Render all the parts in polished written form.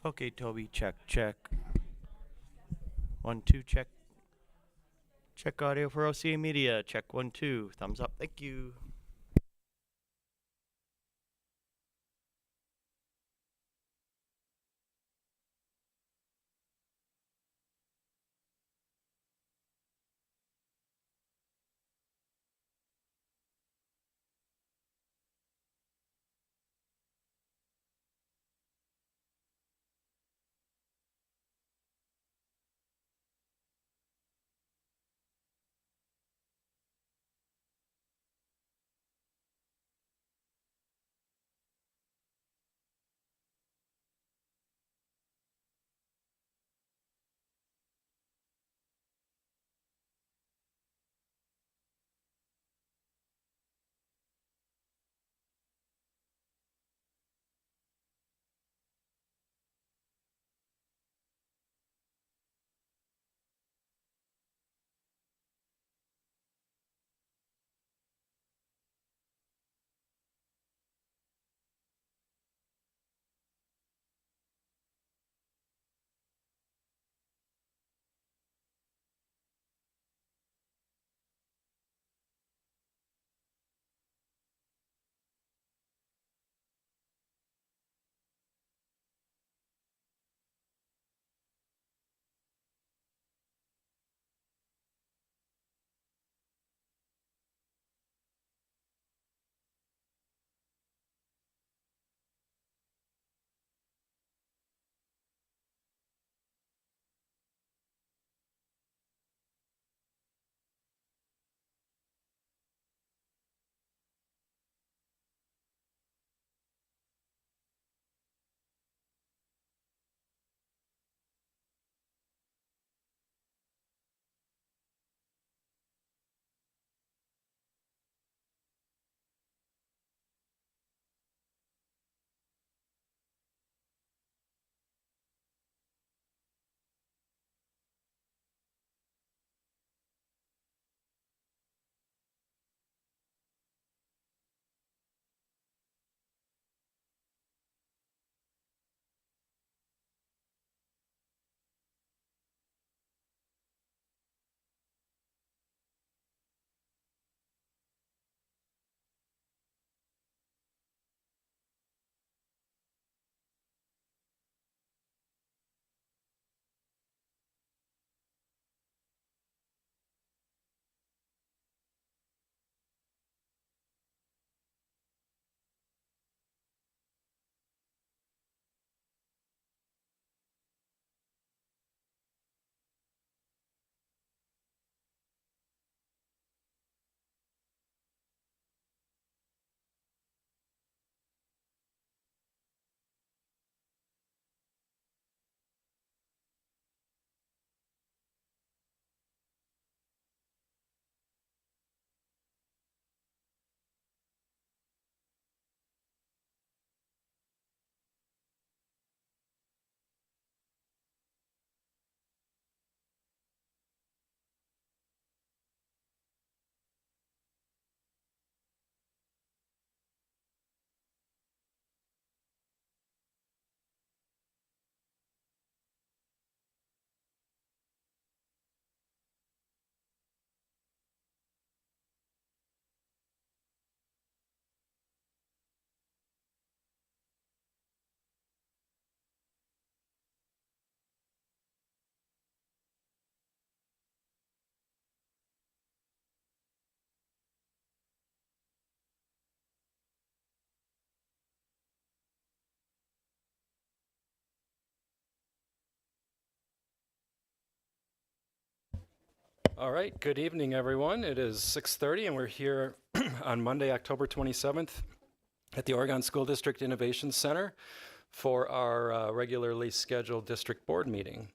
Okay, Toby, check, check. 1, 2, check. Check audio for OCA Media. Check 1, 2. Thumbs up. Thank you. All right, good evening, everyone. It is 6:30 and we're here on Monday, October 27th at the Oregon School District Innovation Center for our regularly scheduled district board meeting.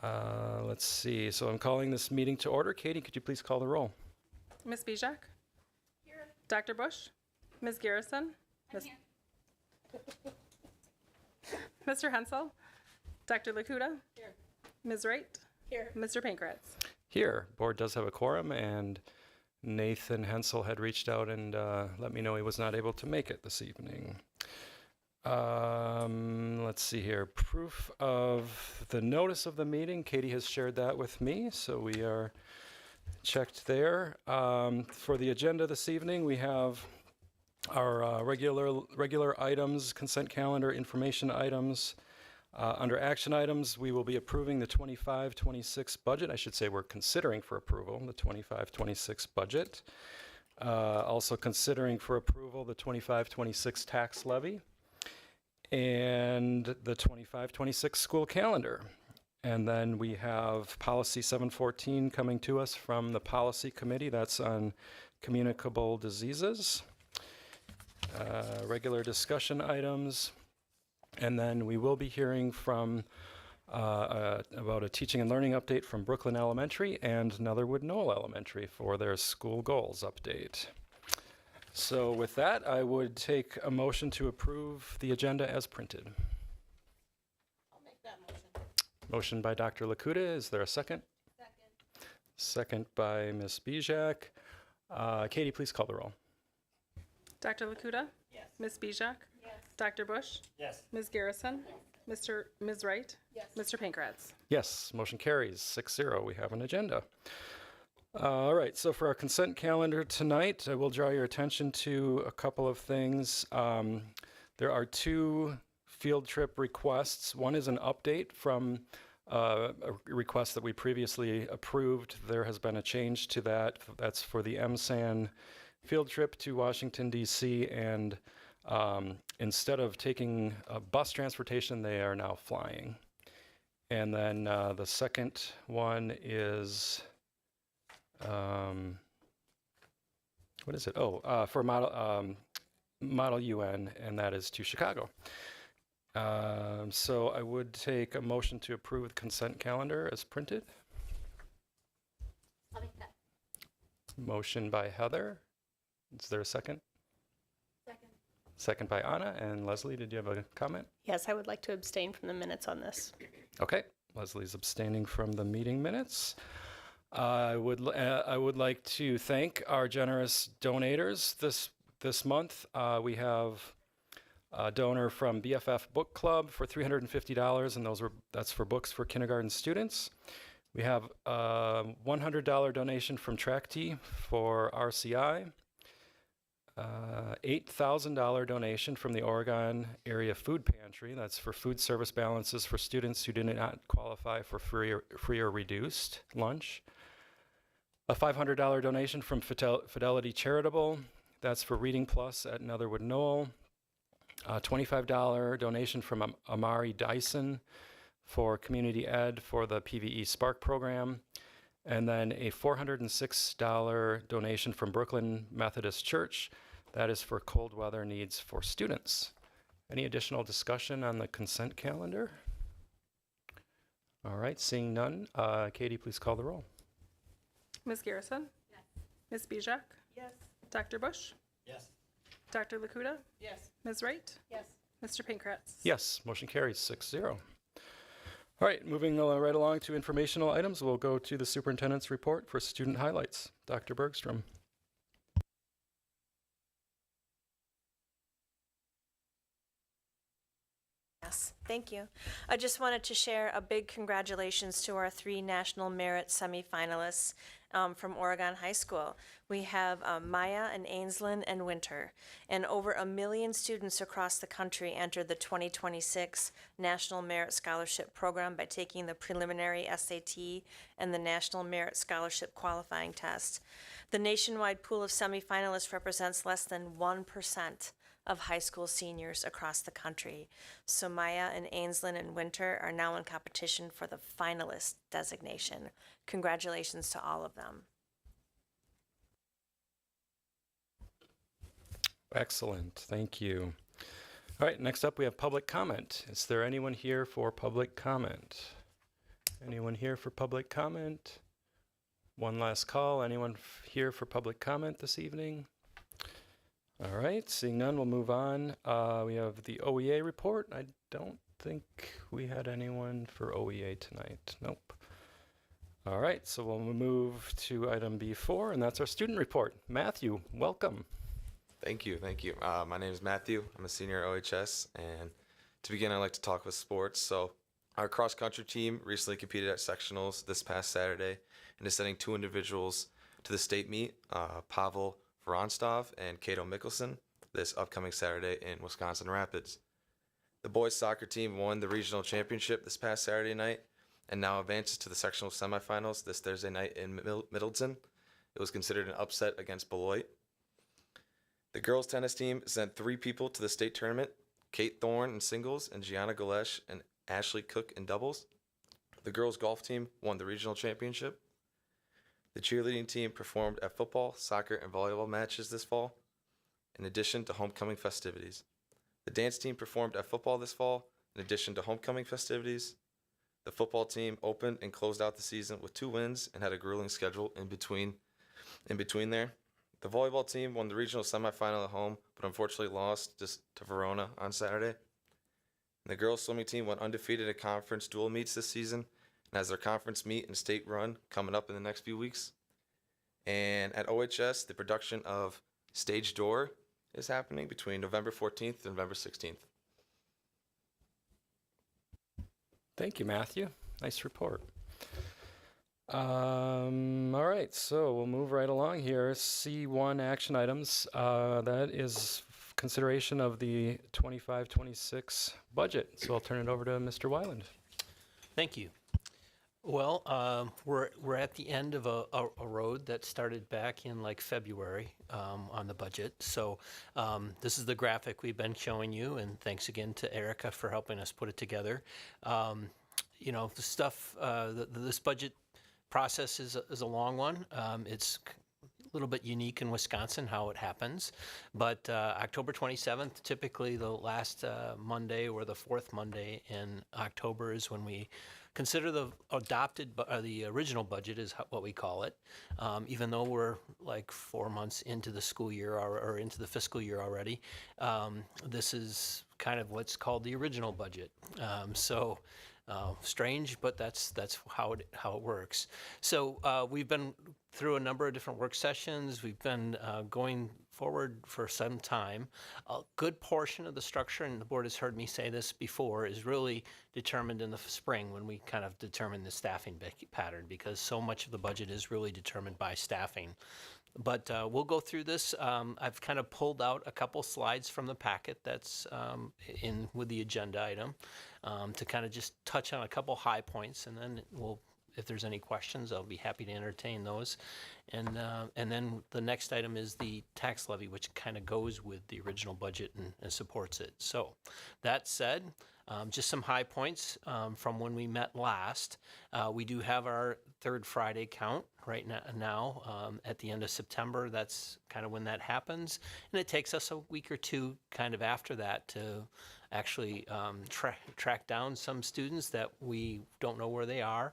Let's see, so I'm calling this meeting to order. Katie, could you please call the roll? Ms. Bijak? Here. Dr. Bush? Ms. Garrison? Mr. Hensel? Dr. Lakuta? Here. Ms. Wright? Here. Mr. Pankratz? Here, board does have a quorum, and Nathan Hensel had reached out and let me know he was not able to make it this evening. Let's see here. Proof of the notice of the meeting. Katie has shared that with me, so we are checked there. For the agenda this evening, we have our regular items, consent calendar, information items. Under action items, we will be approving the 25-26 budget. I should say we're considering for approval the 25-26 budget. Also considering for approval the 25-26 tax levy and the 25-26 school calendar. And then we have policy 714 coming to us from the policy committee. That's on communicable diseases. Regular discussion items. And then we will be hearing from about a teaching and learning update from Brooklyn Elementary and Netherwood Knoll Elementary for their school goals update. So with that, I would take a motion to approve the agenda as printed. I'll make that motion. Motion by Dr. Lakuta. Is there a second? Second. Second by Ms. Bijak. Katie, please call the roll. Dr. Lakuta? Yes. Ms. Bijak? Yes. Dr. Bush? Yes. Ms. Garrison? Ms. Wright? Yes. Mr. Pankratz? Yes, motion carries 6-0. We have an agenda. All right, so for our consent calendar tonight, I will draw your attention to a couple of things. There are 2 field trip requests. One is an update from a request that we previously approved. There has been a change to that. That's for the MSAN field trip to Washington, D.C., and instead of taking bus transportation, they are now flying. And then the second one is, what is it? Oh, for Model UN, and that is to Chicago. So I would take a motion to approve the consent calendar as printed. I'll make that. Motion by Heather. Is there a second? Second. Second by Anna. And Leslie, did you have a comment? Yes, I would like to abstain from the minutes on this. Okay, Leslie's abstaining from the meeting minutes. I would like to thank our generous donators this month. We have a donor from BFF Book Club for $350, and that's for books for kindergarten students. We have a $100 donation from TRACT for RCI. $8,000 donation from the Oregon Area Food Pantry. That's for food service balances for students who did not qualify for free or reduced lunch. A $500 donation from Fidelity Charitable. That's for Reading Plus at Netherwood Knoll. A $25 donation from Amari Dyson for Community Ed for the PVE Spark program. And then a $406 donation from Brooklyn Methodist Church. That is for cold weather needs for students. Any additional discussion on the consent calendar? All right, seeing none, Katie, please call the roll. Ms. Garrison? Yes. Ms. Bijak? Yes. Dr. Bush? Yes. Dr. Lakuta? Yes. Ms. Wright? Yes. Mr. Pankratz? Yes, motion carries 6-0. All right, moving right along to informational items, we'll go to the superintendent's report for student highlights. Dr. Bergstrom. Yes, thank you. I just wanted to share a big congratulations to our 3 National Merit semifinalists from Oregon High School. We have Maya and Ainsland and Winter, and over 1 million students across the country entered the 2026 National Merit Scholarship Program by taking the preliminary SAT and the National Merit Scholarship Qualifying Test. The nationwide pool of semifinalists represents less than 1% of high school seniors across the country. So Maya and Ainsland and Winter are now in competition for the finalist designation. Congratulations to all of them. Excellent, thank you. All right, next up we have public comment. Is there anyone here for public comment? Anyone here for public comment? One last call. Anyone here for public comment this evening? All right, seeing none, we'll move on. We have the OEA report. I don't think we had anyone for OEA tonight. Nope. All right, so we'll move to item B4, and that's our student report. Matthew, welcome. Thank you. My name is Matthew. I'm a senior at OHS, and to begin, I'd like to talk with sports. So, our cross country team recently competed at sectionals this past Saturday and is sending 2 individuals to the state meet, Pavel Voronstov and Cato Mickelson, this upcoming Saturday in Wisconsin Rapids. The boys soccer team won the regional championship this past Saturday night and now advances to the sectional semifinals this Thursday night in Middleton. It was considered an upset against Beloit. The girls tennis team sent 3 people to the state tournament: Kate Thorne in singles and Gianna Galesh and Ashley Cook in doubles. The girls golf team won the regional championship. The cheerleading team performed at football, soccer, and volleyball matches this fall, in addition to homecoming festivities. The dance team performed at football this fall, in addition to homecoming festivities. The football team opened and closed out the season with 2 wins and had a grueling schedule in between there. The volleyball team won the regional semifinal at home, but unfortunately lost just to Verona on Saturday. And the girls swimming team went undefeated at conference dual meets this season and has their conference meet and state run coming up in the next few weeks. And at OHS, the production of Stage Door is happening between November 14th and November 16th. Thank you, Matthew. Nice report. All right, so we'll move right along here. C1 action items. That is consideration of the 25-26 budget. So I'll turn it over to Mr. Weiland. Thank you. Well, we're at the end of a road that started back in like February on the budget. So this is the graphic we've been showing you, and thanks again to Erica for helping us put it together. You know, the stuff, this budget process is a long one. It's a little bit unique in Wisconsin how it happens, but October 27th, typically the last Monday or the 4th Monday in October is when we consider the the original budget is what we call it, even though we're like 4 months into the school year or into the fiscal year already. This is kind of what's called the original budget. Strange, but that's how it works. So we've been through a number of different work sessions. We've been going forward for some time. A good portion of the structure, and the board has heard me say this before, is really determined in the spring when we kind of determine the staffing pattern, because so much of the budget is really determined by staffing. But we'll go through this. I've kind of pulled out a couple slides from the packet that's in with the agenda item to kind of just touch on a couple high points, and then we'll, if there's any questions, I'll be happy to entertain those. And then the next item is the tax levy, which kind of goes with the original budget and supports it. So that said, just some high points from when we met last. We do have our third Friday count right now at the end of September. That's kind of when that happens. And it takes us a week or two kind of after that to actually track down some students that we don't know where they are.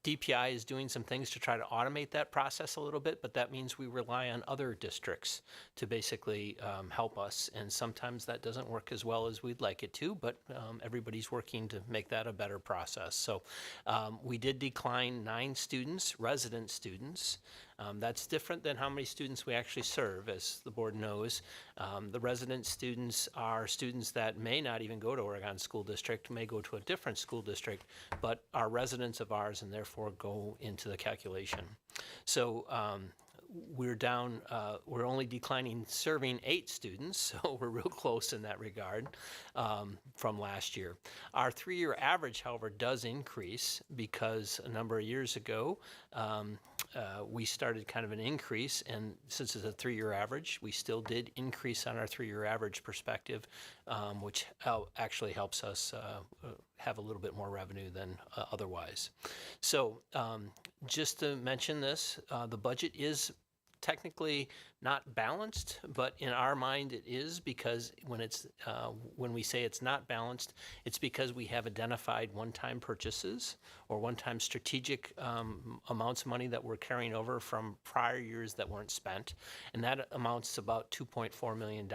DPI is doing some things to try to automate that process a little bit, but that means we rely on other districts to basically help us. And sometimes that doesn't work as well as we'd like it to, but everybody's working to make that a better process. So we did decline 9 students, resident students. That's different than how many students we actually serve, as the board knows. The resident students are students that may not even go to Oregon School District, may go to a different school district, but are residents of ours and therefore go into the calculation. So we're down, we're only declining serving 8 students, so we're real close in that regard from last year. Our 3-year average, however, does increase because a number of years ago, we started kind of an increase, and since it's a 3-year average, we still did increase on our 3-year average perspective, which actually helps us have a little bit more revenue than otherwise. So just to mention this, the budget is technically not balanced, but in our mind it is, because when we say it's not balanced, it's because we have identified one-time purchases or one-time strategic amounts of money that we're carrying over from prior years that weren't spent, and that amounts to about $2.4 million.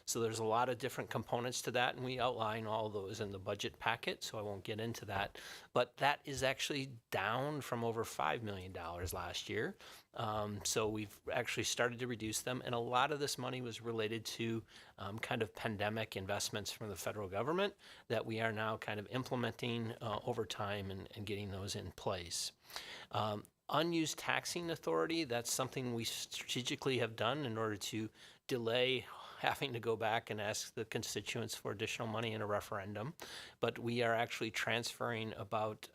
So there's a lot of different components to that, and we outline all those in the budget packet, so I won't get into that. But that is actually down from over $5 million last year. So we've actually started started to reduce them. And a lot of this money was related to kind of pandemic investments from the federal government that we are now kind of implementing over time and getting those in place. Unused taxing authority, that's something we strategically have done in order to delay having to go back and ask the constituents for additional money in a referendum. But we are actually transferring about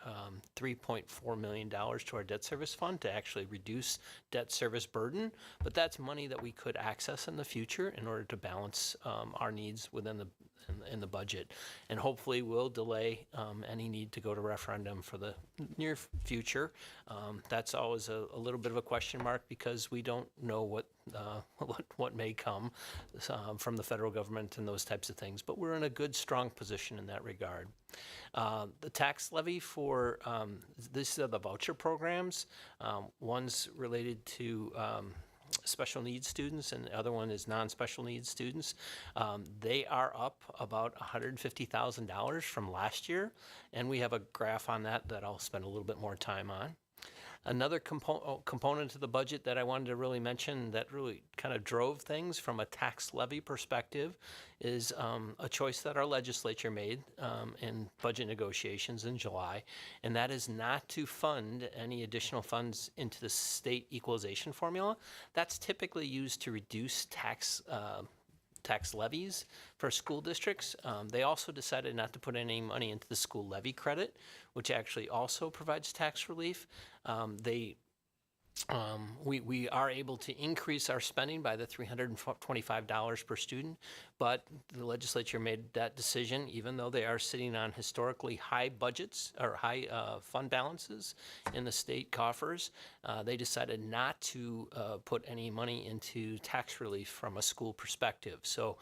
$3.4 million to our debt service fund to actually reduce debt service burden. But that's money that we could access in the future in order to balance our needs within the budget. And hopefully we'll delay any need to go to referendum for the near future. That's always a little bit of a question mark because we don't know what may come from the federal government and those types of things. But we're in a good, strong position in that regard. The tax levy for these are the voucher programs. One's related to special needs students and the other one is non-special needs students. They are up about $150,000 from last year, and we have a graph on that I'll spend a little bit more time on. Another component to the budget that I wanted to really mention that really kind of drove things from a tax levy perspective is a choice that our legislature made in budget negotiations in July, and that is not to fund any additional funds into the state equalization formula. That's typically used to reduce tax levies for school districts. They also decided not to put any money into the school levy credit, which actually also provides tax relief. We are able to increase our spending by the $325 per student, but the legislature made that decision, even though they are sitting on historically high budgets or high fund balances in the state coffers. They decided not to put any money into tax relief from a school perspective. So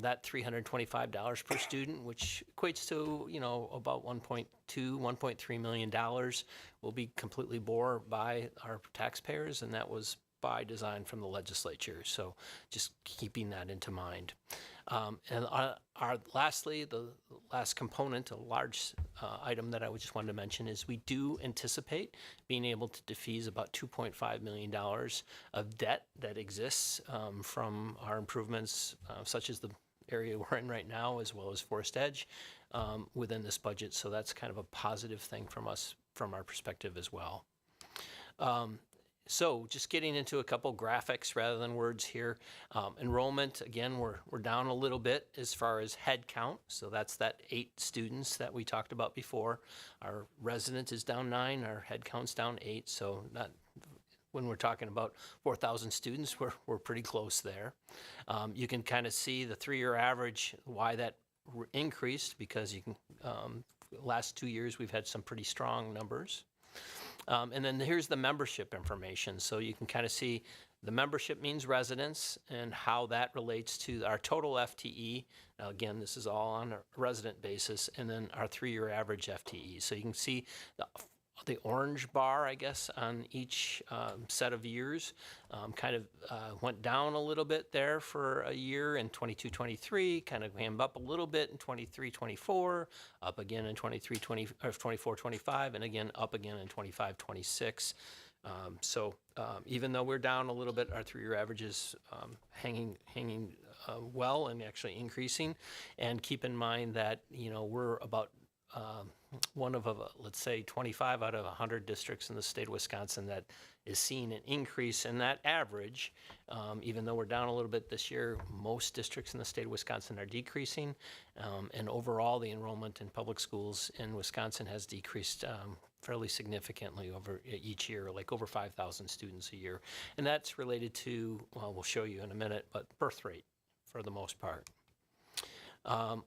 that $325 per student, which equates to about $1.3 million, will be completely borne by our taxpayers, and that was by design from the legislature. So just keeping that into mind. And lastly, the last component, a large item that I just wanted to mention is we do anticipate being able to defease about $2.5 million of debt that exists from our improvements, such as the area we're in right now, as well as Forest Edge, within this budget. So that's kind of a positive thing from us, from our perspective as well. So just getting into a couple graphics rather than words here. Enrollment, again, we're down a little bit as far as head count. So that's that 8 students that we talked about before. Our resident is down 9, our head count's down 8. So not when we're talking about 4,000 students, we're pretty close there. You can kind of see the 3-year average, why that increased, because you can, last 2 years we've had some pretty strong numbers. And then here's the membership information. So you can kind of see the membership means residents and how that relates to our total FTE. Now, again, this is all on a resident basis, and then our 3-year average FTE. So you can see the orange bar, I guess, on each set of years kind of went down a little bit there for a year in 22-23, kind of came up a little bit in 23-24, up again in 24-25, and again up again in 25-26. So even though we're down a little bit, our 3-year average is hanging well and actually increasing. And keep in mind that we're about one of, let's say, 25 out of 100 districts in the state of Wisconsin that is seeing an increase in that average. Even though we're down a little bit this year, most districts in the state of Wisconsin are decreasing. And overall, the enrollment in public schools in Wisconsin has decreased fairly significantly over each year, like over 5,000 students a year. And that's related to, well, we'll show you in a minute, but birth rate for the most part.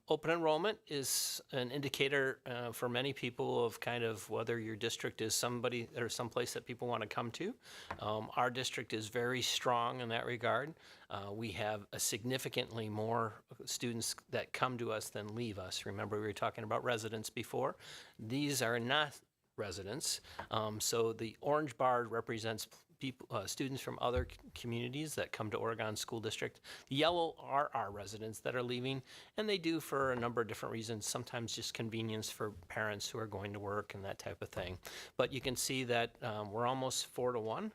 Open enrollment is an indicator for many people of kind of whether your district is somebody or someplace that people want to come to. Our district is very strong in that regard. We have a significantly more students that come to us than leave us. Remember, we were talking about residents before. These are not residents. So the orange bar represents people, students from other communities that come to Oregon School District. The yellow are our residents that are leaving, and they do for a number of different reasons, sometimes just convenience for parents who are going to work and that type of thing. But you can see that we're almost 4-to-1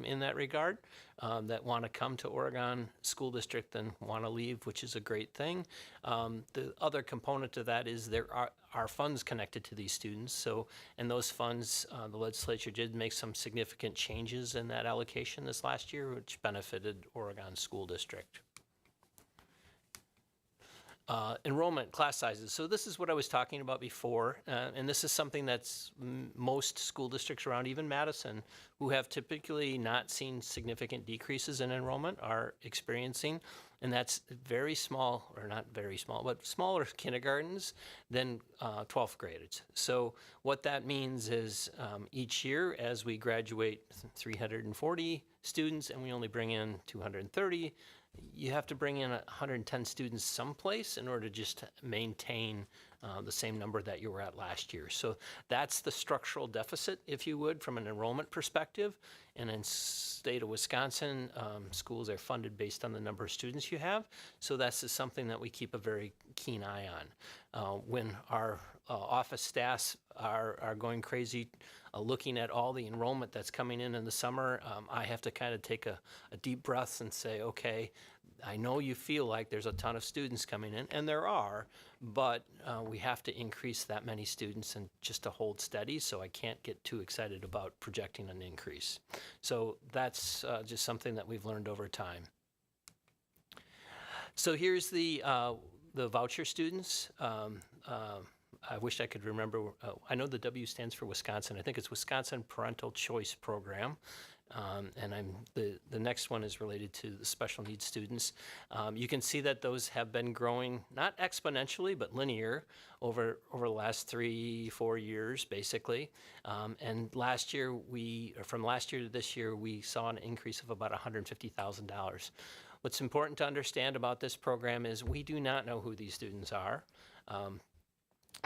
in that regard that want to come to Oregon School District and want to leave, which is a great thing. The other component to that is there are funds connected to these students. So, and those funds, the legislature did make some significant changes in that allocation this last year, which benefited Oregon School District. Enrollment class sizes. So this is what I was talking about before, and this is something that's most school districts around, even Madison, who have typically not seen significant decreases in enrollment, are experiencing, and that's very small, or not very small, but smaller kindergartens than 12th graders. So what that means is each year as we graduate 340 students and we only bring in 230, you have to bring in 110 students someplace in order to just maintain the same number that you were at last year. So that's the structural deficit, if you would, from an enrollment perspective. And in state of Wisconsin, schools are funded based on the number of students you have. So that's just something that we keep a very keen eye on. When our office staffs are going crazy looking at all the enrollment that's coming in the summer, I have to kind of take a deep breath and say, okay, I know you feel like there's a ton of students coming in, and there are, but we have to increase that many students and just to hold steady, so I can't get too excited about projecting an increase. So that's just something that we've learned over time. So here's the voucher students. I wish I could remember. I know the W stands for Wisconsin. I think it's Wisconsin Parental Choice Program. And the next one is related to the special needs students. You can see that those have been growing, not exponentially, but linear over the last 3-4 years, basically. And last year, from last year to this year, we saw an increase of about $150,000. What's important to understand about this program is we do not know who these students are.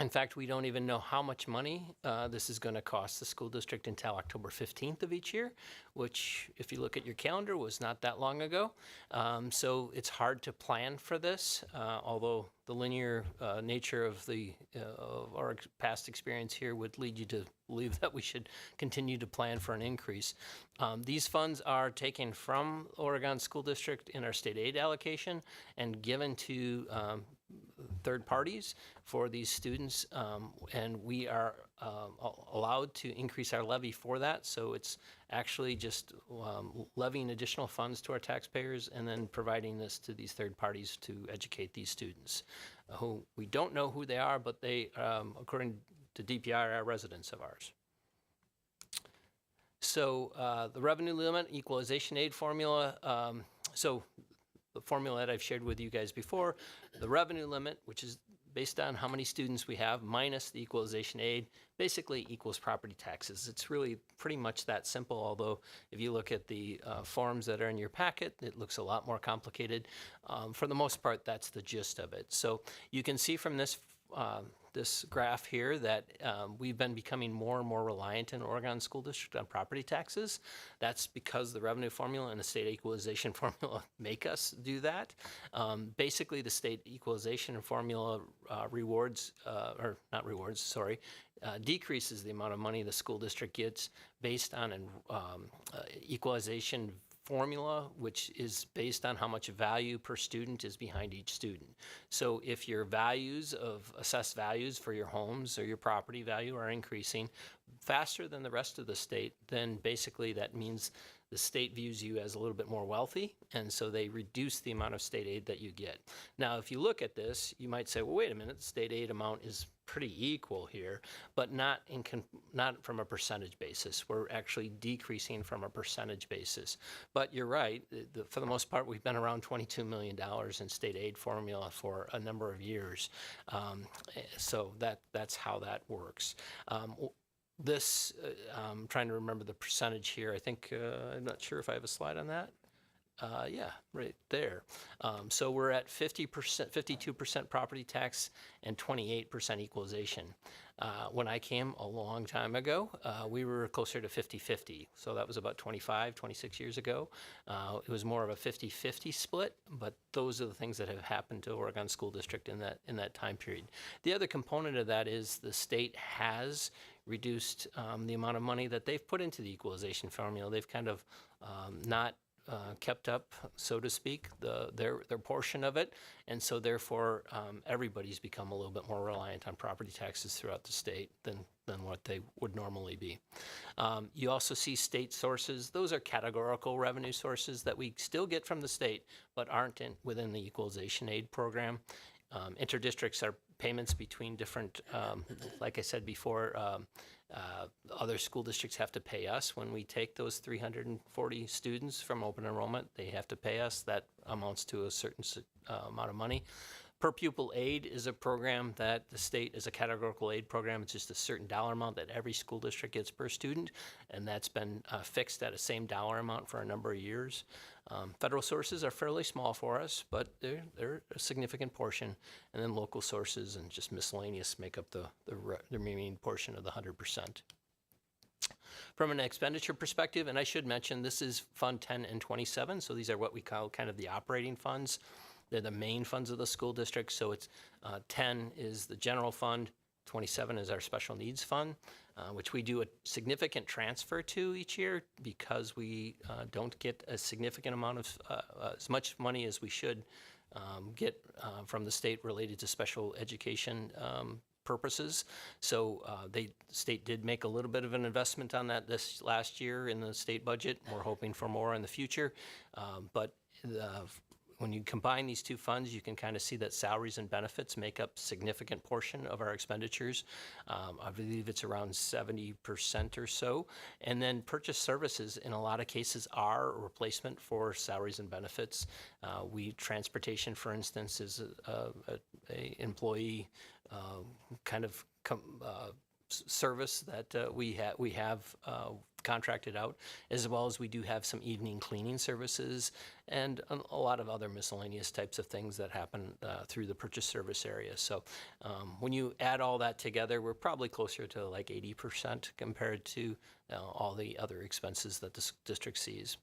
In fact, we don't even know how much money this is going to cost the school district until October 15th of each year, which, if you look at your calendar, was not that long ago. So it's hard to plan for this, although the linear nature of our past experience here would lead you to believe that we should continue to plan for an increase. These funds are taken from Oregon School District in our state aid allocation and given to third parties for these students, and we are allowed to increase our levy for that. So it's actually just levying additional funds to our taxpayers and then providing this to these third parties to educate these students, who we don't know who they are, but they, according to DPI, are residents of ours. So the revenue limit equalization aid formula. So the formula that I've shared with you guys before, the revenue limit, which is based on how many students we have, minus the equalization aid, basically equals property taxes. It's really pretty much that simple, although if you look at the forms that are in your packet, it looks a lot more complicated. For the most part, that's the gist of it. So you can see from this this graph here that we've been becoming more and more reliant in Oregon School District on property taxes. That's because the revenue formula and the state equalization formula make us do that. Basically, the state equalization formula decreases the amount of money the school district gets based on an equalization formula, which is based on how much value per student is behind each student. So if your assessed values for your homes or your property value are increasing faster than the rest of the state, then basically that means the state views you as a little bit more wealthy, and so they reduce the amount of state aid that you get. Now, if you look at this, you might say, well, wait a minute, the state aid amount is pretty equal here, but not from a percentage basis. We're actually decreasing from a percentage basis. But you're right, for the most part, we've been around $22 million in state aid formula for a number of years. So that's how that works. I'm trying to remember the percentage here. I think, I'm not sure if I have a slide on that. Yeah, right there. So we're at 50%, 52% property tax and 28% equalization. When I came a long time ago, we were closer to 50-50. So that was about 26 years ago. It was more of a 50-50 split, but those are the things that have happened to Oregon School District in that time period. The other component of that is the state has reduced the amount of money that they've put into the equalization formula. They've kind of not kept up, so to speak, their portion of it, and so therefore everybody's become a little bit more reliant on property taxes throughout the state than what they would normally be. You also see state sources. Those are categorical revenue sources that we still get from the state, but aren't within the equalization aid program. Interdistricts are payments between different, like I said before, other school districts have to pay us when we take those 340 students from open enrollment. They have to pay us. That amounts to a certain amount of money. Per pupil aid is a program that the state is a categorical aid program. It's just a certain dollar amount that every school district gets per student, and that's been fixed at a same dollar amount for a number of years. Federal sources are fairly small for us, but they're a significant portion, and then local sources and just miscellaneous make up the remaining portion of the 100%. From an expenditure perspective, and I should mention this is Fund 10 and 27, so these are what we call kind of the operating funds. They're the main funds of the school district, so it's 10 is the general fund, 27 is our special needs fund, which we do a significant transfer to each year because we don't get a significant amount of, as much money as we should get from the state related to special education purposes. So the state did make a little bit of an investment on that this last year in the state budget. We're hoping for more in the future, but when you combine these two funds, you can kind of see that salaries and benefits make up a significant portion of our expenditures. I believe it's around 70% or so. And then purchase services, in a lot of cases, are a replacement for salaries and benefits. Transportation, for instance, is a employee kind of service that we have contracted out, as well as we do have some evening cleaning services and a lot of other miscellaneous types of things that happen through the purchase service area. So when you add all that together, we're probably closer to like 80% compared to all the other expenses that the district sees.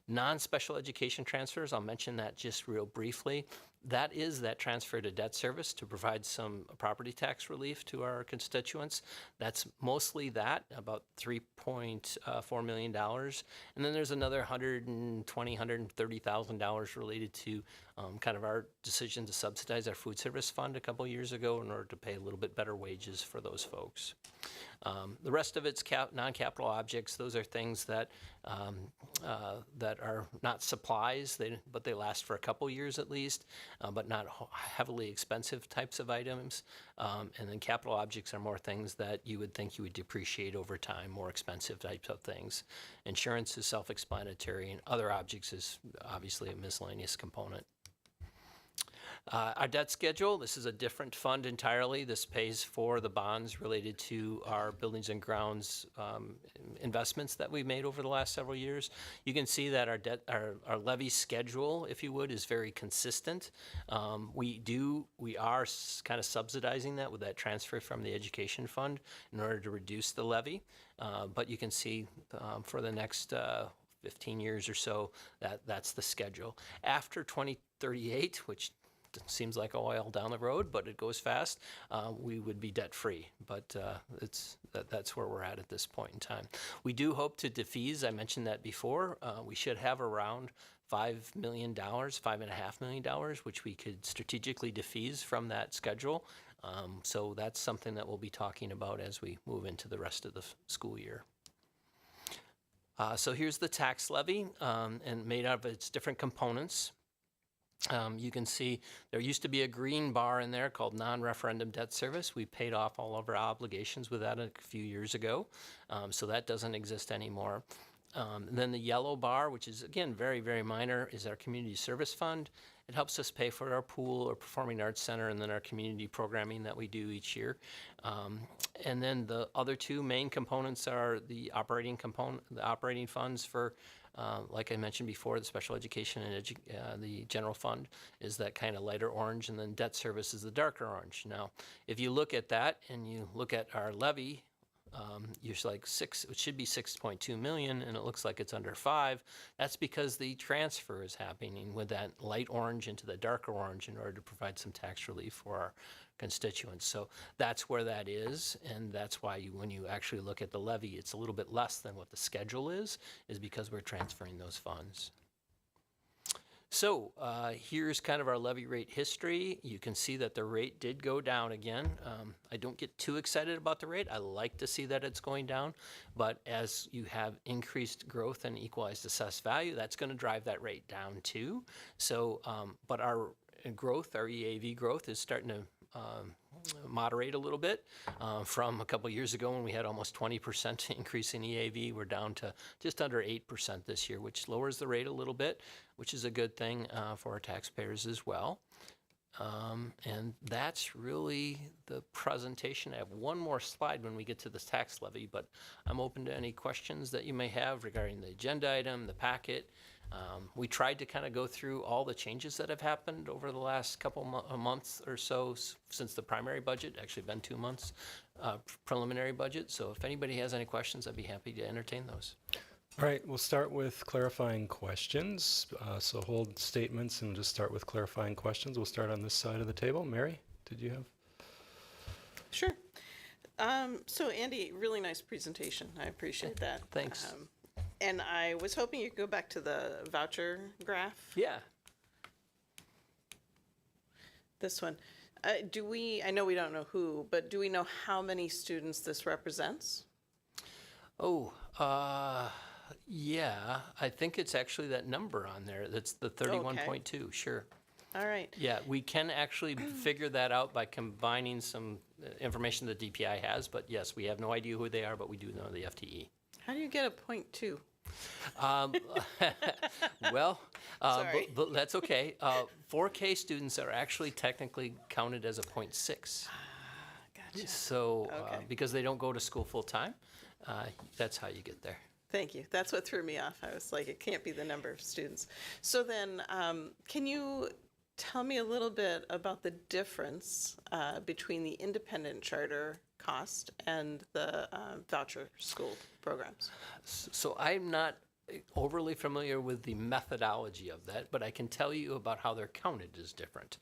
Non-special education transfers, I'll mention that just real briefly. That is that transfer to debt service to provide some property tax relief to our constituents. That's mostly that, about $3.4 million. And then there's another $120,000, $130,000 related to kind of our decision to subsidize our food service fund a couple years ago in order to pay a little bit better wages for those folks. The rest of it's non-capital objects. Those are things that that are not supplies, but they last for a couple years at least, but not heavily expensive types of items. And then capital objects are more things that you would think you would depreciate over time, more expensive types of things. Insurance is self-explanatory, and other objects is obviously a miscellaneous component. Our debt schedule, this is a different fund entirely. This pays for the bonds related to our buildings and grounds investments that we've made over the last several years. You can see that our levy schedule, if you would, is very consistent. We are kind of subsidizing that with that transfer from the education fund in order to reduce the levy. But you can see for the next 15 years or so, that's the schedule. After 2038, which seems like a while down the road, but it goes fast, we would be debt-free. But that's where we're at this point in time. We do hope to defease, I mentioned that before, we should have around $5 million, $5.5 million, which we could strategically defease from that schedule. So that's something that we'll be talking about as we move into the rest of the school year. So here's the tax levy, and made out of its different components. You can see there used to be a green bar in there called non-referendum debt service. We paid off all of our obligations with that a few years ago, so that doesn't exist anymore. Then the yellow bar, which is, again, very, very minor, is our community service fund. It helps us pay for our pool, our performing arts center, and then our community programming that we do each year. And then the other two main components are the operating funds for, like I mentioned before, the special education and the general fund is that kind of lighter orange, and then debt service is the darker orange. Now, if you look at that and you look at our levy you're like it should be 6.2 million, and it looks like it's under 5. That's because the transfer is happening with that light orange into the darker orange in order to provide some tax relief for our constituents. So that's where that is, and that's why when you actually look at the levy, it's a little bit less than what the schedule is because we're transferring those funds. So here's kind of our levy rate history. You can see that the rate did go down again. I don't get too excited about the rate. I like to see that it's going down, but as you have increased growth and equalized assessed value, that's going to drive that rate down too. So, but our growth, our EAV growth, is starting to moderate a little bit from a couple years ago when we had almost 20% increase in EAV. We're down to just under 8% this year, which lowers the rate a little bit, which is a good thing for our taxpayers as well. And that's really the presentation. I have one more slide when we get to this tax levy, but I'm open to any questions that you may have regarding the agenda item, the packet. We tried to kind of go through all the changes that have happened over the last couple months or so since the primary budget, actually been 2 months, preliminary budget. So if anybody has any questions, I'd be happy to entertain those. All right, we'll start with clarifying questions. So hold statements and just start with clarifying questions. We'll start on this side of the table. Mary, did you have? Sure. So Andy, really nice presentation. I appreciate that. Thanks. And I was hoping you could go back to the voucher graph, Yeah. this one. I know we don't know who, but do we know how many students this represents? Oh, yeah. I think it's actually that number on there. That's the 31.2. Sure. All right. Yeah, we can actually figure that out by combining some information that DPI has. But yes, we have no idea who they are, but we do know the FTE. How do you get a 0.2? Well, Sorry. but that's okay. 4K students are actually technically counted as a 0.6. Gotcha. So Okay. because they don't go to school full time, that's how you get there. Thank you. That's what threw me off. I was like, it can't be the number of students. So then, can you tell me a little bit about the difference between the independent charter cost and the voucher school programs? So I'm not overly familiar with the methodology of that, but I can tell you about how they're counted is different.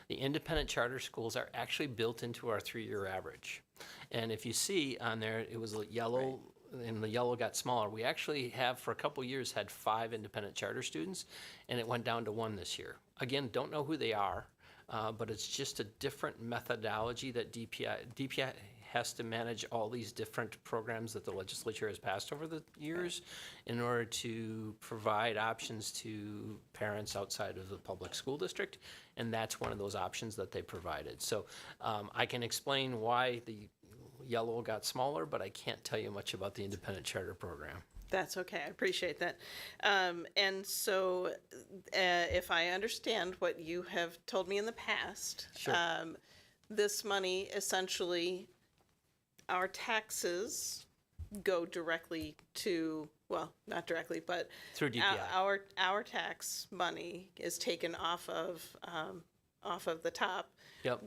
The independent charter schools are actually built into our 3-year average. And if you see on there, it was yellow, and the yellow got smaller. We actually have, for a couple years, had 5 independent charter students, and it went down to 1 this year. Again, don't know who they are, but it's just a different methodology that DPI has to manage all these different programs that the legislature has passed over the years in order to provide options to parents outside of the public school district, and that's one of those options that they provided. So I can explain why the yellow got smaller, but I can't tell you much about the independent charter program. That's okay. I appreciate that. And so, if I understand what you have told me in the past, Sure. This money essentially, our taxes go directly to, well, not directly, but Through DPI. our tax money is taken off of the top, Yep.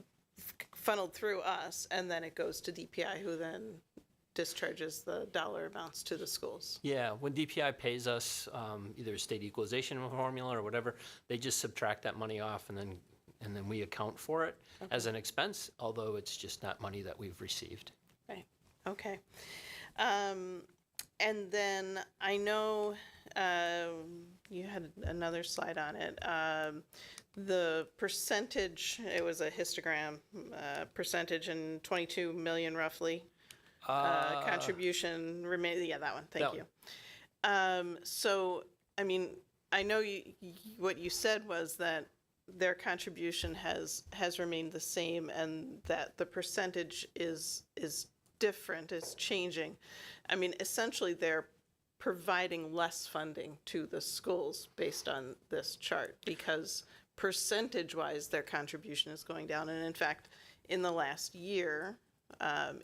funneled through us, and then it goes to DPI, who then discharges the dollar amounts to the schools. Yeah, when DPI pays us either a state equalization formula or whatever, they just subtract that money off, and then we account for it as an expense, although it's just not money that we've received. Right, okay. And then I know you had another slide on it. The percentage, it was a histogram, percentage in 22 million roughly. Contribution remain, yeah, that one, thank that you. So, I mean, I know what you said was that their contribution has remained the same, and that the percentage is different, is changing. I mean, essentially, they're providing less funding to the schools based on this chart, because percentage-wise, their contribution is going down. And in fact, in the last year,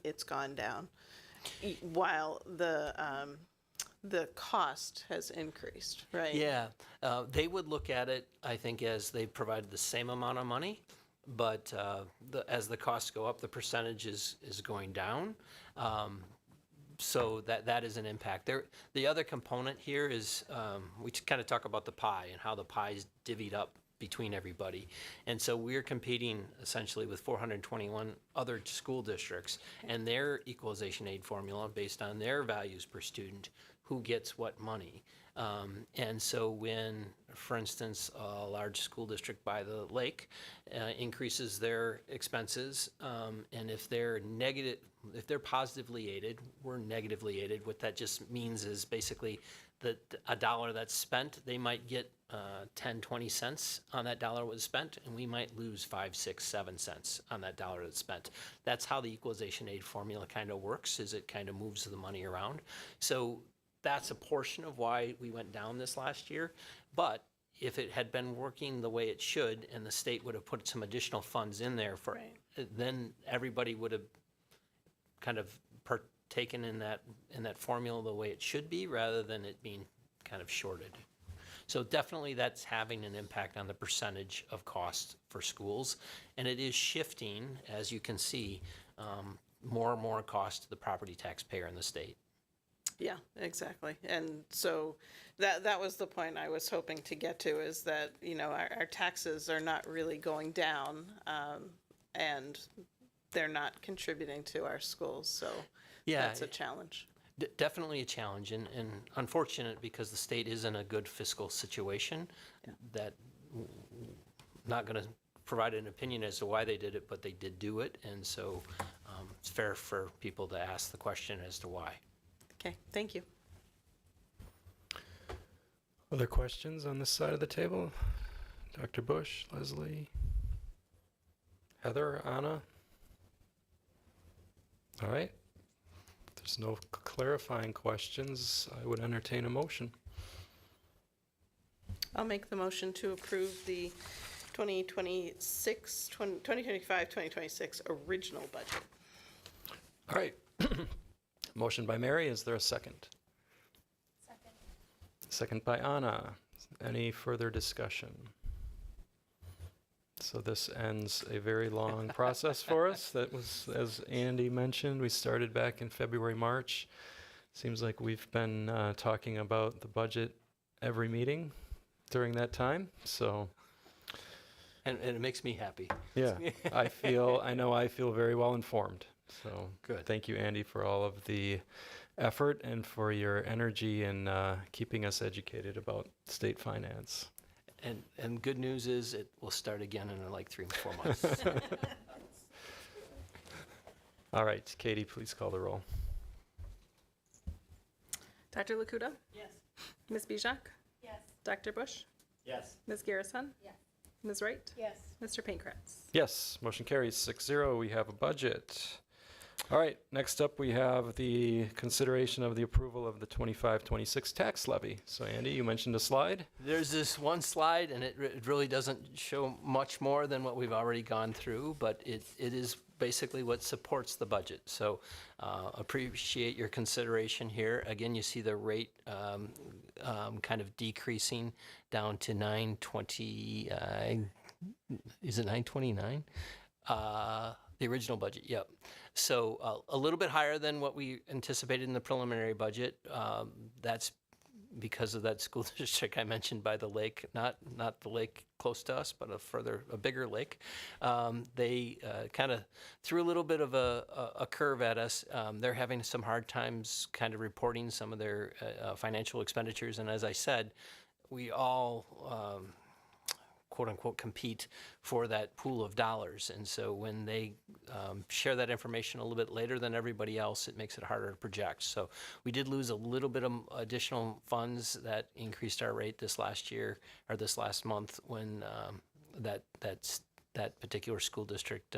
it's gone down, while the cost has increased, right? Yeah, they would look at it, I think, as they provided the same amount of money, but as the costs go up, the percentage is going down. So that is an impact. The other component here is we kind of talk about the pie and how the pie is divvied up between everybody. And so we're competing essentially with 421 other school districts and their equalization aid formula based on their values per student, who gets what money. And so when, for instance, a large school district by the lake increases their expenses, and if they're negative, if they're positively aided, we're negatively aided. What that just means is basically that a dollar that's spent, they might get 10, 20 cents on that dollar was spent, and we might lose 5, 6, 7 cents on that dollar that's spent. That's how the equalization aid formula kind of works, is it kind of moves the money around. So that's a portion of why we went down this last year. But if it had been working the way it should, and the state would have put some additional funds in there for, then everybody would have kind of partaken in that formula the way it should be, rather than it being kind of shorted. So definitely that's having an impact on the percentage of cost for schools, and it is shifting, as you can see, more and more cost to the property taxpayer in the state. Yeah, exactly. And so that was the point I was hoping to get to, is that, you know, our taxes are not really going down, and they're not contributing to our schools. So Yeah, that's a challenge. Definitely a challenge, and unfortunate, because the state is in a good fiscal situation. That not going to provide an opinion as to why they did it, but they did do it, and so it's fair for people to ask the question as to why. Okay, thank you. Other questions on this side of the table? Dr. Bush, Leslie, Heather, Anna? All right. If there's no clarifying questions, I would entertain a motion. I'll make the motion to approve the 2025-2026 original budget. All right. Motion by Mary. Is there a second? Second. Second by Anna. Any further discussion? So this ends a very long process for us. That was, as Andy mentioned, we started back in February, March. Seems like we've been talking about the budget every meeting during that time. So, And it makes me happy. yeah, I know I feel very well informed. So Good. Thank you, Andy, for all of the effort and for your energy in keeping us educated about state finance. And good news is it will start again in like 3 or 4 months. All right, Katie, please call the roll. Dr. Lakuta? Yes. Ms. Bijak? Yes. Dr. Bush? Yes. Ms. Garrison? Yes. Ms. Wright? Yes. Mr. Pankratz? Yes, motion carries 6-0. We have a budget. All right, next up we have the consideration of the approval of the 25-26 tax levy. So Andy, you mentioned a slide. There's this one slide, and it really doesn't show much more than what we've already gone through, but it is basically what supports the budget. So appreciate your consideration here. Again, you see the rate kind of decreasing down to 920. Is it 929? The original budget, yep. So a little bit higher than what we anticipated in the preliminary budget. That's because of that school district I mentioned by the lake, not the lake close to us, but a bigger lake. They kind of threw a little bit of a curve at us. They're having some hard times kind of reporting some of their financial expenditures, and as I said, we all quote unquote compete for that pool of dollars, and so when they share that information a little bit later than everybody else, it makes it harder to project. So we did lose a little bit of additional funds that increased our rate this last year, or this last month, when that particular school district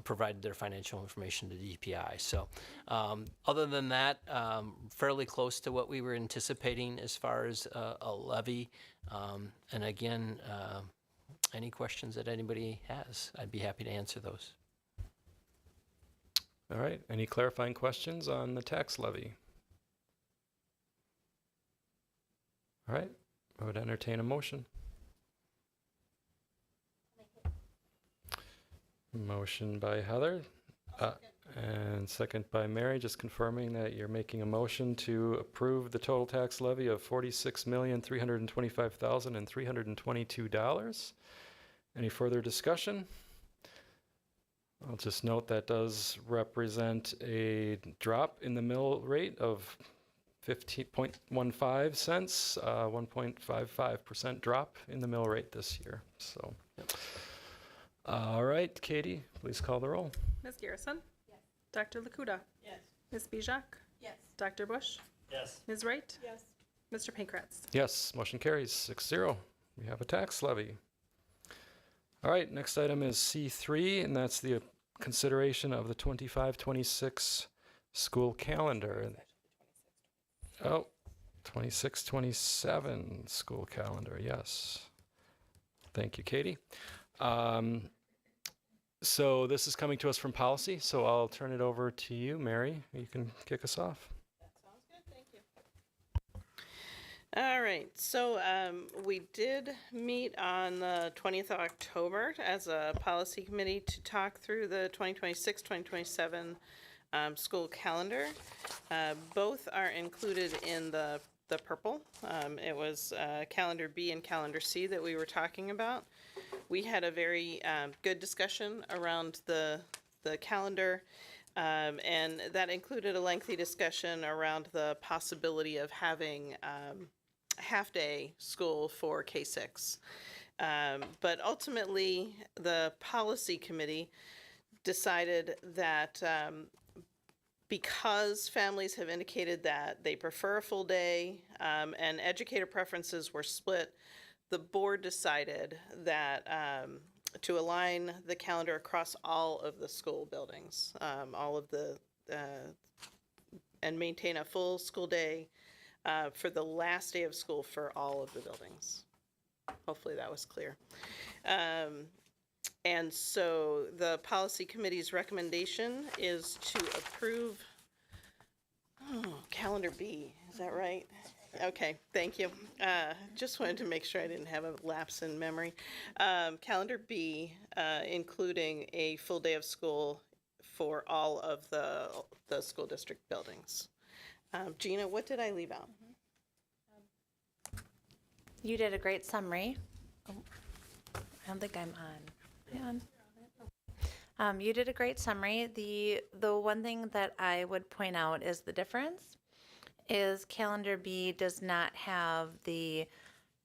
provided their financial information to DPI. So other than that, fairly close to what we were anticipating as far as a levy. And again, any questions that anybody has, I'd be happy to answer those. All right, any clarifying questions on the tax levy? All right, I would entertain a motion. Motion by Heather. And second by Mary, just confirming that you're making a motion to approve the total tax levy of $46,325,322. Any further discussion? I'll just note that does represent a drop in the mill rate of 15.15 cents, 1.55% drop in the mill rate this year. So, all right, Katie, please call the roll. Ms. Garrison? Yes. Dr. Lakuda? Yes. Ms. Bijak? Yes. Dr. Bush? Yes. Ms. Wright? Yes. Mr. Pankratz? Yes, motion carries 6-0. We have a tax levy. All right, next item is C3, and that's the consideration of the 25-26 school calendar. Oh, 26-27 school calendar, yes. Thank you, Katie. So this is coming to us from policy, so I'll turn it over to you, Mary. You can kick us off. Sounds good, thank you. All right, so we did meet on the 20th of October as a policy committee to talk through the 2026-2027 school calendar. Both are included in the purple. It was calendar B and calendar C that we were talking about. We had a very good discussion around the calendar. And that included a lengthy discussion around the possibility of having half-day school for K-6. But ultimately, the policy committee decided that because families have indicated that they prefer a full day and educator preferences were split, the board decided that to align the calendar across all of the school buildings, and maintain a full school day for the last day of school for all of the buildings. Hopefully that was clear. And so the policy committee's recommendation is to approve calendar B. Is that right? Okay, thank you. Just wanted to make sure I didn't have a lapse in memory. Calendar B, including a full day of school for all of the school district buildings. Gina, what did I leave out? You did a great summary. Oh, I don't think I'm on. Am I on? You did a great summary. The one thing that I would point out is the difference is calendar B does not have the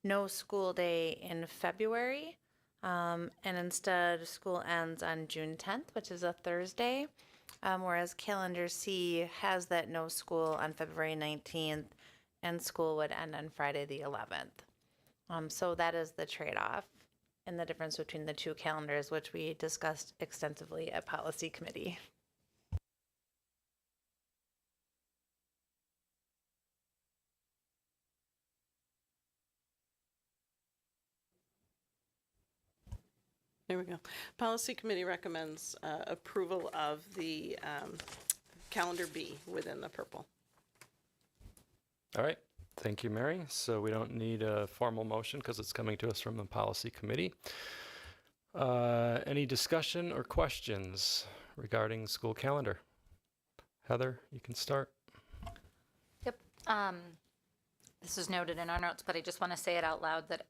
no school day in February, and instead school ends on June 10th, which is a Thursday, whereas calendar C has that no school on February 19th, and school would end on Friday the 11th. So that is the trade-off and the difference between the two calendars, which we discussed extensively at Policy Committee. There we go. Policy Committee recommends approval of the calendar B within the purple. All right, thank you, Mary. So we don't need a formal motion because it's coming to us from the policy committee. Any discussion or questions regarding school calendar? Heather, you can start. Yep. This is noted in our notes, but I just want to say it out loud that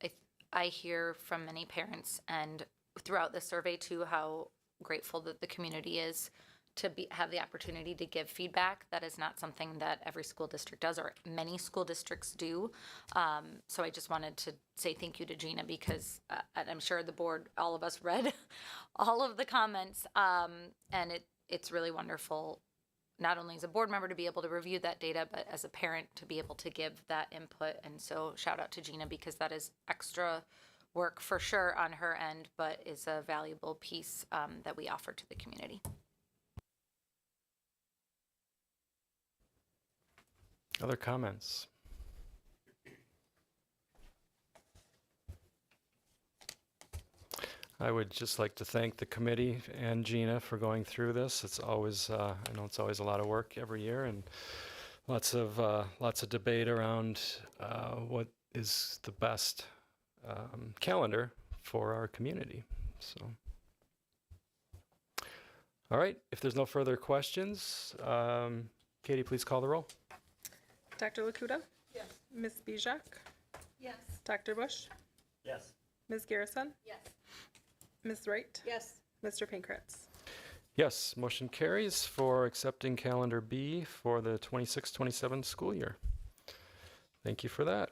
I hear from many parents and throughout the survey too how grateful that the community is to have the opportunity to give feedback. That is not something that every school district does or many school districts do. So I just wanted to say thank you to Gina because I'm sure the board, all of us read all of the comments, and it's really wonderful not only as a board member to be able to review that data, but as a parent to be able to give that input. And so shout out to Gina because that is extra work for sure on her end, but is a valuable piece that we offer to the community. Other comments? I would just like to thank the committee and Gina for going through this. It's always, I know it's always a lot of work every year and lots of debate around what is the best calendar for our community. So, All right, if there's no further questions, Katie, please call the roll. Dr. Lakuta? Yes. Ms. Bijak? Yes. Dr. Bush? Yes. Ms. Garrison? Yes. Ms. Wright? Yes. Mr. Pankratz? Yes, motion carries for accepting calendar B for the 26-27 school year. Thank you for that.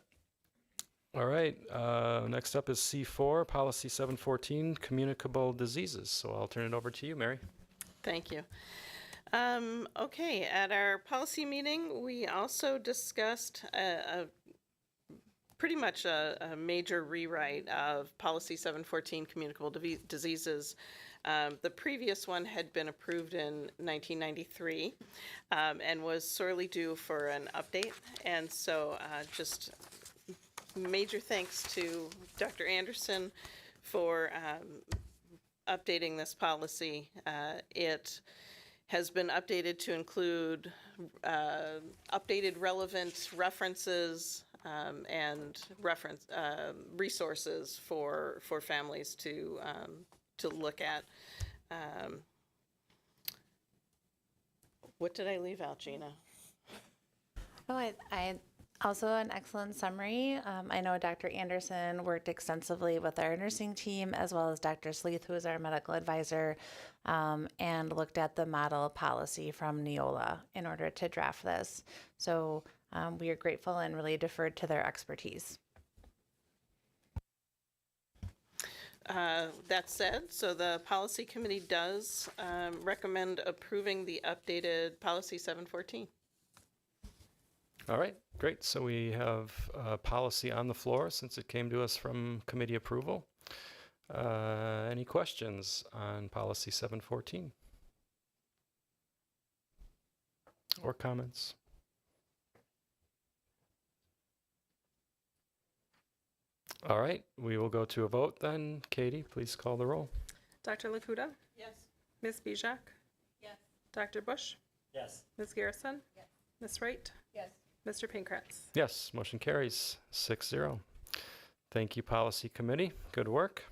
All right, next up is C4, Policy 714, Communicable Diseases. So I'll turn it over to you, Mary. Thank you. Okay, at our policy meeting, we also discussed pretty much a major rewrite of Policy 714, Communicable Diseases. The previous one had been approved in 1993 and was sorely due for an update. And so just major thanks to Dr. Anderson for updating this policy. It has been updated to include updated relevant references and resources for families to look at. What did I leave out, Gina? Oh, I also an excellent summary. I know Dr. Anderson worked extensively with our nursing team as well as Dr. Sleeth, who is our medical advisor, and looked at the model policy from Neola in order to draft this. So we are grateful and really deferred to their expertise. That said, so the policy committee does recommend approving the updated policy 714. All right, great. So we have a policy on the floor since it came to us from committee approval. Any questions on policy 714? Or comments? All right, we will go to a vote then. Katie, please call the roll. Dr. Lakuta? Yes. Ms. Bijak? Yes. Dr. Bush? Yes. Ms. Garrison? Yes. Ms. Wright? Yes. Mr. Pankratz? Yes, motion carries 6-0. Thank you, Policy Committee. Good work.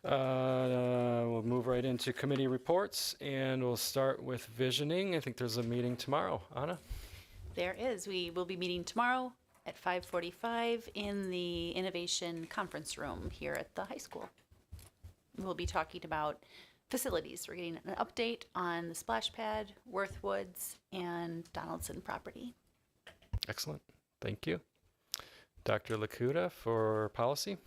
We'll move right into committee reports, and we'll start with visioning. I think there's a meeting tomorrow. Anna? There is. We will be meeting tomorrow at 5:45 in the Innovation Conference Room here at the high school. We'll be talking about facilities. We're getting an update on the splash pad, Worth Woods, and Donaldson property. Excellent. Thank you. Dr. Lakuta for policy.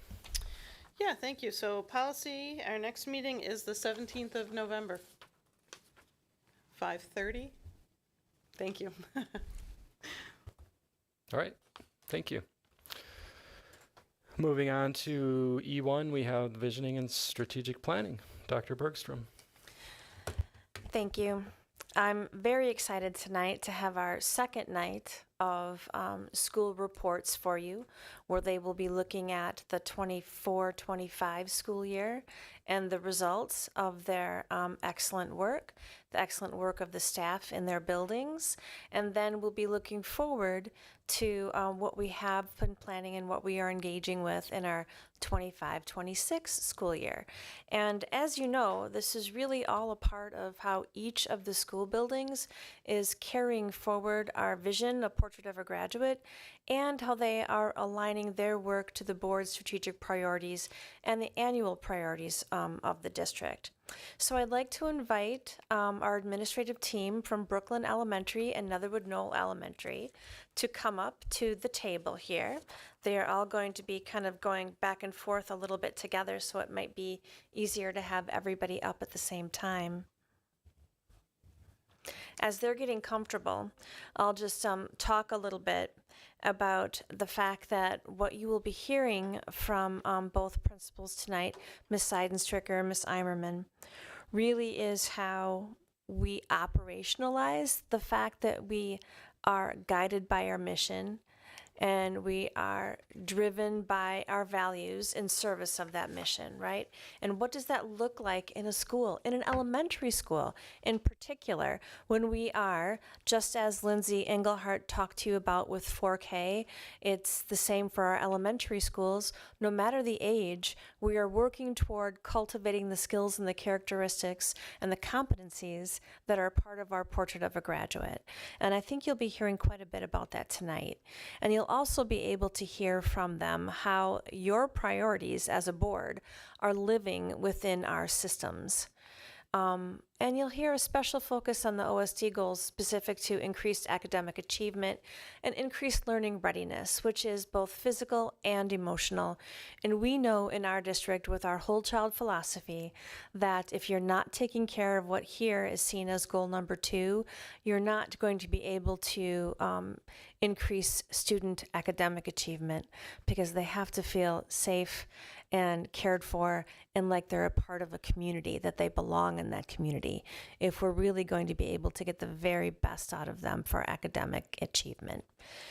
Yeah, thank you. So policy, our next meeting is the 17th of November, 5:30. Thank you. All right. Thank you. Moving on to E1, we have visioning and strategic planning. Dr. Bergstrom. Thank you. I'm very excited tonight to have our second night of school reports for you, where they will be looking at the 24-25 school year and the results of their excellent work, the excellent work of the staff in their buildings, and then we'll be looking forward to what we have been planning and what we are engaging with in our 25-26 school year. And as you know, this is really all a part of how each of the school buildings is carrying forward our vision, a portrait of a graduate, and how they are aligning their work to the board's strategic priorities and the annual priorities of the district. So I'd like to invite our administrative team from Brooklyn Elementary and Netherwood Knoll Elementary to come up to the table here. They are all going to be kind of going back and forth a little bit together, so it might be easier to have everybody up at the same time. As they're getting comfortable, I'll just talk a little bit about the fact that what you will be hearing from both principals tonight, Ms. Seidenstricker, Ms. Eimerman, really is how we operationalize the fact that we are guided by our mission and we are driven by our values in service of that mission, right? And what does that look like in a school, in an elementary school in particular, when we are, just as Lindsay Engelhardt talked to you about with 4K, it's the same for our elementary schools. No matter the age, we are working toward cultivating the skills and the characteristics and the competencies that are part of our portrait of a graduate. And I think you'll be hearing quite a bit about that tonight. And you'll also be able to hear from them how your priorities as a board are living within our systems. And you'll hear a special focus on the OSD goals specific to increased academic achievement and increased learning readiness, which is both physical and emotional. And we know in our district with our whole child philosophy that if you're not taking care of what here is seen as goal number 2, you're not going to be able to increase student academic achievement because they have to feel safe and cared for and like they're a part of a community, that they belong in that community, if we're really going to be able to get the very best out of them for academic achievement.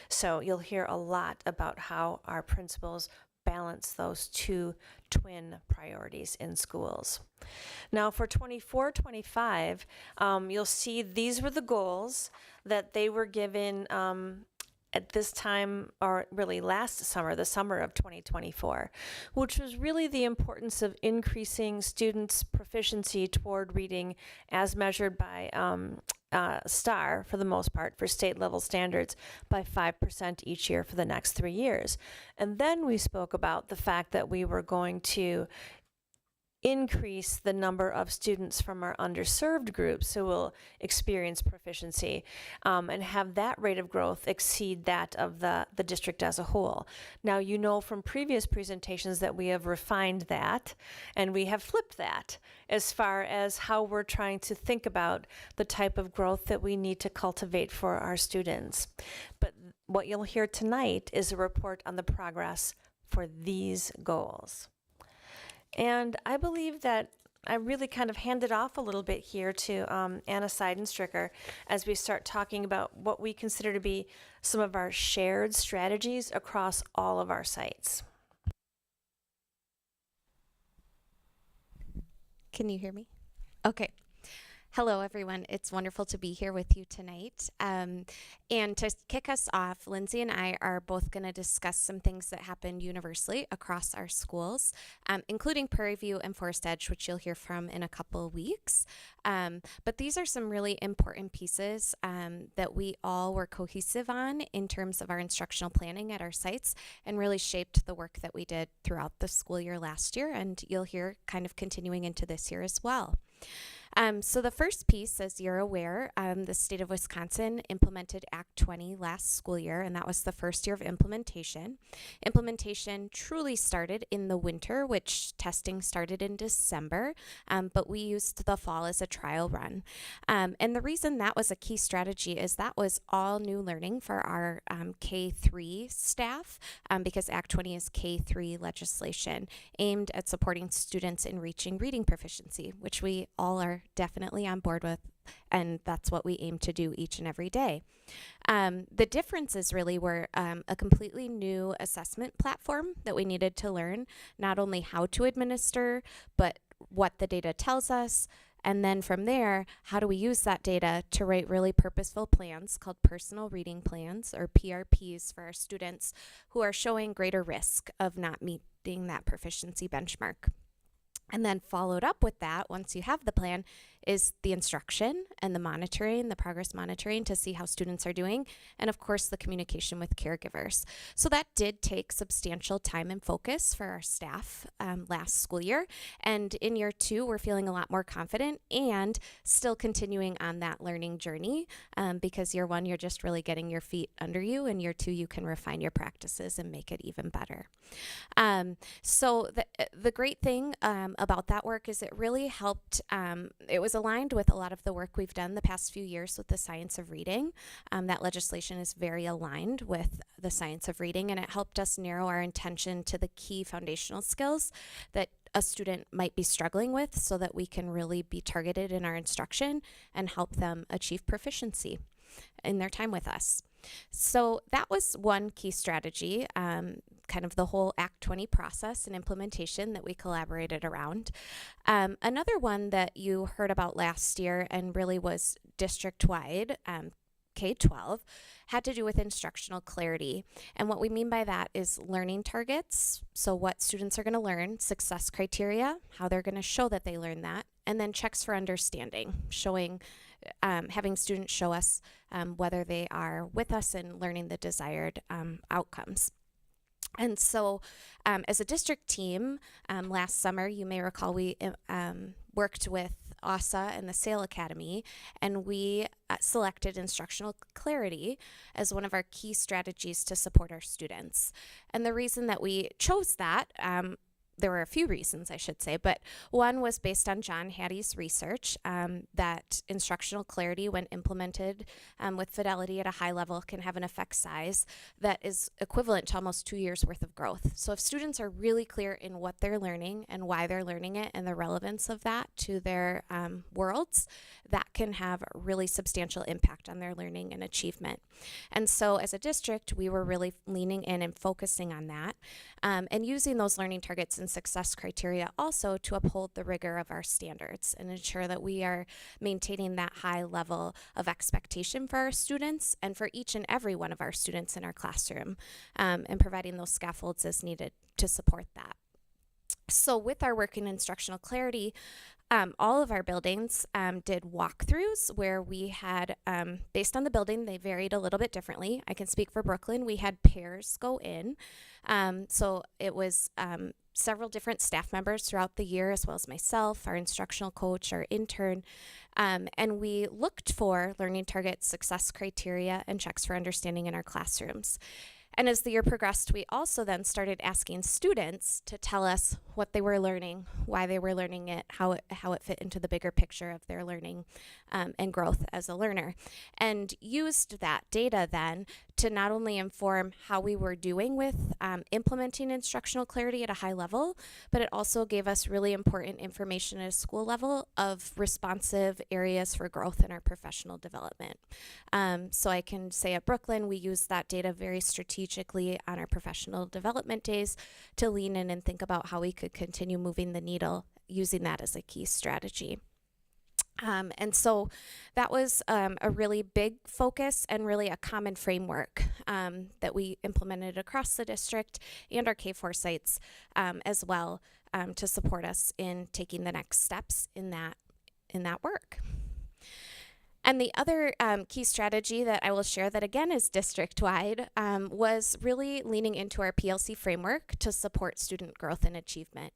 So you'll hear a lot about how our principals balance those two twin priorities in schools. Now for 24-25, you'll see these were the goals that they were given at this time, or really last summer, the summer of 2024, which was really the importance of increasing students' proficiency toward reading as measured by STAR, for the most part, for state level standards, by 5% each year for the next 3 years. And then we spoke about the fact that we were going to increase the number of students from our underserved groups who will experience proficiency and have that rate of growth exceed that of the district as a whole. Now, you know from previous presentations that we have refined that and we have flipped that as far as how we're trying to think about the type of growth that we need to cultivate for our students. But what you'll hear tonight is a report on the progress for these goals. And I believe that I really kind of handed off a little bit here to Anna Seidenstricker as we start talking about what we consider to be some of our shared strategies across all of our sites. Can you hear me? Okay. Hello, everyone. It's wonderful to be here with you tonight. And to kick us off, Lindsay and I are both going to discuss some things that happened universally across our schools, including Prairie View and Forest Edge, which you'll hear from in a couple of weeks. But these are some really important pieces that we all were cohesive on in terms of our instructional planning at our sites and really shaped the work that we did throughout the school year last year. And you'll hear kind of continuing into this year as well. So the first piece, as you're aware, the state of Wisconsin implemented Act 20 last school year, and that was the first year of implementation. Implementation truly started in the winter, which testing started in December, but we used the fall as a trial run. And the reason that was a key strategy is that was all new learning for our K-3 staff, because Act 20 is K-3 legislation aimed at supporting students in reaching reading proficiency, which we all are definitely on board with, and that's what we aim to do each and every day. The differences really were a completely new assessment platform that we needed to learn, not only how to administer, but what the data tells us. And then from there, how do we use that data to write really purposeful plans called personal reading plans, or PRPs, for our students who are showing greater risk of not meeting that proficiency benchmark. And then followed up with that, once you have the plan, is the instruction and the monitoring, the progress monitoring to see how students are doing, and of course the communication with caregivers. So that did take substantial time and focus for our staff last school year. And in year 2, we're feeling a lot more confident and still continuing on that learning journey, because year 1, you're just really getting your feet under you, and year 2, you can refine your practices and make it even better. So the great thing about that work is it really helped, it was aligned with a lot of the work we've done the past few years with the science of reading. That legislation is very aligned with the science of reading, and it helped us narrow our attention to the key foundational skills that a student might be struggling with, so that we can really be targeted in our instruction and help them achieve proficiency in their time with us. So that was one key strategy, kind of the whole Act 20 process and implementation that we collaborated around. Another one that you heard about last year and really was district-wide, K-12 had to do with instructional clarity. And what we mean by that is learning targets, so what students are going to learn, success criteria, how they're going to show that they learn that, and then checks for understanding, showing, having students show us whether they are with us and learning the desired outcomes. And so as a district team, last summer, you may recall we worked with ASA and the SAIL Academy, and we selected instructional clarity as one of our key strategies to support our students. And the reason that we chose that, there were a few reasons, I should say, but one was based on John Hattie's research that instructional clarity, when implemented with fidelity at a high level, can have an effect size that is equivalent to almost 2 years worth of growth. So if students are really clear in what they're learning and why they're learning it and the relevance of that to their worlds, that can have a really substantial impact on their learning and achievement. And so as a district, we were really leaning in and focusing on that and using those learning targets and success criteria also to uphold the rigor of our standards and ensure that we are maintaining that high level of expectation for our students and for each and every one of our students in our classroom, and providing those scaffolds as needed to support that. So with our work in instructional clarity, all of our buildings did walkthroughs where we had, based on the building, they varied a little bit differently. I can speak for Brooklyn. We had pairs go in. So it was several different staff members throughout the year, as well as myself, our instructional coach, our intern. And we looked for learning targets, success criteria, and checks for understanding in our classrooms. And as the year progressed, we also then started asking students to tell us what they were learning, why they were learning it, how it fit into the bigger picture of their learning and growth as a learner. And used that data then to not only inform how we were doing with implementing instructional clarity at a high level, but it also gave us really important information at a school level of responsive areas for growth in our professional development. So I can say at Brooklyn, we use that data very strategically on our professional development days to lean in and think about how we could continue moving the needle using that as a key strategy. And so that was a really big focus and really a common framework that we implemented across the district and our K-4 sites as well to support us in taking the next steps in that work. And the other key strategy that I will share that again is district-wide was really leaning into our PLC framework to support student growth and achievement.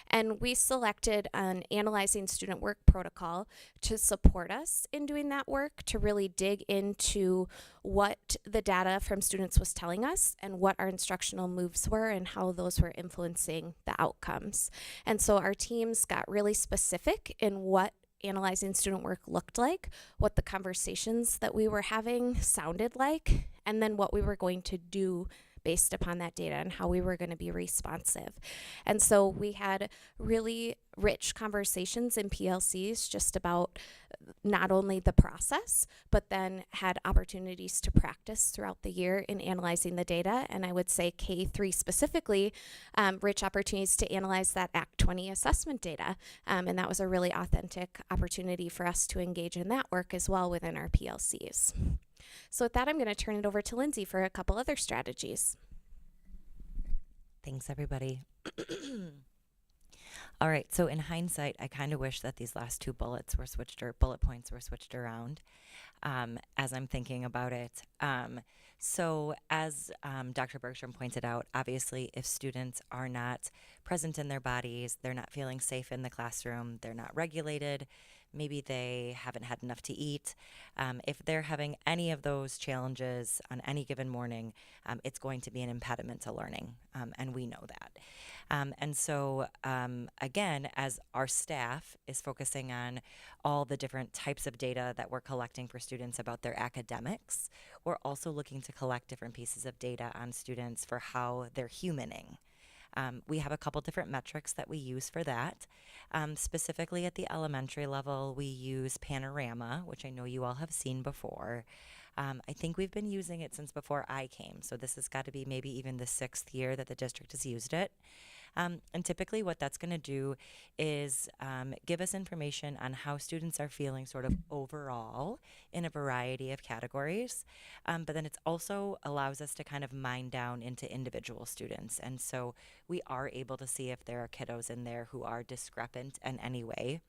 And we selected an analyzing student work protocol to support us in doing that work, to really dig into what the data from students was telling us and what our instructional moves were and how those were influencing the outcomes. And so our teams got really specific in what analyzing student work looked like, what the conversations that we were having sounded like, and then what we were going to do based upon that data and how we were going to be responsive. And so we had really rich conversations in PLCs just about not only the process, but then had opportunities to practice throughout the year in analyzing the data. And I would say K3 specifically, rich opportunities to analyze that Act 20 assessment data. And that was a really authentic opportunity for us to engage in that work as well within our PLCs. So with that, I'm going to turn it over to Lindsay for a couple other strategies. Thanks, everybody. All right, so in hindsight, I kind of wish that these last two bullet points were switched around as I'm thinking about it. So as Dr. Bergstrom pointed out, obviously, if students are not present in their bodies, they're not feeling safe in the classroom, they're not regulated, maybe they haven't had enough to eat. If they're having any of those challenges on any given morning, it's going to be an impediment to learning, and we know that. And so, again, as our staff is focusing on all the different types of data that we're collecting for students about their academics, we're also looking to collect different pieces of data on students for how they're humaning. We have a couple different metrics that we use for that. Specifically at the elementary level, we use Panorama, which I know you all have seen before. I think we've been using it since before I came, so this has got to be maybe even the 6th year that the district has used it. And typically what that's going to do is give us information on how students are feeling sort of overall in a variety of categories. But then it also allows us to kind of mine down into individual students. And so we are able to see if there are kiddos in there who are discrepant in any way.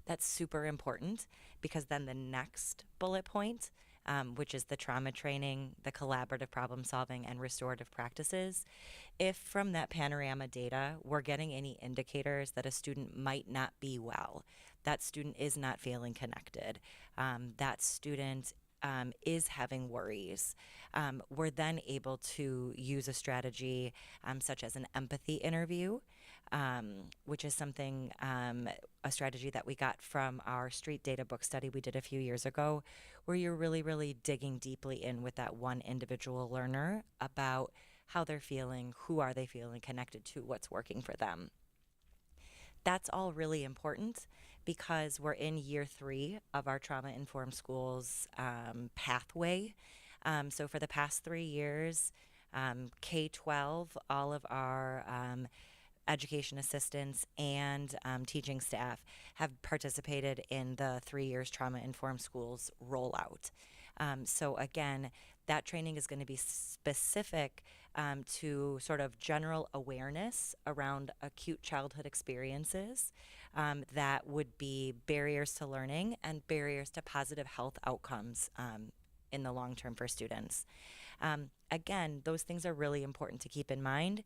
That's super important because then the next bullet point, which is the trauma training, the collaborative problem solving, and restorative practices, if from that panorama data we're getting any indicators that a student might not be well, that student is not feeling connected, that student is having worries, we're then able to use a strategy such as an empathy interview, which is something, a strategy that we got from our street data book study we did a few years ago, where you're really, really digging deeply in with that one individual learner about how they're feeling, who are they feeling connected to, what's working for them. That's all really important because we're in year 3 of our Trauma-Informed Schools pathway. So for the past 3 years, K-12, all of our education assistants and teaching staff have participated in the 3 years Trauma-Informed Schools rollout. So again, that training is going to be specific to sort of general awareness around acute childhood experiences that would be barriers to learning and barriers to positive health outcomes in the long term for students. Again, those things are really important to keep in mind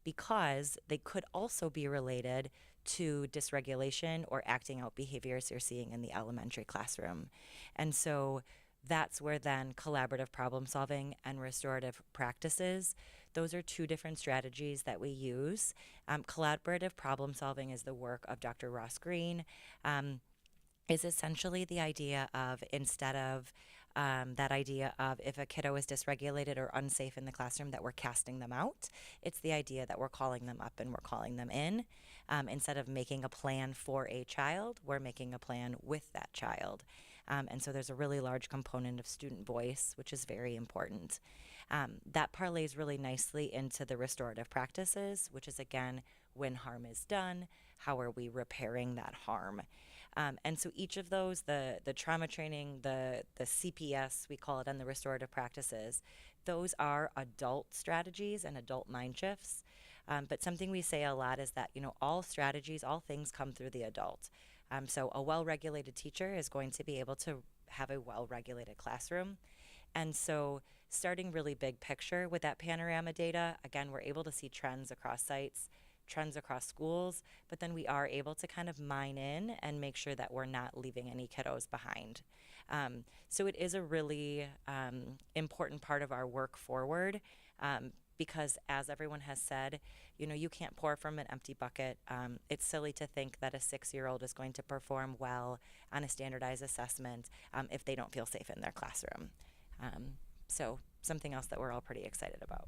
because they could also be related to dysregulation or acting out behaviors you're seeing in the elementary classroom. And so that's where then collaborative problem solving and restorative practices, those are 2 different strategies that we use. Collaborative problem solving is the work of Dr. Ross Green, is essentially the idea of instead of that idea of if a kiddo is dysregulated or unsafe in the classroom that we're casting them out, it's the idea that we're calling them up and we're calling them in. Instead of making a plan for a child, we're making a plan with that child. And so there's a really large component of student voice, which is very important. That parlays really nicely into the restorative practices, which is, again, when harm is done, how are we repairing that harm? And so each of those, the trauma training, the CPS, we call it, and the restorative practices, those are adult strategies and adult mind shifts. But something we say a lot is that, all strategies, all things come through the adult. So a well-regulated teacher is going to be able to have a well-regulated classroom. And so starting really big picture with that panorama data, again, we're able to see trends across sites, trends across schools, but then we are able to kind of mine in and make sure that we're not leaving any kiddos behind. So it is a really important part of our work forward because, as everyone has said, you can't pour from an empty bucket. It's silly to think that a 6-year-old is going to perform well on a standardized assessment if they don't feel safe in their classroom. So something else that we're all pretty excited about.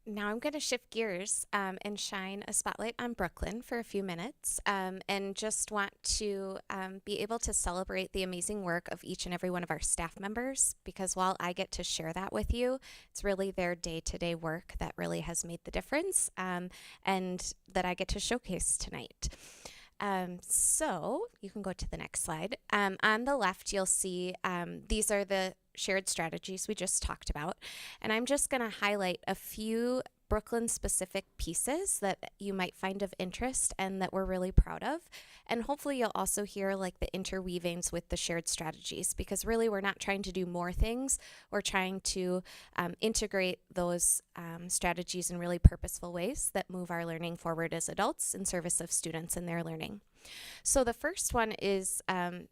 Now I'm going to shift gears and shine a spotlight on Brooklyn for a few minutes and just want to be able to celebrate the amazing work of each and every one of our staff members, because while I get to share that with you, it's really their day-to-day work that really has made the difference and that I get to showcase tonight. So you can go to the next slide. On the left, you'll see these are the shared strategies we just talked about. And I'm just going to highlight a few Brooklyn-specific pieces that you might find of interest and that we're really proud of. And hopefully you'll also hear like the interweavings with the shared strategies, because really we're not trying to do more things. We're trying to integrate those strategies in really purposeful ways that move our learning forward as adults in service of students and their learning. So the first one is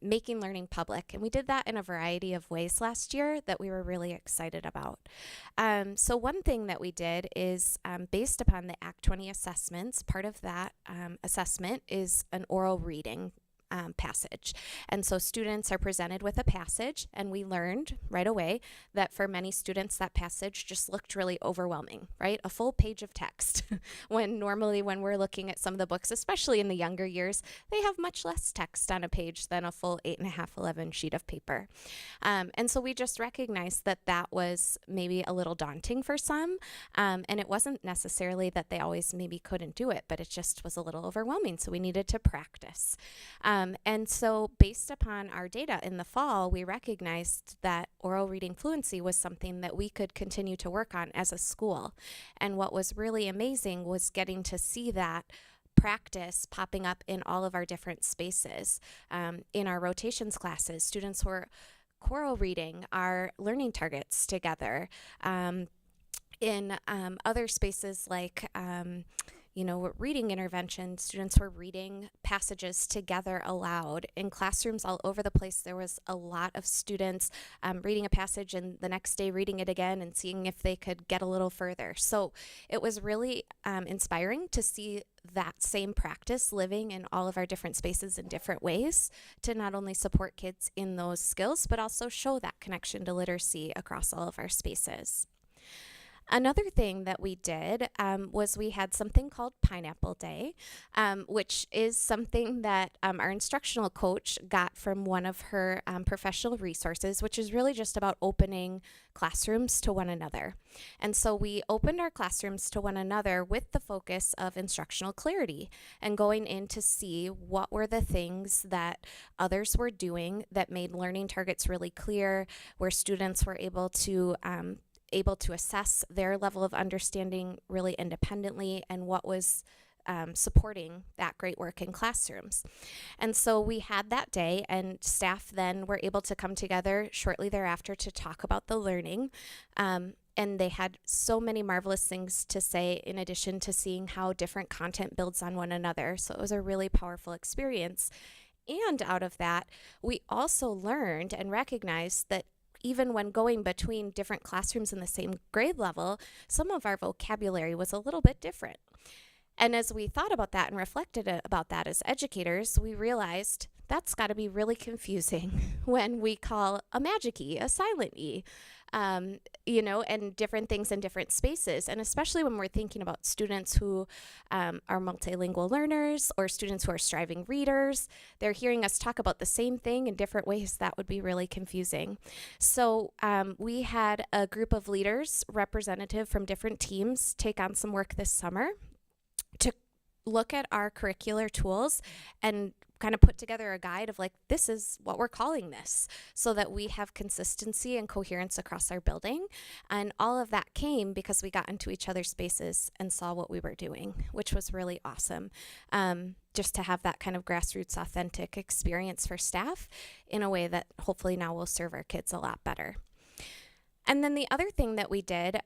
making learning public, and we did that in a variety of ways last year that we were really excited about. So one thing that we did is based upon the Act 20 assessments, part of that assessment is an oral reading passage. And so students are presented with a passage, and we learned right away that for many students that passage just looked really overwhelming, right? A full page of text when normally when we're looking at some of the books, especially in the younger years, they have much less text on a page than a full 8.5, 11 sheet of paper. And so we just recognized that that was maybe a little daunting for some, and it wasn't necessarily that they always maybe couldn't do it, but it just was a little overwhelming, so we needed to practice. And so based upon our data in the fall, we recognized that oral reading fluency was something that we could continue to work on as a school. And what was really amazing was getting to see that practice popping up in all of our different spaces. In our rotations classes, students were choral reading our learning targets together. In other spaces like reading intervention, students were reading passages together aloud. In classrooms all over the place, there was a lot of students reading a passage and the next day reading it again and seeing if they could get a little further. So it was really inspiring to see that same practice living in all of our different spaces in different ways to not only support kids in those skills, but also show that connection to literacy across all of our spaces. Another thing that we did was we had something called Pineapple Day, which is something that our instructional coach got from one of her professional resources, which is really just about opening classrooms to one another. And so we opened our classrooms to one another with the focus of instructional clarity and going in to see what were the things that others were doing that made learning targets really clear, where students were able to assess their level of understanding really independently, and what was supporting that great work in classrooms. And so we had that day, and staff then were able to come together shortly thereafter to talk about the learning. And they had so many marvelous things to say, in addition to seeing how different content builds on one another. So it was a really powerful experience. And out of that, we also learned and recognized that even when going between different classrooms in the same grade level, some of our vocabulary was a little bit different. And as we thought about that and reflected about that as educators, we realized that's got to be really confusing when we call a magic E a silent E, and different things in different spaces. And especially when we're thinking about students who are multilingual learners or students who are striving readers, they're hearing us talk about the same thing in different ways. That would be really confusing. So we had a group of leaders, representative from different teams, take on some work this summer to look at our curricular tools and kind of put together a guide of this is what we're calling this, so that we have consistency and coherence across our building. And all of that came because we got into each other's spaces and saw what we were doing, which was really awesome. Just to have that kind of grassroots authentic experience for staff in a way that hopefully now will serve our kids a lot better. And then the other thing that we did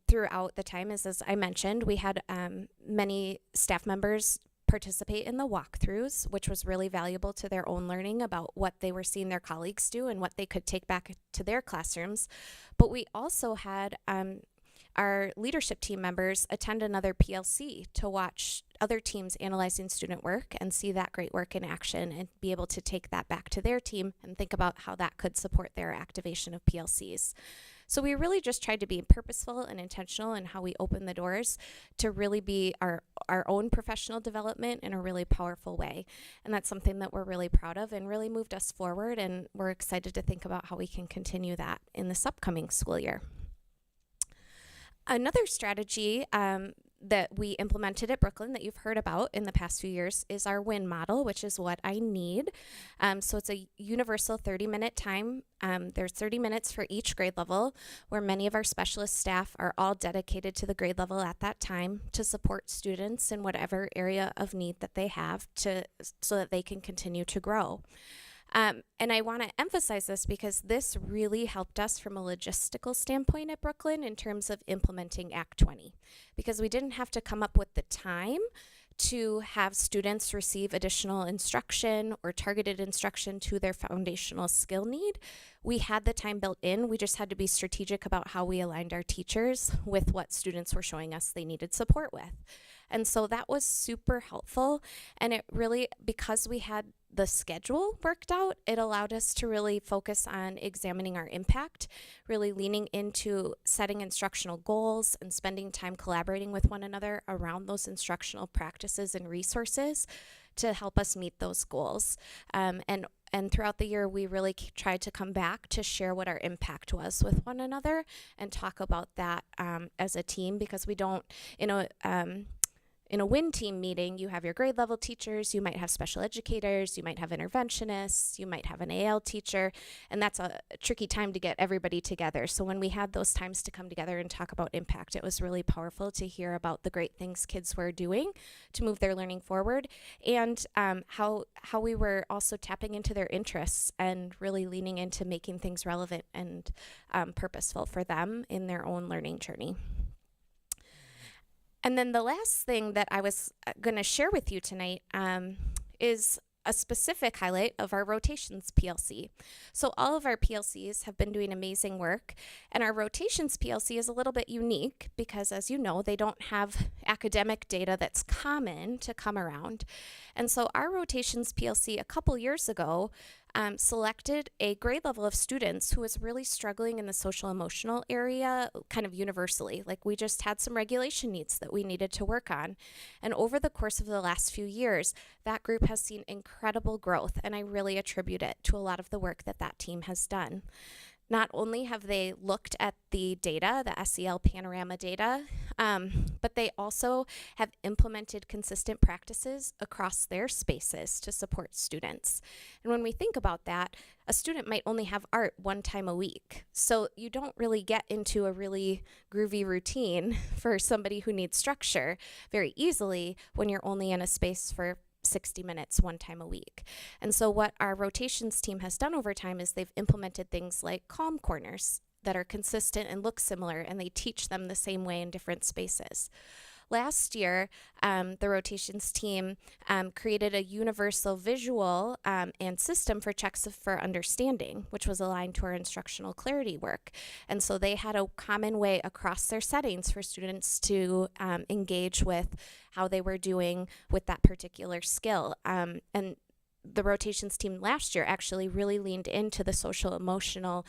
throughout the time is, as I mentioned, we had many staff members participate in the walkthroughs, which was really valuable to their own learning about what they were seeing their colleagues do and what they could take back to their classrooms. But we also had our leadership team members attend another PLC to watch other teams analyzing student work and see that great work in action and be able to take that back to their team and think about how that could support their activation of PLCs. So we really just tried to be purposeful and intentional in how we open the doors to really be our own professional development in a really powerful way. And that's something that we're really proud of and really moved us forward, and we're excited to think about how we can continue that in this upcoming school year. Another strategy that we implemented at Brooklyn that you've heard about in the past few years is our WIN model, which is what I need. So it's a universal 30-minute time. There's 30 minutes for each grade level, where many of our specialist staff are all dedicated to the grade level at that time to support students in whatever area of need that they have so that they can continue to grow. And I want to emphasize this because this really helped us from a logistical standpoint at Brooklyn in terms of implementing Act 20, because we didn't have to come up with the time to have students receive additional instruction or targeted instruction to their foundational skill need. We had the time built in. We just had to be strategic about how we aligned our teachers with what students were showing us they needed support with. And so that was super helpful. And it really, because we had the schedule worked out, it allowed us to really focus on examining our impact, really leaning into setting instructional goals and spending time collaborating with one another around those instructional practices and resources to help us meet those goals. And throughout the year, we really tried to come back to share what our impact was with one another and talk about that as a team, because we don't, in a WIN team meeting, you have your grade level teachers, you might have special educators, you might have interventionists, you might have an AL teacher, and that's a tricky time to get everybody together. So when we had those times to come together and talk about impact, it was really powerful to hear about the great things kids were doing to move their learning forward, and how we were also tapping into their interests and really leaning into making things relevant and purposeful for them in their own learning journey. And then the last thing that I was going to share with you tonight is a specific highlight of our Rotations PLC. So all of our PLCs have been doing amazing work, and our Rotations PLC is a little bit unique because, as you know, they don't have academic data that's common to come around. And so our Rotations PLC a couple years ago selected a grade level of students who was really struggling in the social emotional area kind of universally. Like, we just had some regulation needs that we needed to work on. And over the course of the last few years, that group has seen incredible growth, and I really attribute it to a lot of the work that that team has done. Not only have they looked at the data, the SEL panorama data, but they also have implemented consistent practices across their spaces to support students. And when we think about that, a student might only have art one time a week. So you don't really get into a really groovy routine for somebody who needs structure very easily when you're only in a space for 60 minutes one time a week. And so what our Rotations team has done over time is they've implemented things like calm corners that are consistent and look similar, and they teach them the same way in different spaces. Last year, the Rotations team created a universal visual and system for checks for understanding, which was aligned to our instructional clarity work. And so they had a common way across their settings for students to engage with how they were doing with that particular skill. And the Rotations team last year actually really leaned into the social emotional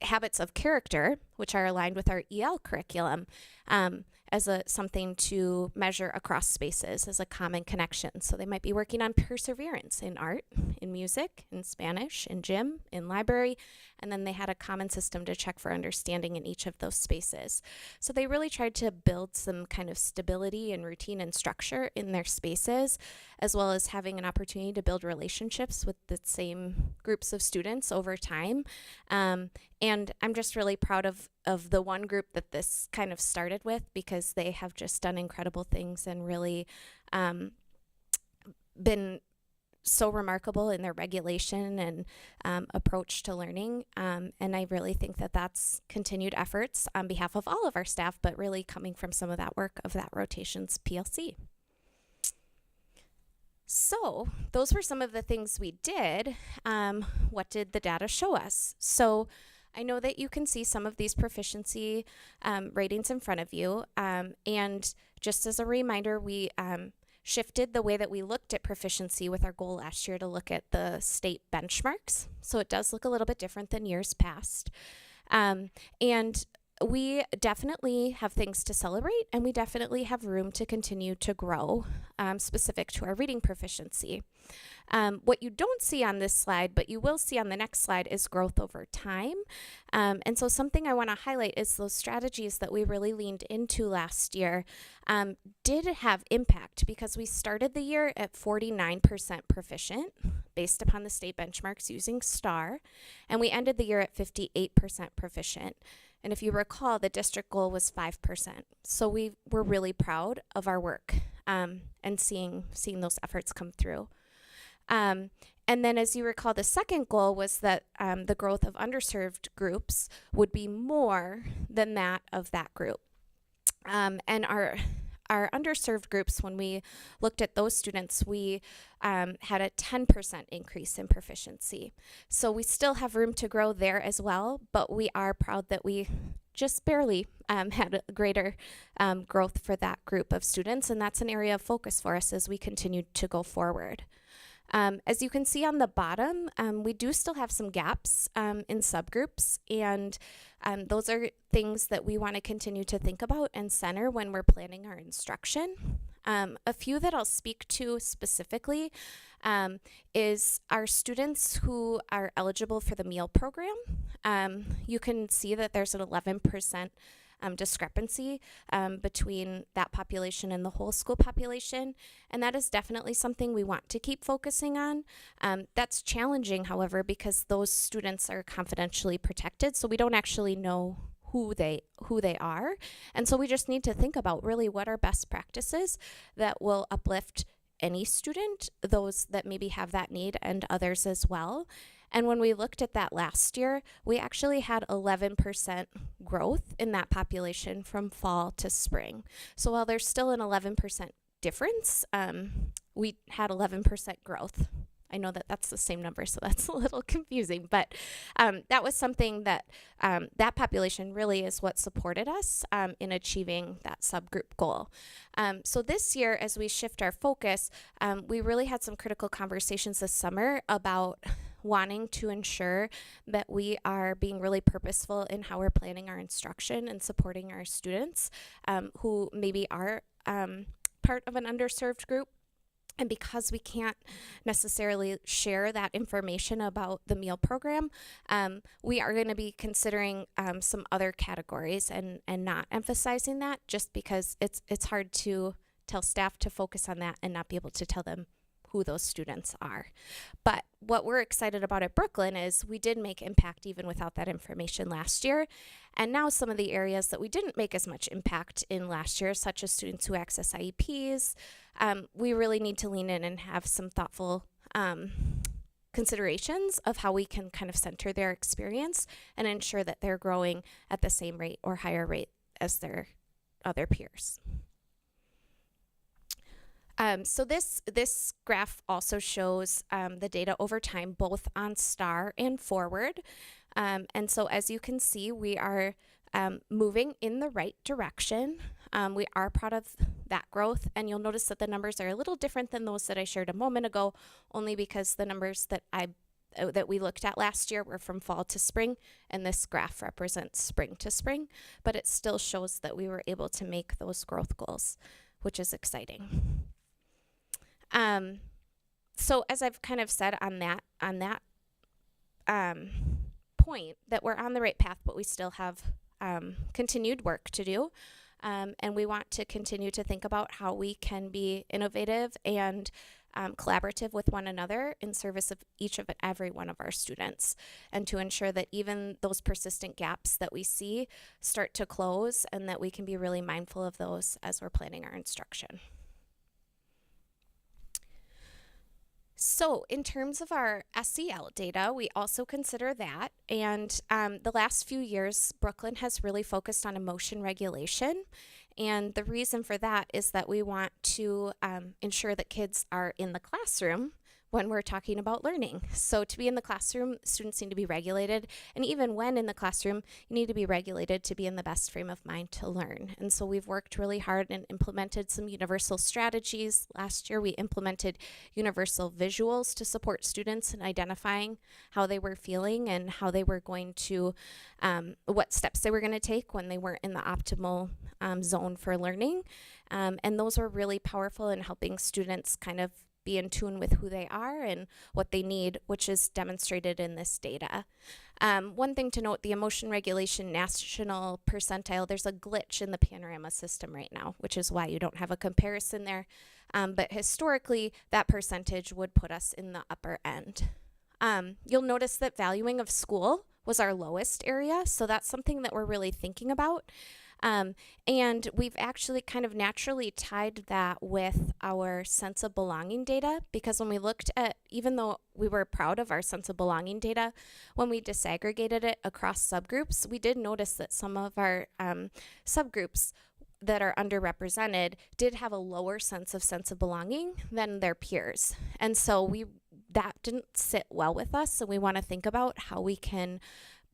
habits of character, which are aligned with our EL curriculum, as something to measure across spaces as a common connection. So they might be working on perseverance in art, in music, in Spanish, in gym, in library, and then they had a common system to check for understanding in each of those spaces. So they really tried to build some kind of stability and routine and structure in their spaces, as well as having an opportunity to build relationships with the same groups of students over time. And I'm just really proud of the one group that this kind of started with, because they have just done incredible things and really been so remarkable in their regulation and approach to learning. And I really think that that's continued efforts on behalf of all of our staff, but really coming from some of that work of that Rotations PLC. So those were some of the things we did. What did the data show us? So I know that you can see some of these proficiency ratings in front of you. And just as a reminder, we shifted the way that we looked at proficiency with our goal last year to look at the state benchmarks. So it does look a little bit different than years past. And we definitely have things to celebrate, and we definitely have room to continue to grow specific to our reading proficiency. What you don't see on this slide, but you will see on the next slide, is growth over time. And so something I want to highlight is those strategies that we really leaned into last year did have impact, because we started the year at 49% proficient based upon the state benchmarks using STAR, and we ended the year at 58% proficient. And if you recall, the district goal was 5%. So we were really proud of our work and seeing those efforts come through. And then, as you recall, the second goal was that the growth of underserved groups would be more than that of that group. And our underserved groups, when we looked at those students, we had a 10% increase in proficiency. So we still have room to grow there as well, but we are proud that we just barely had a greater growth for that group of students, and that's an area of focus for us as we continue to go forward. As you can see on the bottom, we do still have some gaps in subgroups, and those are things that we want to continue to think about and center when we're planning our instruction. A few that I'll speak to specifically is our students who are eligible for the meal program. You can see that there's an 11% discrepancy between that population and the whole school population, and that is definitely something we want to keep focusing on. That's challenging, however, because those students are confidentially protected, so we don't actually know who they are, and so we just need to think about really what are best practices that will uplift any student, those that maybe have that need and others as well. And when we looked at that last year, we actually had 11% growth in that population from fall to spring. So while there's still an 11% difference, we had 11% growth. I know that that's the same number, so that's a little confusing, but that was something that that population really is what supported us in achieving that subgroup goal. So this year, as we shift our focus, we really had some critical conversations this summer about wanting to ensure that we are being really purposeful in how we're planning our instruction and supporting our students who maybe are part of an underserved group. And because we can't necessarily share that information about the meal program, we are going to be considering some other categories and not emphasizing that, just because it's hard to tell staff to focus on that and not be able to tell them who those students are. But what we're excited about at Brooklyn is we did make impact even without that information last year. And now some of the areas that we didn't make as much impact in last year, such as students who access IEPs, we really need to lean in and have some thoughtful considerations of how we can kind of center their experience and ensure that they're growing at the same rate or higher rate as their other peers. So this graph also shows the data over time, both on STAR and forward. And so as you can see, we are moving in the right direction. We are proud of that growth, and you'll notice that the numbers are a little different than those that I shared a moment ago, only because the numbers that we looked at last year were from fall to spring, and this graph represents spring to spring, but it still shows that we were able to make those growth goals, which is exciting. So as I've kind of said on that point, that we're on the right path, but we still have continued work to do. And we want to continue to think about how we can be innovative and collaborative with one another in service of each of every one of our students, and to ensure that even those persistent gaps that we see start to close, and that we can be really mindful of those as we're planning our instruction. So in terms of our SEL data, we also consider that, and the last few years, Brooklyn has really focused on emotion regulation, and the reason for that is that we want to ensure that kids are in the classroom when we're talking about learning. So to be in the classroom, students need to be regulated, and even when in the classroom, you need to be regulated to be in the best frame of mind to learn. And so we've worked really hard and implemented some universal strategies. Last year, we implemented universal visuals to support students in identifying how they were feeling and how they were going to, what steps they were going to take when they weren't in the optimal zone for learning. And those were really powerful in helping students kind of be in tune with who they are and what they need, which is demonstrated in this data. One thing to note, the emotion regulation national percentile, there's a glitch in the Panorama system right now, which is why you don't have a comparison there. But historically, that percentage would put us in the upper end. You'll notice that valuing of school was our lowest area, so that's something that we're really thinking about. And we've actually kind of naturally tied that with our sense of belonging data, because when we looked at, even though we were proud of our sense of belonging data, when we disaggregated it across subgroups, we did notice that some of our subgroups that are underrepresented did have a lower sense of belonging than their peers. And so that didn't sit well with us, so we want to think about how we can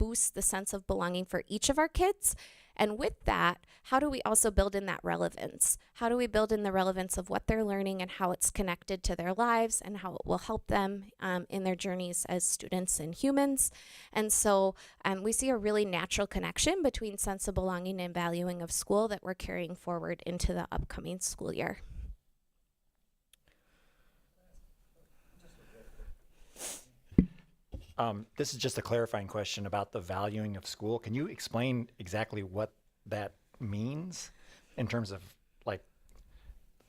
boost the sense of belonging for each of our kids? And with that, how do we also build in that relevance? How do we build in the relevance of what they're learning and how it's connected to their lives and how it will help them in their journeys as students and humans? And so we see a really natural connection between sense of belonging and valuing of school that we're carrying forward into the upcoming school year. This is just a clarifying question about the valuing of school. Can you explain exactly what that means in terms of like,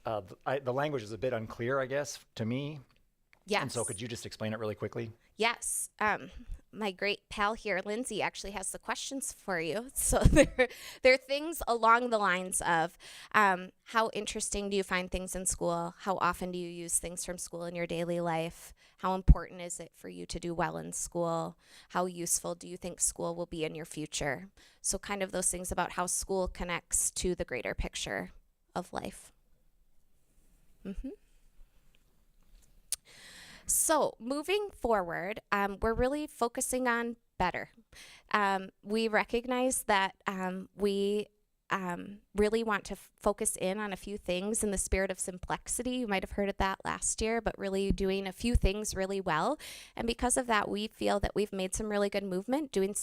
the language is a bit unclear, I guess, to me. Yes. And so could you just explain it really quickly? Yes. My great pal here, Lindsay, actually has the questions for you. So there are things along the lines of how interesting do you find things in school? How often do you use things from school in your daily life? How important is it for you to do well in school? How useful do you think school will be in your future? So kind of those things about how school connects to the greater picture of life. So moving forward, we're really focusing on better. We recognize that we really want to focus in on a few things in the spirit of simplicity. You might have heard of that last year, but really doing a few things really well. And because of that, we feel that we've made some really good movement doing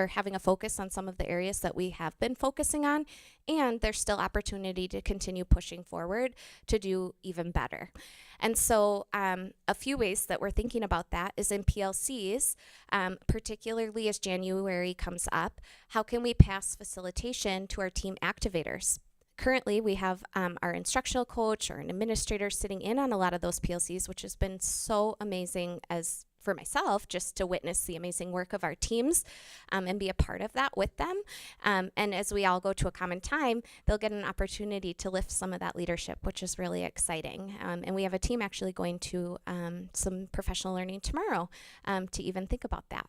having a focus on some of the areas that we have been focusing on. And there's still opportunity to continue pushing forward to do even better. And so a few ways that we're thinking about that is in PLCs, particularly as January comes up, how can we pass facilitation to our team activators? Currently, we have our instructional coach or an administrator sitting in on a lot of those PLCs, which has been so amazing as for myself, just to witness the amazing work of our teams and be a part of that with them. And as we all go to a common time, they'll get an opportunity to lift some of that leadership, which is really exciting. And we have a team actually going to some professional learning tomorrow to even think about that.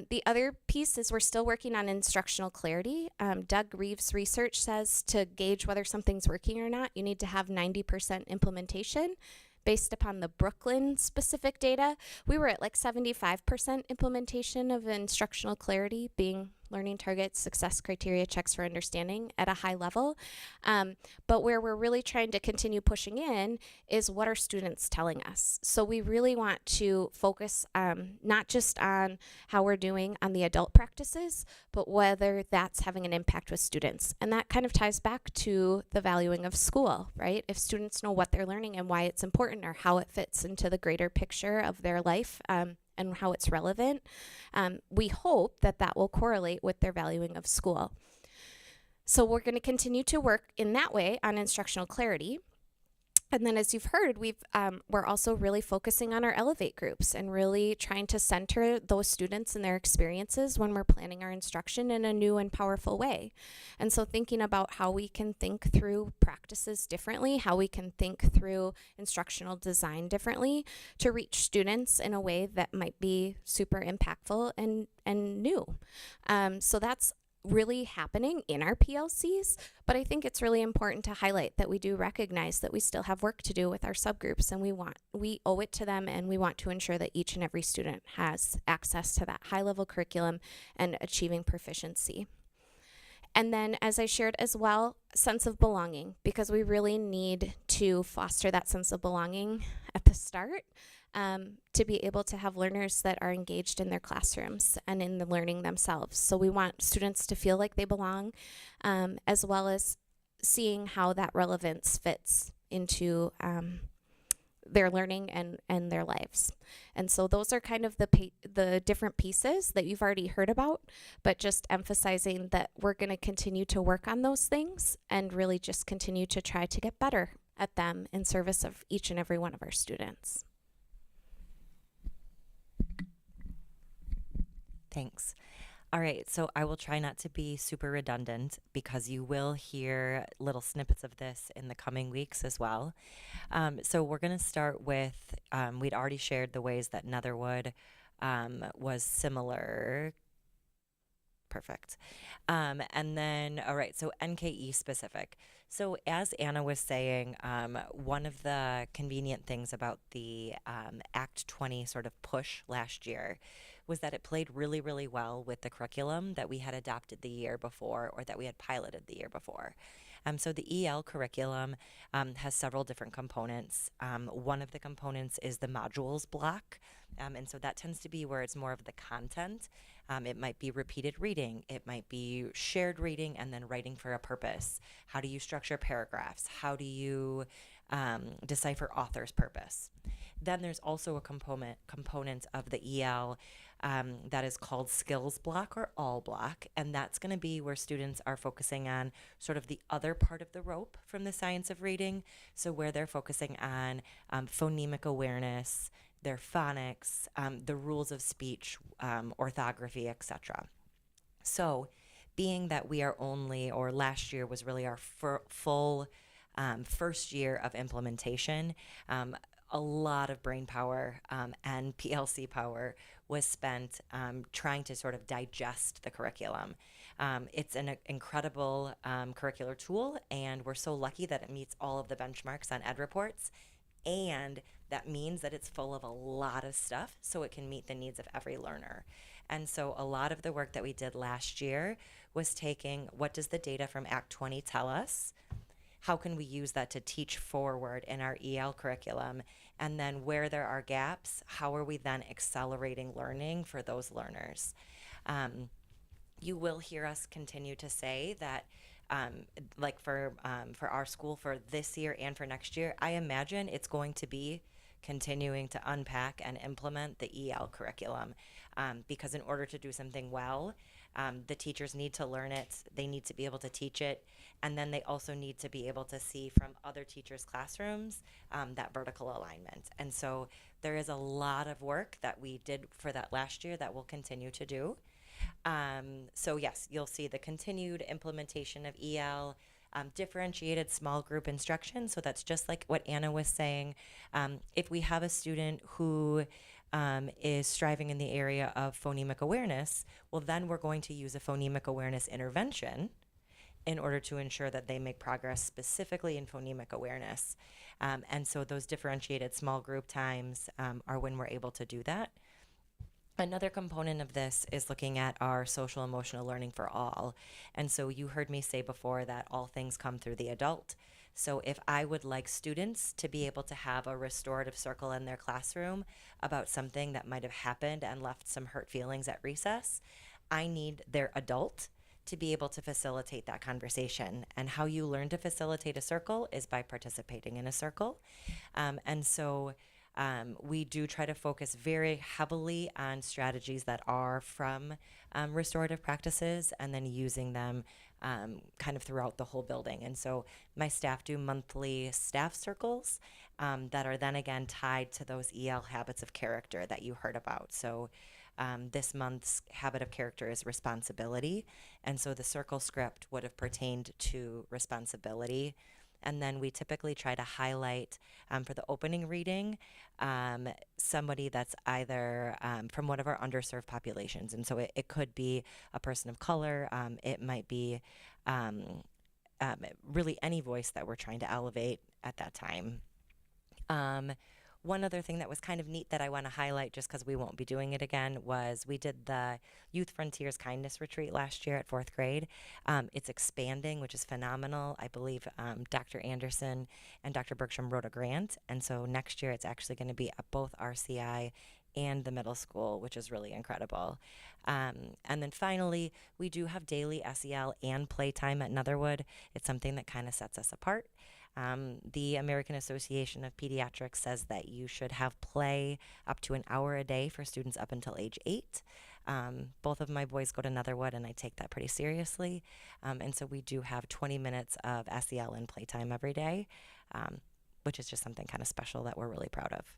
The other piece is we're still working on instructional clarity. Doug Reeves' research says to gauge whether something's working or not, you need to have 90% implementation. Based upon the Brooklyn specific data, we were at like 75% implementation of instructional clarity, being learning targets, success criteria, checks for understanding at a high level. But where we're really trying to continue pushing in is what are students telling us. So we really want to focus not just on how we're doing on the adult practices, but whether that's having an impact with students. And that kind of ties back to the valuing of school, right? If students know what they're learning and why it's important or how it fits into the greater picture of their life, and how it's relevant, we hope that that will correlate with their valuing of school. So we're going to continue to work in that way on instructional clarity. And then as you've heard, we're also really focusing on our Elevate groups and really trying to center those students and their experiences when we're planning our instruction in a new and powerful way. And so thinking about how we can think through practices differently, how we can think through instructional design differently to reach students in a way that might be super impactful and new. So that's really happening in our PLCs, but I think it's really important to highlight that we do recognize that we still have work to do with our subgroups, and we owe it to them, and we want to ensure that each and every student has access to that high level curriculum and achieving proficiency. And then, as I shared as well, sense of belonging, because we really need to foster that sense of belonging at the start. To be able to have learners that are engaged in their classrooms and in the learning themselves. So we want students to feel like they belong, as well as seeing how that relevance fits into their learning and their lives. And so those are kind of the different pieces that you've already heard about, but just emphasizing that we're going to continue to work on those things and really just continue to try to get better at them in service of each and every one of our students. Thanks. All right, so I will try not to be super redundant because you will hear little snippets of this in the coming weeks as well. So we're going to start with, we'd already shared the ways that Netherwood was similar. Perfect. And then, all right, so NKE specific. So as Anna was saying, one of the convenient things about the Act 20 sort of push last year was that it played really, really well with the curriculum that we had adopted the year before or that we had piloted the year before. So the EL curriculum has several different components. One of the components is the modules block. And so that tends to be where it's more of the content. It might be repeated reading. It might be shared reading and then writing for a purpose. How do you structure paragraphs? How do you decipher author's purpose? Then there's also a component of the EL that is called skills block or all block, and that's going to be where students are focusing on sort of the other part of the rope from the science of reading. So where they're focusing on phonemic awareness, their phonics, the rules of speech, orthography, etc. So being that we are only, or last year was really our full first year of implementation, a lot of brain power and PLC power was spent trying to sort of digest the curriculum. It's an incredible curricular tool, and we're so lucky that it meets all of the benchmarks on EdReports, and that means that it's full of a lot of stuff, so it can meet the needs of every learner. And so a lot of the work that we did last year was taking, what does the data from Act 20 tell us? How can we use that to teach forward in our EL curriculum? And then where there are gaps, how are we then accelerating learning for those learners? You will hear us continue to say that, like for our school for this year and for next year, I imagine it's going to be continuing to unpack and implement the EL curriculum, because in order to do something well, the teachers need to learn it, they need to be able to teach it, and then they also need to be able to see from other teachers' classrooms that vertical alignment. And so there is a lot of work that we did for that last year that we'll continue to do. So yes, you'll see the continued implementation of EL, differentiated small group instruction. So that's just like what Anna was saying. If we have a student who is striving in the area of phonemic awareness, well, then we're going to use a phonemic awareness intervention in order to ensure that they make progress specifically in phonemic awareness. And so those differentiated small group times are when we're able to do that. Another component of this is looking at our social emotional learning for all. And so you heard me say before that all things come through the adult. So if I would like students to be able to have a restorative circle in their classroom about something that might have happened and left some hurt feelings at recess, I need their adult to be able to facilitate that conversation. And how you learn to facilitate a circle is by participating in a circle. And so we do try to focus very heavily on strategies that are from restorative practices and then using them kind of throughout the whole building. And so my staff do monthly staff circles that are then again tied to those EL habits of character that you heard about. So this month's habit of character is responsibility. And so the circle script would have pertained to responsibility. And then we typically try to highlight for the opening reading somebody that's either from one of our underserved populations. And so it could be a person of color. It might be really any voice that we're trying to elevate at that time. One other thing that was kind of neat that I want to highlight, just because we won't be doing it again, was we did the Youth Frontiers Kindness Retreat last year at 4th grade. It's expanding, which is phenomenal. I believe Dr. Anderson and Dr. Bergstrom wrote a grant, and so next year it's actually going to be at both RCI and the middle school, which is really incredible. And then finally, we do have daily SEL and playtime at Netherwood. It's something that kind of sets us apart. The American Association of Pediatrics says that you should have play up to an hour a day for students up until age 8. Both of my boys go to Netherwood, and I take that pretty seriously. And so we do have 20 minutes of SEL and playtime every day, which is just something kind of special that we're really proud of.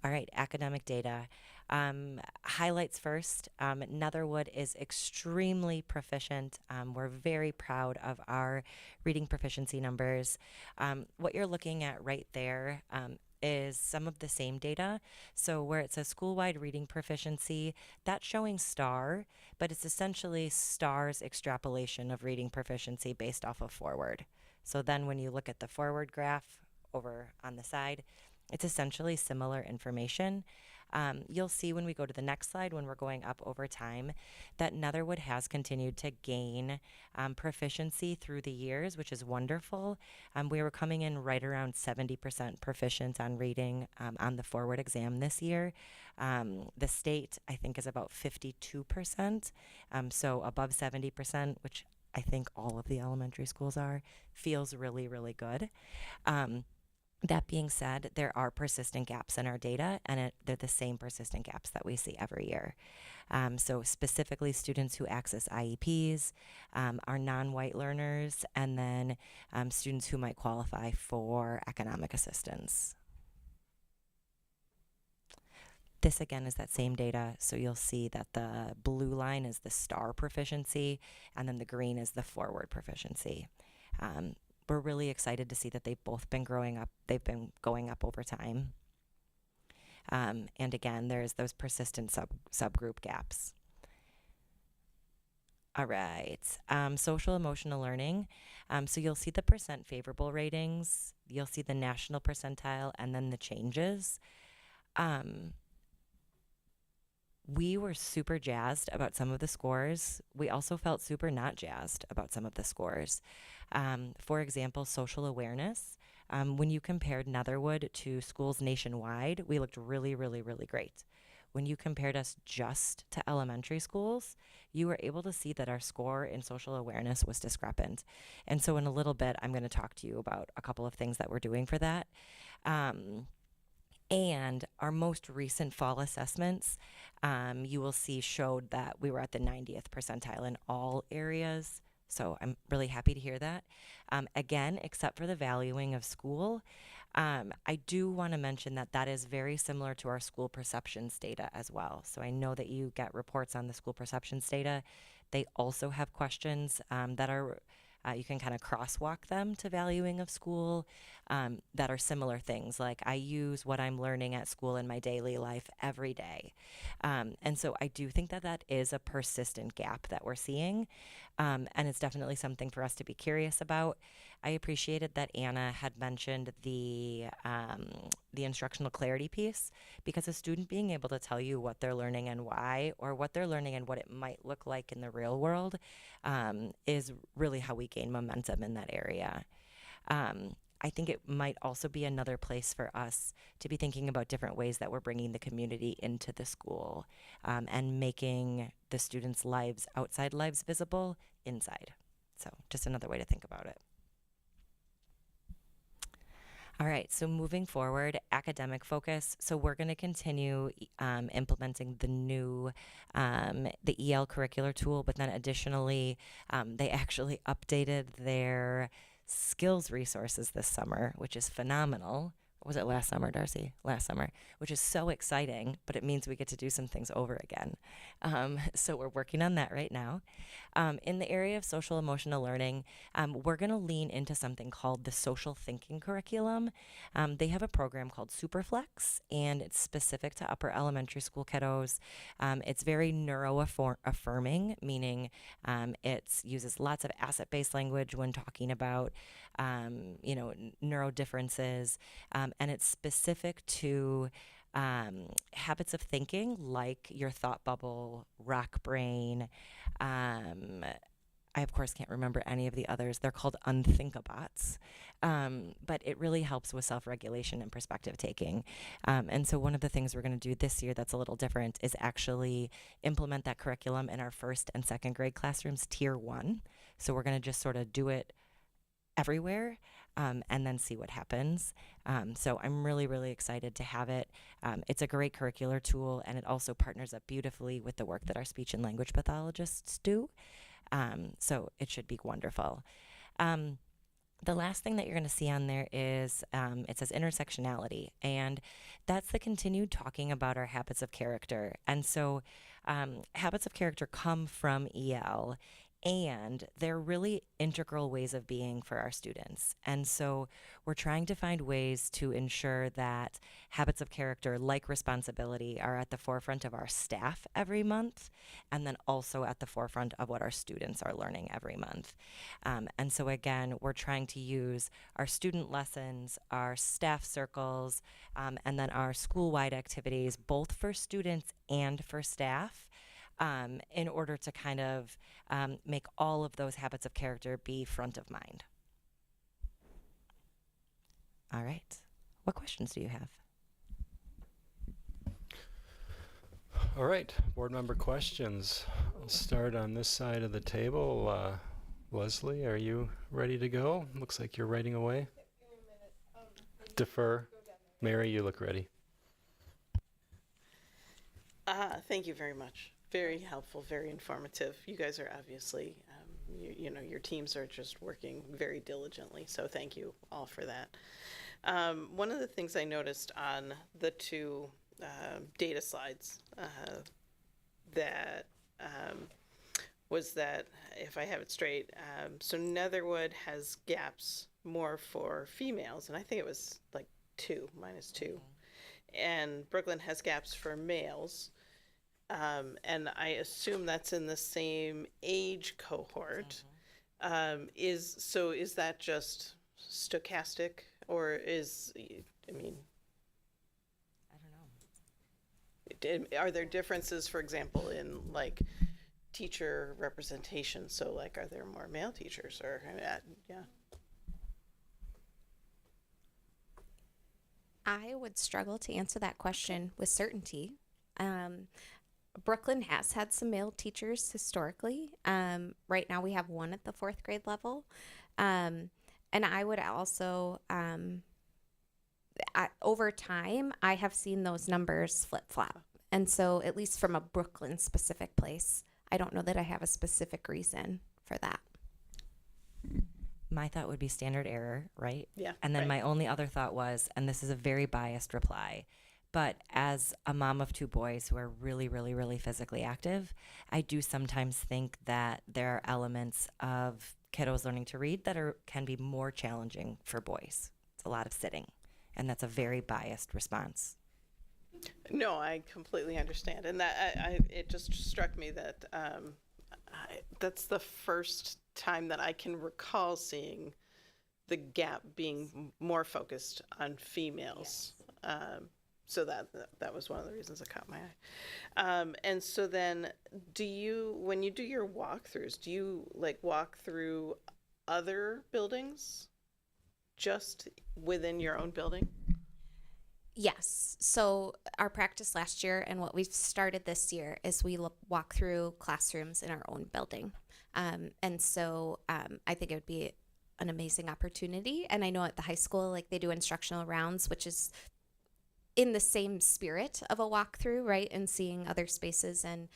All right, academic data. Highlights first. Netherwood is extremely proficient. We're very proud of our reading proficiency numbers. What you're looking at right there is some of the same data. So where it says school-wide reading proficiency, that's showing STAR, but it's essentially STAR's extrapolation of reading proficiency based off of forward. So then when you look at the forward graph over on the side, It's essentially similar information. You'll see when we go to the next slide, when we're going up over time, that Netherwood has continued to gain proficiency through the years, which is wonderful. We were coming in right around 70% proficient on reading on the forward exam this year. The state, I think, is about 52%, so above 70%, which I think all of the elementary schools are, feels really, really good. That being said, there are persistent gaps in our data, and they're the same persistent gaps that we see every year. So specifically students who access IEPs, are non-white learners, and then students who might qualify for economic assistance. This again is that same data, so you'll see that the blue line is the STAR proficiency, and then the green is the forward proficiency. We're really excited to see that they've both been growing up. They've been going up over time. And again, there's those persistent subgroup gaps. All right, social emotional learning. So you'll see the percent favorable ratings. You'll see the national percentile and then the changes. We were super jazzed about some of the scores. We also felt super not jazzed about some of the scores. For example, social awareness. When you compared Netherwood to schools nationwide, we looked really, really, really great. When you compared us just to elementary schools, you were able to see that our score in social awareness was discrepant. And so in a little bit, I'm going to talk to you about a couple of things that we're doing for that. And our most recent fall assessments, you will see, showed that we were at the 90th percentile in all areas. So I'm really happy to hear that. Again, except for the valuing of school, I do want to mention that that is very similar to our school perceptions data as well. So I know that you get reports on the school perceptions data. They also have questions that are you can kind of crosswalk them to valuing of school that are similar things, like I use what I'm learning at school in my daily life every day. And so I do think that that is a persistent gap that we're seeing, and it's definitely something for us to be curious about. I appreciated that Anna had mentioned the instructional clarity piece, because a student being able to tell you what they're learning and why, or what they're learning and what it might look like in the real world, is really how we gain momentum in that area. I think it might also be another place for us to be thinking about different ways that we're bringing the community into the school, and making the students' lives, outside lives, visible inside. So just another way to think about it. All right, so moving forward, academic focus. So we're going to continue implementing the new, the EL curricular tool, but then additionally, they actually updated their skills resources this summer, which is phenomenal. Was it last summer, Darcy? Last summer, which is so exciting, but it means we get to do some things over again. So we're working on that right now. In the area of social emotional learning, we're going to lean into something called the social thinking curriculum. They have a program called Superflex, and it's specific to upper elementary school kiddos. It's very neuro-affirming, meaning it uses lots of asset-based language when talking about neuro differences, and it's specific to habits of thinking, like your thought bubble, rock brain. I, of course, can't remember any of the others. They're called unthinkabots. But it really helps with self-regulation and perspective taking. And so one of the things we're going to do this year that's a little different is actually implement that curriculum in our first and second grade classrooms, tier 1. So we're going to just sort of do it everywhere, and then see what happens. So I'm really, really excited to have it. It's a great curricular tool, and it also partners up beautifully with the work that our speech and language pathologists do. So it should be wonderful. The last thing that you're going to see on there is it says intersectionality, and that's the continued talking about our habits of character. And so habits of character come from EL, and they're really integral ways of being for our students. And so we're trying to find ways to ensure that habits of character like responsibility are at the forefront of our staff every month, and then also at the forefront of what our students are learning every month. And so again, we're trying to use our student lessons, our staff circles, and then our school-wide activities, both for students and for staff, in order to kind of make all of those habits of character be front of mind. All right. What questions do you have? All right, board member questions. I'll start on this side of the table. Leslie, are you ready to go? Looks like you're writing away. Defer. Mary, you look ready. Thank you very much. Very helpful, very informative. You guys are obviously, you know, your teams are just working very diligently. So thank you all for that. One of the things I noticed on the two data slides that was that, if I have it straight, so Netherwood has gaps more for females, and I think it was like -2. And Brooklyn has gaps for males. And I assume that's in the same age cohort. Is that just stochastic, or I mean, I don't know. Are there differences, for example, in like teacher representation? So like, are there more male teachers, or yeah? I would struggle to answer that question with certainty. Brooklyn has had some male teachers historically. Right now we have one at the 4th grade level. And I would also, over time, I have seen those numbers flip-flop. And so at least from a Brooklyn specific place, I don't know that I have a specific reason for that. My thought would be standard error, right? Yeah. And then right. my only other thought was, and this is a very biased reply, but as a mom of 2 boys who are really, really, really physically active, I do sometimes think that there are elements of kiddos learning to read that can be more challenging for boys. It's a lot of sitting, and that's a very biased response. No, I completely understand, and that it just struck me that that's the first time that I can recall seeing the gap being more focused on females. Yes. So that was one of the reasons that caught my eye. And so then, when you do your walkthroughs, do you like walk through other buildings, just within your own building? Yes. So our practice last year and what we've started this year is we walk through classrooms in our own building. And so I think it would be an amazing opportunity. And I know at the high school, like they do instructional rounds, which is in the same spirit of a walkthrough, right? And seeing other spaces and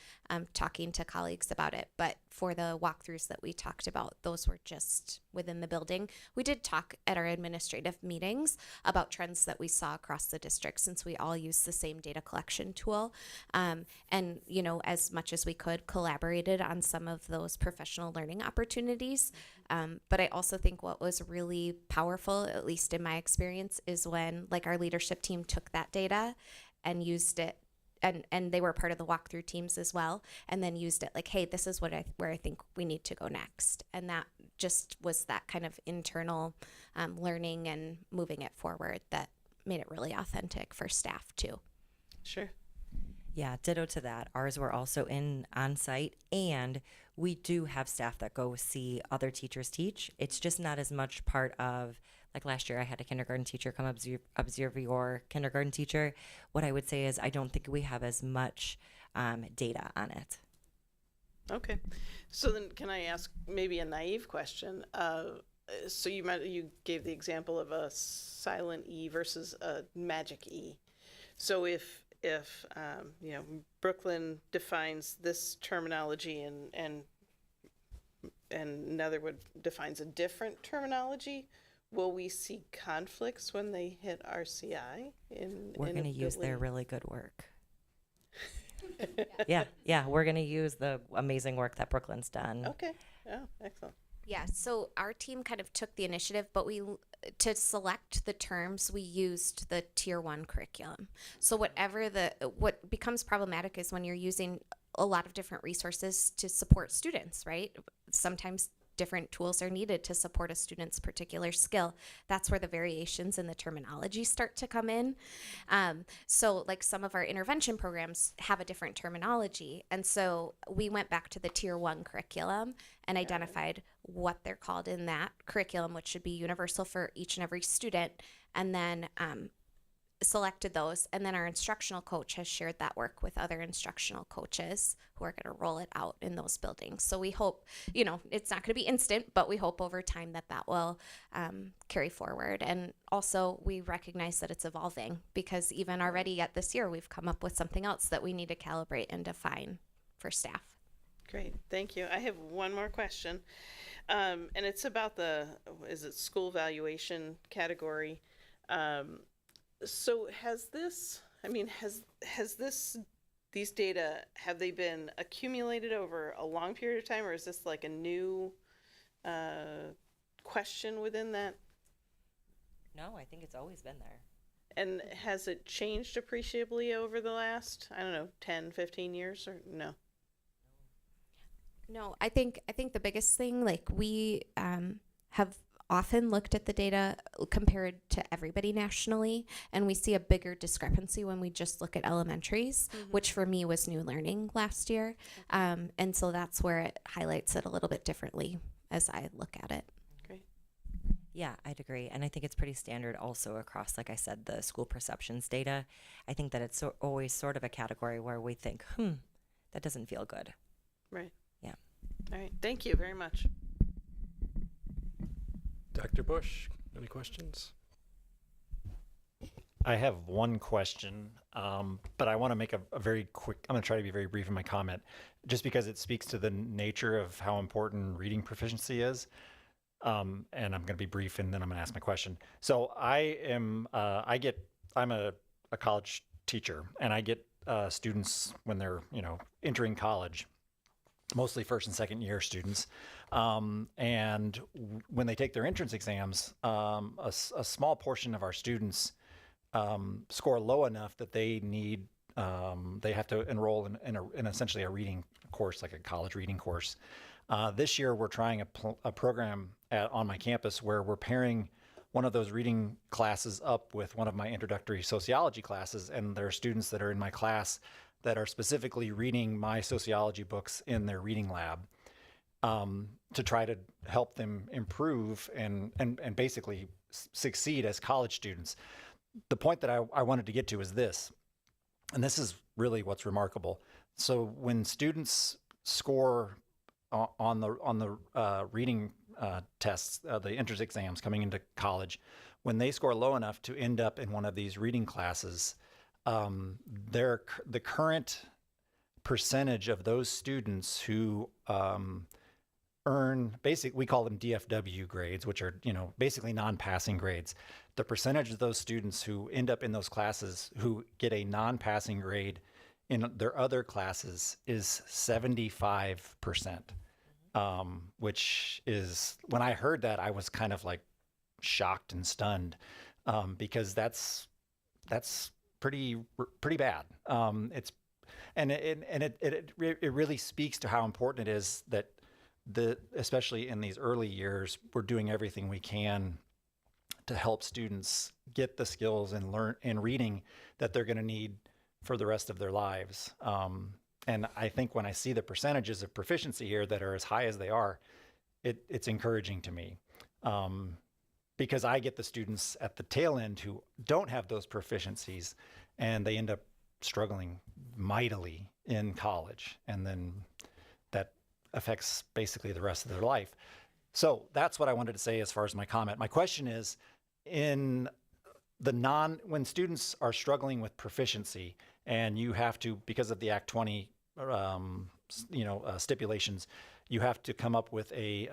talking to colleagues about it. But for the walkthroughs that we talked about, those were just within the building. We did talk at our administrative meetings about trends that we saw across the district, since we all use the same data collection tool. And, you know, as much as we could, collaborated on some of those professional learning opportunities. But I also think what was really powerful, at least in my experience, is when like our leadership team took that data and used it, and they were part of the walkthrough teams as well, and then used it like, hey, this is where I think we need to go next. And that just was that kind of internal learning and moving it forward that made it really authentic for staff too. Sure. Yeah, ditto to that. Ours were also on site, and we do have staff that go see other teachers teach. It's just not as much part of, like last year I had a kindergarten teacher come observe your kindergarten teacher. What I would say is I don't think we have as much data on it. Okay. So then can I ask maybe a naive question? So you gave the example of a silent E versus a magic E. So if you know, Brooklyn defines this terminology and Netherwood defines a different terminology, will we see conflicts when they hit RCI? We're going to use their really good work. Yeah, we're going to use the amazing work that Brooklyn's done. Okay. Oh, excellent. Yeah, so our team kind of took the initiative, but to select the terms, we used the tier 1 curriculum. So what becomes problematic is when you're using a lot of different resources to support students, right? Sometimes different tools are needed to support a student's particular skill. That's where the variations in the terminology start to come in. So like some of our intervention programs have a different terminology. And so we went back to the tier 1 curriculum and identified what they're called in that curriculum, which should be universal for each and every student. And then selected those, and then our instructional coach has shared that work with other instructional coaches who are going to roll it out in those buildings. So we hope, it's not going to be instant, but we hope over time that will carry forward. And also we recognize that it's evolving, because even already yet this year we've come up with something else that we need to calibrate and define for staff. Great, thank you. I have one more question, and it's about school valuation category. So these data, have they been accumulated over a long period of time, or is this like a new question within that? No, I think it's always been there. And has it changed appreciably over the last, 10, 15 years, or no? No, I think the biggest thing, like we have often looked at the data compared to everybody nationally, and we see a bigger discrepancy when we just look at elementaries, which for me was new learning last year. And so that's where it highlights it a little bit differently as I look at it. Great. Yeah, I'd agree. And I think it's pretty standard also across, like I said, the school perceptions data. I think that it's always sort of a category where we think, that doesn't feel good. Right. Yeah. All right. Thank you very much. Dr. Bush, any questions? I have one question, but I want to make a very quick, I'm going to try to be very brief in my comment, just because it speaks to the nature of how important reading proficiency is. And I'm going to be brief, and then I'm going to ask my question. So I'm a college teacher, and I get students when they're, entering college, mostly first and second year students. And when they take their entrance exams, a small portion of our students score low enough that they have to enroll in essentially a reading course, like a college reading course. This year, we're trying a program on my campus where we're pairing one of those reading classes up with one of my introductory sociology classes, and there are students that are in my class that are specifically reading my sociology books in their reading lab to try to help them improve and basically succeed as college students. The point that I wanted to get to is this, and this is really what's remarkable. So when students score on the reading tests, the entrance exams coming into college, when they score low enough to end up in one of these reading classes, the current percentage of those students who earn we call them DFW grades, which are basically non-passing grades. The percentage of those students who end up in those classes who get a non-passing grade in their other classes is 75%, which is, when I heard that, I was kind of like shocked and stunned, because that's pretty bad. It really speaks to how important it is that especially in these early years, we're doing everything we can to help students get the skills and learn in reading that they're going to need for the rest of their lives. And I think when I see the percentages of proficiency here that are as high as they are, it's encouraging to me. Because I get the students at the tail end who don't have those proficiencies, and they end up struggling mightily in college. And then that affects basically the rest of their life. So that's what I wanted to say as far as my comment. My question is, when students are struggling with proficiency, and you have to, because of the Act 20 stipulations, you have to come up with a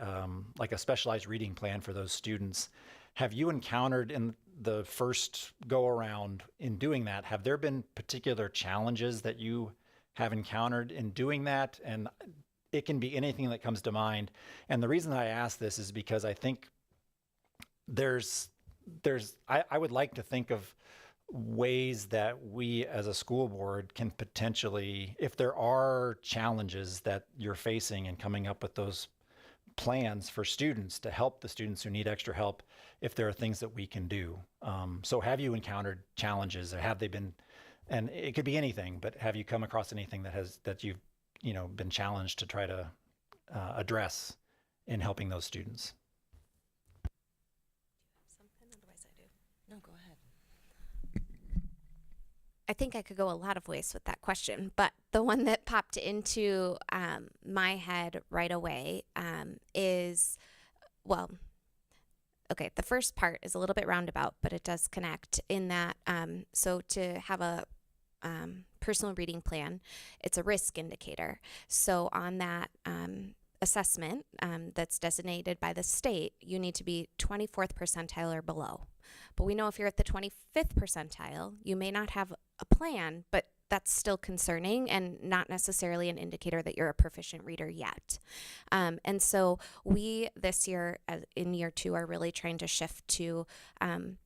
specialized reading plan for those students. Have you encountered in the first go around in doing that, have there been particular challenges that you have encountered in doing that? And it can be anything that comes to mind. And the reason I ask this is because I think I would like to think of ways that we as a school board can potentially, if there are challenges that you're facing and coming up with those plans for students to help the students who need extra help, if there are things that we can do. So have you encountered challenges, or have they been, and it could be anything, but have you come across anything that you've been challenged to try to address in helping those students? No, go ahead. I think I could go a lot of ways with that question, but the one that popped into my head right away is, well, okay, the first part is a little bit roundabout, but it does connect in that, so to have a personal reading plan, it's a risk indicator. So on that assessment that's designated by the state, you need to be 24th percentile or below. But we know if you're at the 25th percentile, you may not have a plan, but that's still concerning and not necessarily an indicator that you're a proficient reader yet. And so we this year, in year 2, are really trying to shift to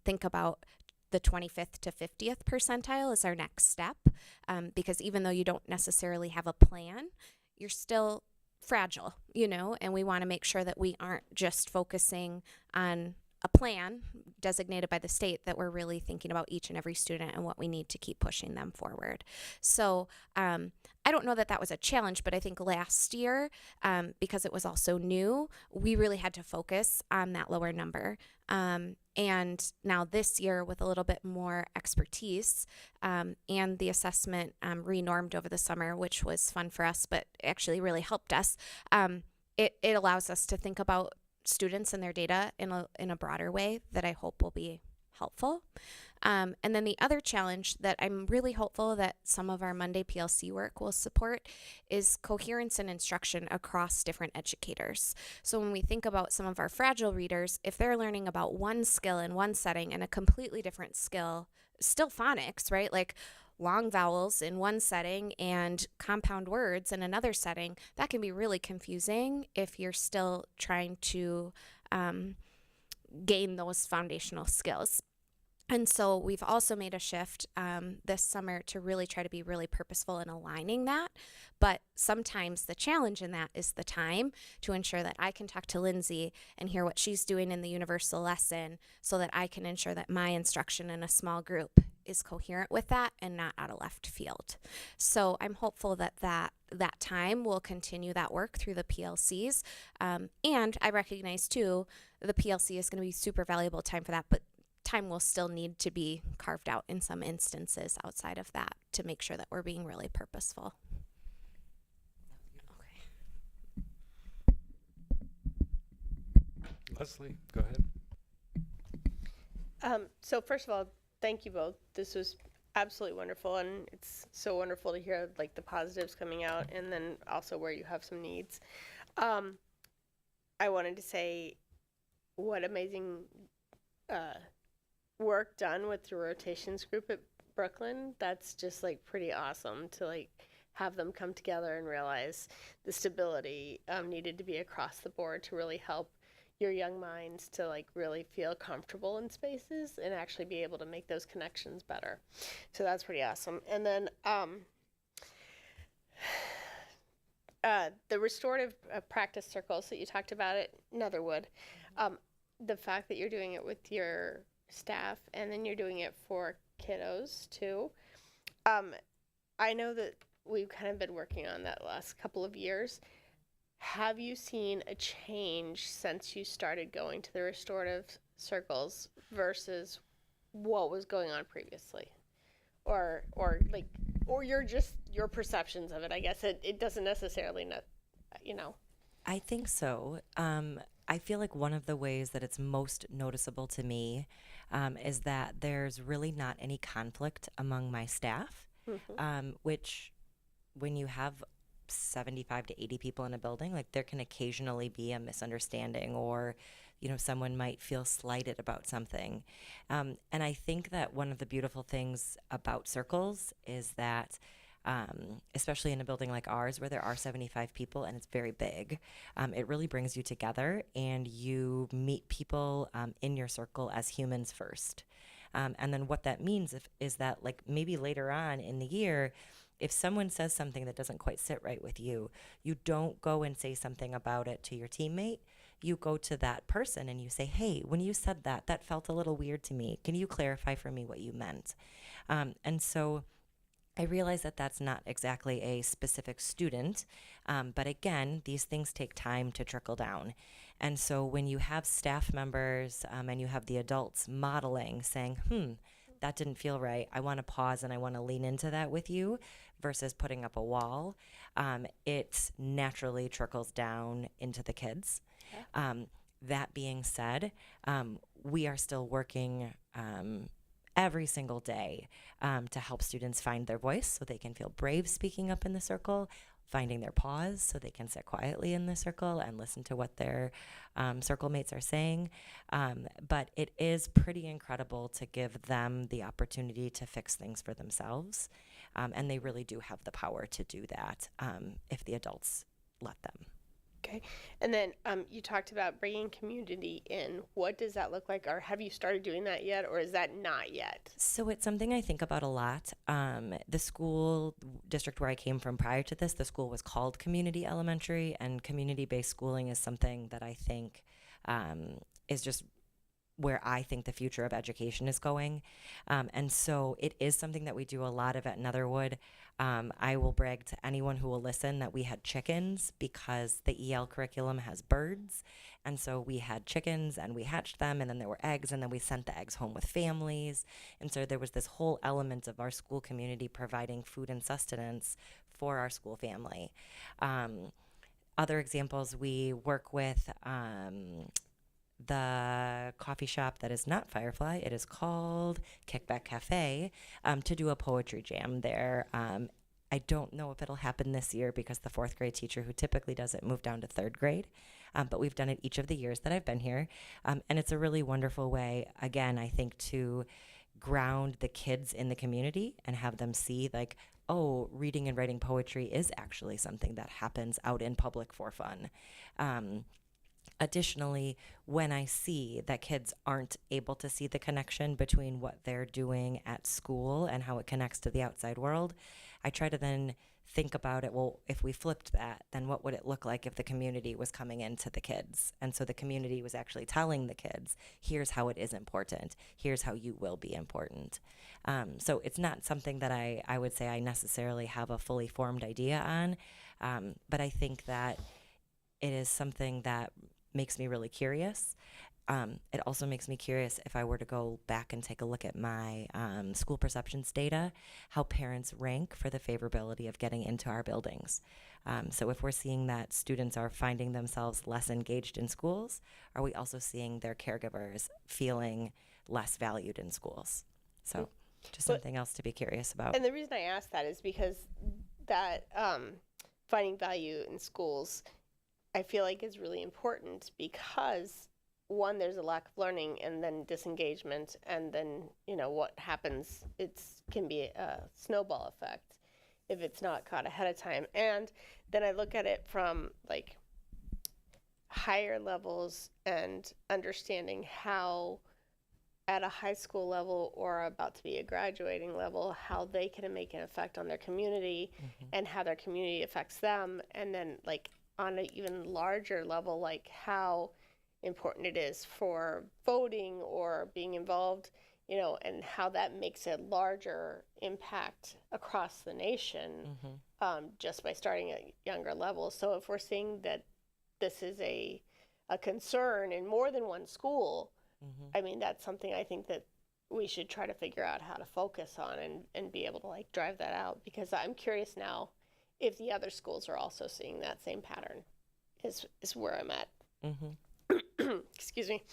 think about the 25th to 50th percentile as our next step, because even though you don't necessarily have a plan, you're still fragile, and we want to make sure that we aren't just focusing on a plan designated by the state, that we're really thinking about each and every student and what we need to keep pushing them forward. So I don't know that that was a challenge, but I think last year, because it was also new, we really had to focus on that lower number. And now this year, with a little bit more expertise and the assessment renormed over the summer, which was fun for us, but actually really helped us, it allows us to think about students and their data in a broader way that I hope will be helpful. And then the other challenge that I'm really hopeful that some of our Monday PLC work will support is coherence in instruction across different educators. So when we think about some of our fragile readers, if they're learning about one skill in one setting and a completely different skill, still phonics, right? Like long vowels in one setting and compound words in another setting, that can be really confusing if you're still trying to gain those foundational skills. And so we've also made a shift this summer to really try to be really purposeful in aligning that. But sometimes the challenge in that is the time to ensure that I can talk to Lindsay and hear what she's doing in the universal lesson so that I can ensure that my instruction in a small group is coherent with that and not out of left field. So I'm hopeful that that time will continue that work through the PLCs. And I recognize too, the PLC is going to be super valuable time for that, but time will still need to be carved out in some instances outside of that to make sure that we're being really purposeful. Leslie, go ahead. So first of all, thank you both. This was absolutely wonderful, and it's so wonderful to hear like the positives coming out, and then also where you have some needs. I wanted to say what amazing work done with the rotations group at Brooklyn. That's just like pretty awesome to like have them come together and realize the stability needed to be across the board to really help your young minds to like really feel comfortable in spaces and actually be able to make those connections better. So that's pretty awesome. And then the restorative practice circles that you talked about at Netherwood, the fact that you're doing it with your staff and then you're doing it for kiddos too. I know that we've kind of been working on that last couple of years. Have you seen a change since you started going to the restorative circles versus what was going on previously? Or your perceptions of it? I guess it doesn't necessarily, I think so. I feel like one of the ways that it's most noticeable to me is that there's really not any conflict among my staff, which when you have 75 to 80 people in a building, like there can occasionally be a misunderstanding or, someone might feel slighted about something. And I think that one of the beautiful things about circles is that especially in a building like ours where there are 75 people and it's very big. It really brings you together and you meet people in your circle as humans first. And then what that means is that, like, maybe later on in the year, if someone says something that doesn't quite sit right with you, you don't go and say something about it to your teammate. You go to that person and you say, hey, when you said that, that felt a little weird to me. Can you clarify for me what you meant? And so I realize that that's not exactly a specific student, but again, these things take time to trickle down. And so when you have staff members and you have the adults modeling, saying, that didn't feel right, I want to pause and I want to lean into that with you, versus putting up a wall, it naturally trickles down into the kids. That being said, we are still working every single day to help students find their voice so they can feel brave speaking up in the circle, finding their pause so they can sit quietly in the circle and listen to what their circle mates are saying. But it is pretty incredible to give them the opportunity to fix things for themselves. And they really do have the power to do that if the adults let them. Okay. And then you talked about bringing community in. What does that look like? Or have you started doing that yet? Or is that not yet? So it's something I think about a lot. The school district where I came from prior to this, the school was called Community Elementary, and community-based schooling is something that I think is just where I think the future of education is going. And so it is something that we do a lot of at Netherwood. I will brag to anyone who will listen that we had chickens because the EL curriculum has birds. And so we had chickens and we hatched them, and then there were eggs, and then we sent the eggs home with families. And so there was this whole element of our school community providing food and sustenance for our school family. Other examples, we work with the coffee shop that is not Firefly. It is called Kickback Cafe, to do a poetry jam there. I don't know if it'll happen this year because the 4th grade teacher who typically does it moved down to 3rd grade. But we've done it each of the years that I've been here. And it's a really wonderful way, again, I think, to ground the kids in the community and have them see, like, oh, reading and writing poetry is actually something that happens out in public for fun. Additionally, when I see that kids aren't able to see the connection between what they're doing at school and how it connects to the outside world, I try to then think about it, well, if we flipped that, then what would it look like if the community was coming into the kids? And so the community was actually telling the kids, here's how it is important. Here's how you will be important. So it's not something that I would say I necessarily have a fully formed idea on, but I think that it is something that makes me really curious. It also makes me curious if I were to go back and take a look at my school perceptions data, how parents rank for the favorability of getting into our buildings. So if we're seeing that students are finding themselves less engaged in schools, are we also seeing their caregivers feeling less valued in schools? So just something else to be curious about. And the reason I ask that is because that finding value in schools, I feel like is really important because, one, there's a lack of learning and then disengagement, and then, what happens, can be a snowball effect if it's not caught ahead of time. And then I look at it from like higher levels and understanding how at a high school level or about to be a graduating level, how they can make an effect on their community and how their community affects them. And then like on an even larger level, like how important it is for voting or being involved, and how that makes a larger impact across the nation just by starting at younger levels. So if we're seeing that this is a concern in more than one school, I mean, that's something I think that we should try to figure out how to focus on and be able to like drive that out, because I'm curious now if the other schools are also seeing that same pattern is where I'm at. Excuse me.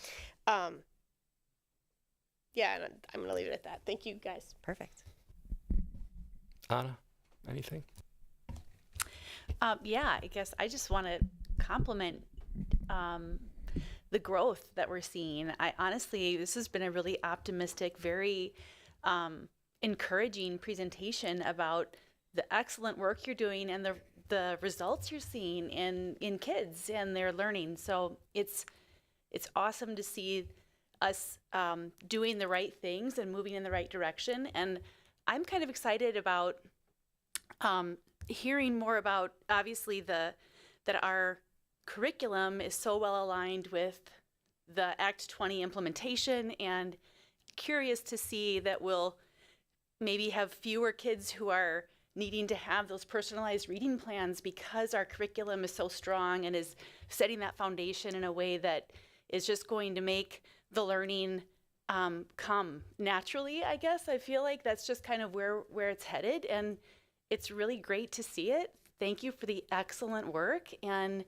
Yeah, and I'm going to leave it at that. Thank you, guys. Perfect. Anna, anything? Yeah, I guess I just want to compliment the growth that we're seeing. I honestly, this has been a really optimistic, very encouraging presentation about the excellent work you're doing and the results you're seeing in kids and their learning. So it's awesome to see us doing the right things and moving in the right direction. And I'm kind of excited about hearing more about, obviously, that our curriculum is so well aligned with the Act 20 implementation, and curious to see that we'll maybe have fewer kids who are needing to have those personalized reading plans because our curriculum is so strong and is setting that foundation in a way that is just going to make the learning come naturally, I guess. I feel like that's just kind of where it's headed, and it's really great to see it. Thank you for the excellent work, and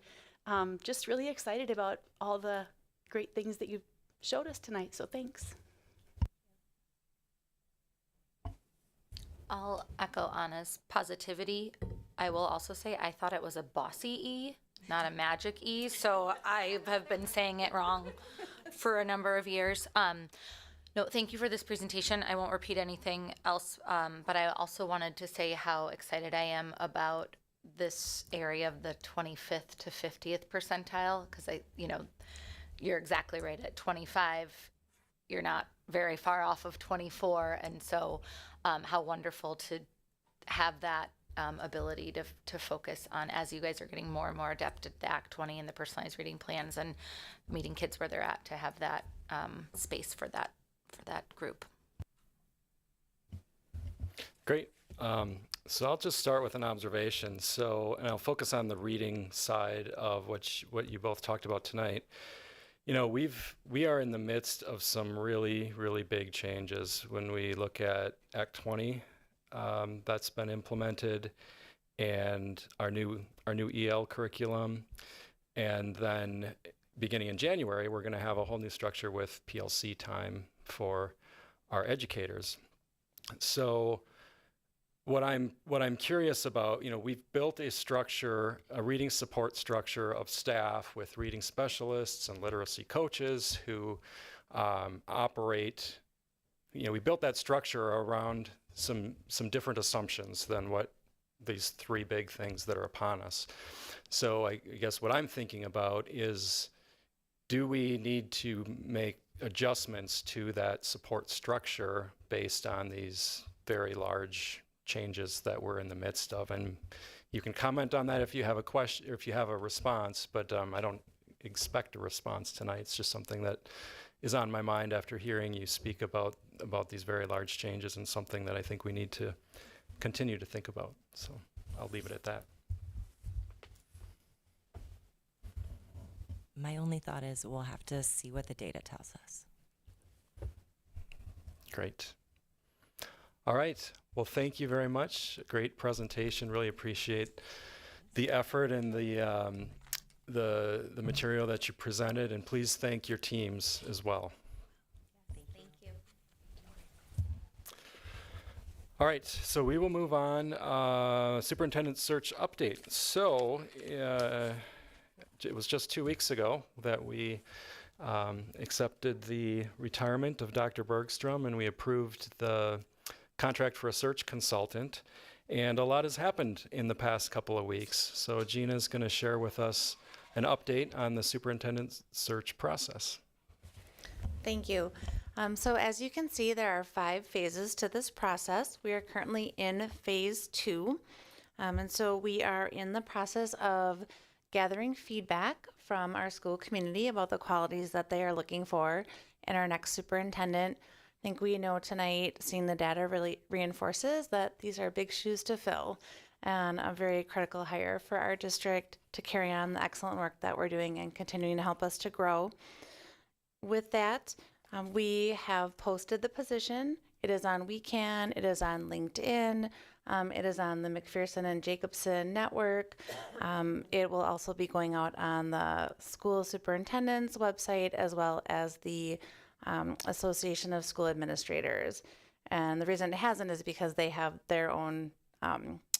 just really excited about all the great things that you showed us tonight, so thanks. I'll echo Anna's positivity. I will also say I thought it was a bossy E, not a magic E, so I have been saying it wrong for a number of years. No, thank you for this presentation. I won't repeat anything else, but I also wanted to say how excited I am about this area of the 25th to 50th percentile, because you're exactly right. At 25, you're not very far off of 24, and so how wonderful to have that ability to focus on, as you guys are getting more and more adept at the Act 20 and the personalized reading plans and meeting kids where they're at, to have that space for that group. Great. So I'll just start with an observation. And I'll focus on the reading side of what you both talked about tonight. We are in the midst of some really, really big changes when we look at Act 20 that's been implemented, and our new EL curriculum, and then beginning in January, we're going to have a whole new structure with PLC time for our educators. So what I'm curious about, we've built a structure, a reading support structure of staff with reading specialists and literacy coaches who operate. We built that structure around some different assumptions than what these three big things that are upon us. So I guess what I'm thinking about is, do we need to make adjustments to that support structure based on these very large changes that we're in the midst of? And you can comment on that if you have a question or if you have a response, but I don't expect a response tonight. It's just something that is on my mind after hearing you speak about these very large changes, and something that I think we need to continue to think about. So I'll leave it at that. My only thought is we'll have to see what the data tells us. Great. All right. Well, thank you very much. Great presentation. Really appreciate the effort and the material that you presented, and please thank your teams as well. Thank you. All right, so we will move on. Superintendent search update. So it was just 2 weeks ago that we accepted the retirement of Dr. Bergstrom, and we approved the contract for a search consultant. And a lot has happened in the past couple of weeks. So Gina's going to share with us an update on the superintendent search process. Thank you. So as you can see, there are 5 phases to this process. We are currently in phase 2. And so we are in the process of gathering feedback from our school community about the qualities that they are looking for in our next superintendent. I think we know tonight, seeing the data really reinforces that these are big shoes to fill, and a very critical hire for our district to carry on the excellent work that we're doing and continuing to help us to grow. With that, we have posted the position. It is on WeCan, it is on LinkedIn, it is on the McPherson and Jacobson network. It will also be going out on the school superintendent's website, as well as the Association of School Administrators. And the reason it hasn't is because they have their own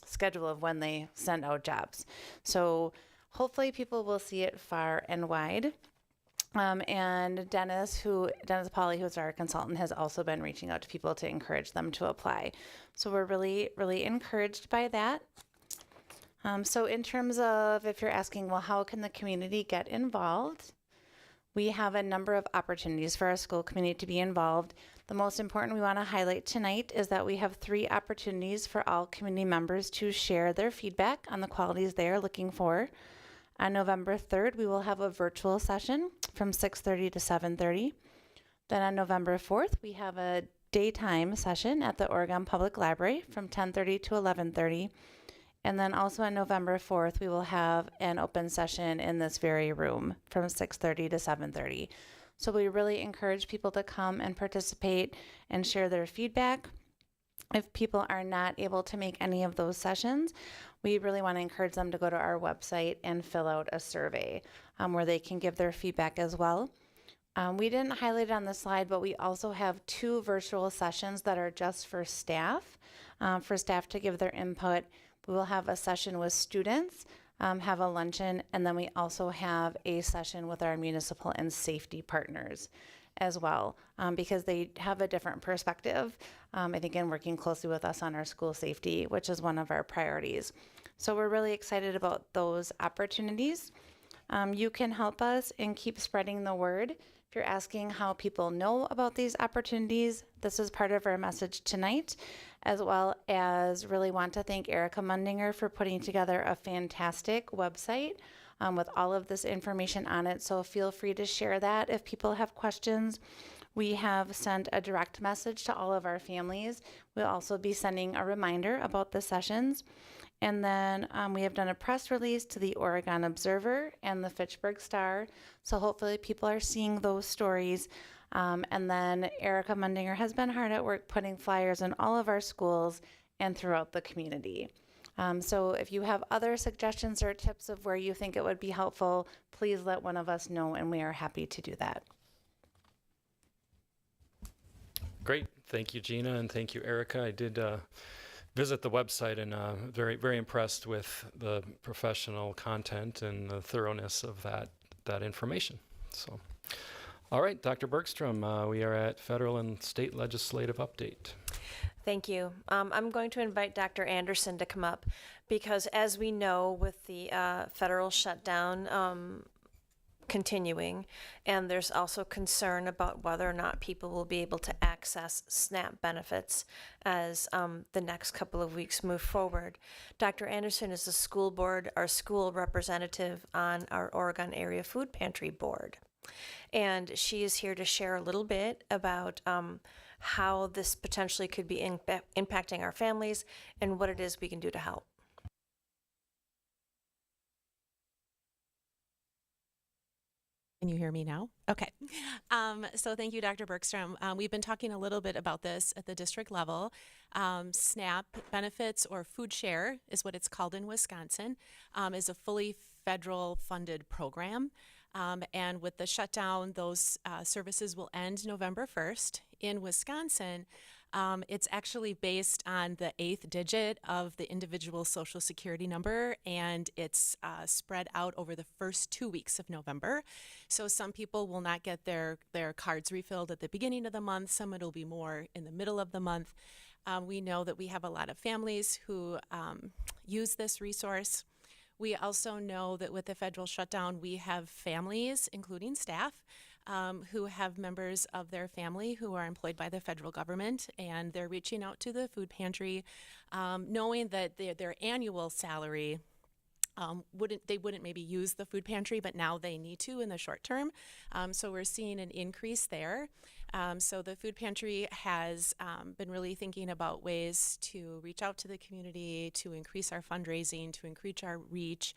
schedule of when they send out jobs. So hopefully people will see it far and wide. And Dennis Pauly, who's our consultant, has also been reaching out to people to encourage them to apply. So we're really, really encouraged by that. So in terms of, if you're asking, well, how can the community get involved? We have a number of opportunities for our school community to be involved. The most important we want to highlight tonight is that we have 3 opportunities for all community members to share their feedback on the qualities they are looking for. On November 3rd, we will have a virtual session from 6:30 to 7:30. Then on November 4th, we have a daytime session at the Oregon Public Library from 10:30 to 11:30. And then also on November 4th, we will have an open session in this very room from 6:30 to 7:30. So we really encourage people to come and participate and share their feedback. If people are not able to make any of those sessions, we really want to encourage them to go to our website and fill out a survey where they can give their feedback as well. We didn't highlight it on the slide, but we also have 2 virtual sessions that are just for staff to give their input. We will have a session with students, have a luncheon, and then we also have a session with our municipal and safety partners as well, because they have a different perspective, and again, working closely with us on our school safety, which is one of our priorities. So we're really excited about those opportunities. You can help us and keep spreading the word. If you're asking how people know about these opportunities, this is part of our message tonight, as well as really want to thank Erica Mundinger for putting together a fantastic website with all of this information on it. So feel free to share that if people have questions. We have sent a direct message to all of our families. We'll also be sending a reminder about the sessions. And then we have done a press release to the Oregon Observer and the Fitchburg Star. So hopefully people are seeing those stories. And then Erica Mundinger has been hard at work putting flyers in all of our schools and throughout the community. So if you have other suggestions or tips of where you think it would be helpful, please let one of us know, and we are happy to do that. Great. Thank you, Gina, and thank you, Erica. I did visit the website and very, very impressed with the professional content and the thoroughness of that information. So, all right, Dr. Bergstrom, we are at federal and state legislative update. Thank you. I'm going to invite Dr. Anderson to come up because, as we know, with the federal shutdown continuing, and there's also concern about whether or not people will be able to access SNAP benefits as the next couple of weeks move forward. Dr. Anderson is the school board, our school representative on our Oregon Area Food Pantry Board. And she is here to share a little bit about how this potentially could be impacting our families and what it is we can do to help. Can you hear me now? Okay. So thank you, Dr. Bergstrom. We've been talking a little bit about this at the district level. SNAP benefits, or food share is what it's called in Wisconsin, is a fully federal funded program. And with the shutdown, those services will end November 1st. In Wisconsin, it's actually based on the 8th digit of the individual Social Security number, and it's spread out over the first 2 weeks of November. So some people will not get their cards refilled at the beginning of the month. Some it'll be more in the middle of the month. We know that we have a lot of families who use this resource. We also know that with the federal shutdown, we have families, including staff, who have members of their family who are employed by the federal government, and they're reaching out to the food pantry, knowing that their annual salary wouldn't maybe use the food pantry, but now they need to in the short term. So we're seeing an increase there. So the food pantry has been really thinking about ways to reach out to the community, to increase our fundraising, to increase our reach.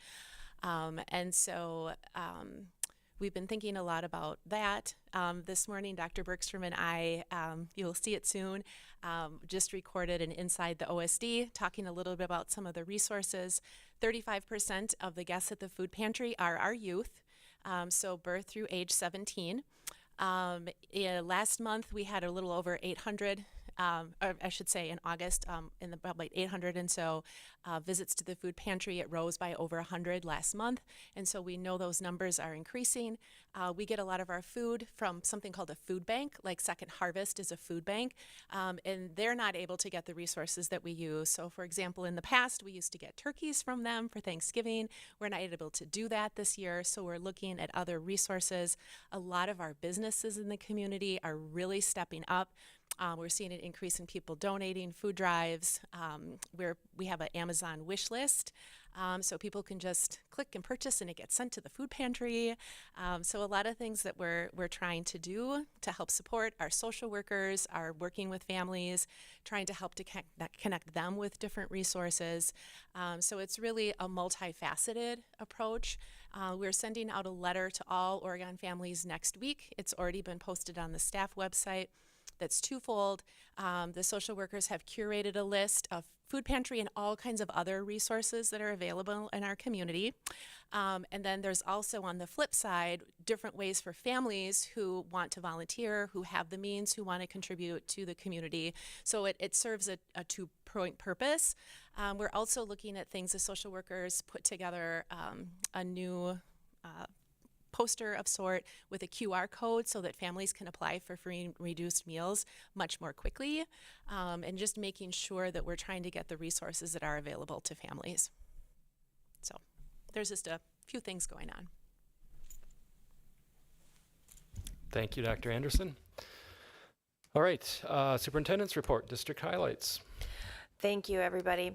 And so we've been thinking a lot about that. This morning, Dr. Bergstrom and I, you'll see it soon, just recorded an Inside the OSD, talking a little bit about some of the resources. 35% of the guests at the food pantry are our youth, so birth through age 17. Last month, we had a little over 800 or I should say in August, in the about 800 and so visits to the food pantry. It rose by over 100 last month, and so we know those numbers are increasing. We get a lot of our food from something called a food bank, like Second Harvest is a food bank, and they're not able to get the resources that we use. So for example, in the past, we used to get turkeys from them for Thanksgiving. We're not able to do that this year, so we're looking at other resources. A lot of our businesses in the community are really stepping up. We're seeing an increase in people donating, food drives. We have an Amazon wish list, so people can just click and purchase and it gets sent to the food pantry. So a lot of things that we're trying to do to help support our social workers, are working with families, trying to help to connect them with different resources. So it's really a multifaceted approach. We're sending out a letter to all Oregon families next week. It's already been posted on the staff website. That's twofold. The social workers have curated a list of food pantry and all kinds of other resources that are available in our community. And then there's also, on the flip side, different ways for families who want to volunteer, who have the means, who want to contribute to the community. So it serves a two-point purpose. We're also looking at things as social workers put together a new poster of sort with a QR code so that families can apply for free and reduced meals much more quickly, and just making sure that we're trying to get the resources that are available to families. So there's just a few things going on. Thank you, Dr. Anderson. All right, superintendent's report, district highlights. Thank you, everybody.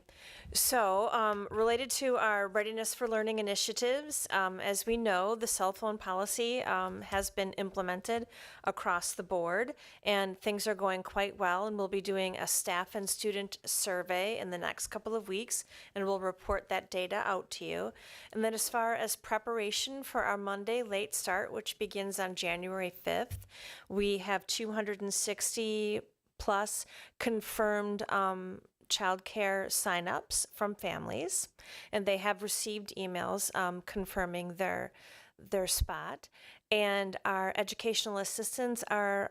So, related to our Readiness for Learning initiatives, as we know, the cell phone policy has been implemented across the board, and things are going quite well, and we'll be doing a staff and student survey in the next couple of weeks, and we'll report that data out to you. And then as far as preparation for our Monday late start, which begins on January 5th, we have 260 plus confirmed childcare signups from families, and they have received emails confirming their spot. And our educational assistants are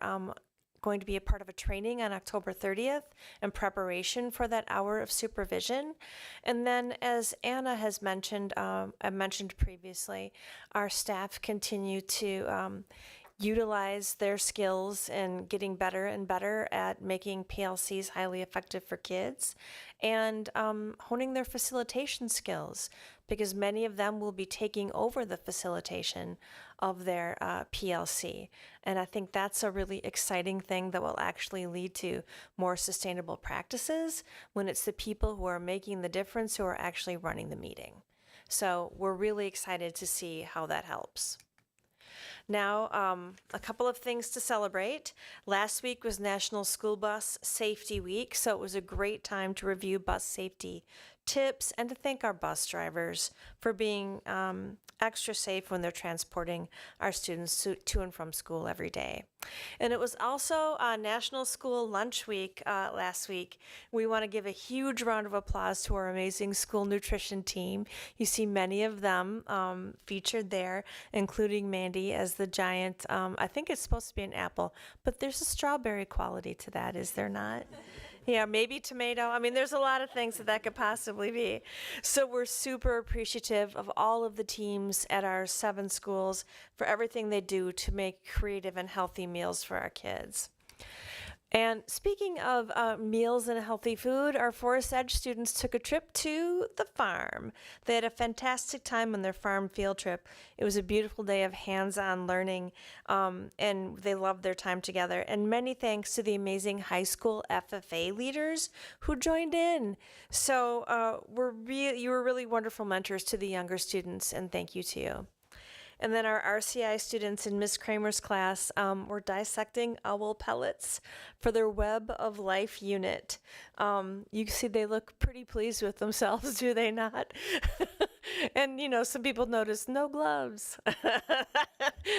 going to be a part of a training on October 30th in preparation for that hour of supervision. And then, as Anna has mentioned, I mentioned previously, our staff continue to utilize their skills in getting better and better at making PLCs highly effective for kids, and honing their facilitation skills, because many of them will be taking over the facilitation of their PLC. And I think that's a really exciting thing that will actually lead to more sustainable practices when it's the people who are making the difference who are actually running the meeting. So we're really excited to see how that helps. Now, a couple of things to celebrate. Last week was National School Bus Safety Week, so it was a great time to review bus safety tips and to thank our bus drivers for being extra safe when they're transporting our students to and from school every day. And it was also National School Lunch Week last week. We want to give a huge round of applause to our amazing school nutrition team. You see many of them featured there, including Mandy as the giant, I think it's supposed to be an apple, but there's a strawberry quality to that, is there not? Yeah, maybe tomato. I mean, there's a lot of things that could possibly be. So we're super appreciative of all of the teams at our 7 schools for everything they do to make creative and healthy meals for our kids. And speaking of meals and healthy food, our Forest Edge students took a trip to the farm. They had a fantastic time on their farm field trip. It was a beautiful day of hands-on learning, and they loved their time together. And many thanks to the amazing high school FFA leaders who joined in. So you were really wonderful mentors to the younger students, and thank you to you. And then our RCI students in Miss Kramer's class were dissecting owl pellets for their Web of Life unit. You see they look pretty pleased with themselves, do they not? And, you know, some people noticed no gloves.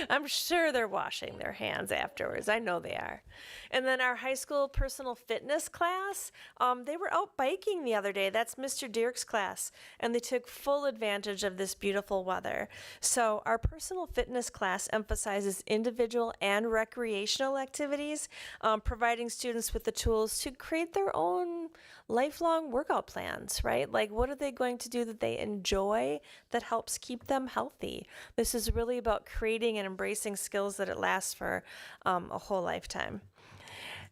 I'm sure they're washing their hands afterwards. I know they are. And then our high school personal fitness class, they were out biking the other day. That's Mr. Dirk's class. And they took full advantage of this beautiful weather. So our personal fitness class emphasizes individual and recreational activities, providing students with the tools to create their own lifelong workout plans, right? Like, what are they going to do that they enjoy that helps keep them healthy? This is really about creating and embracing skills that it lasts for a whole lifetime.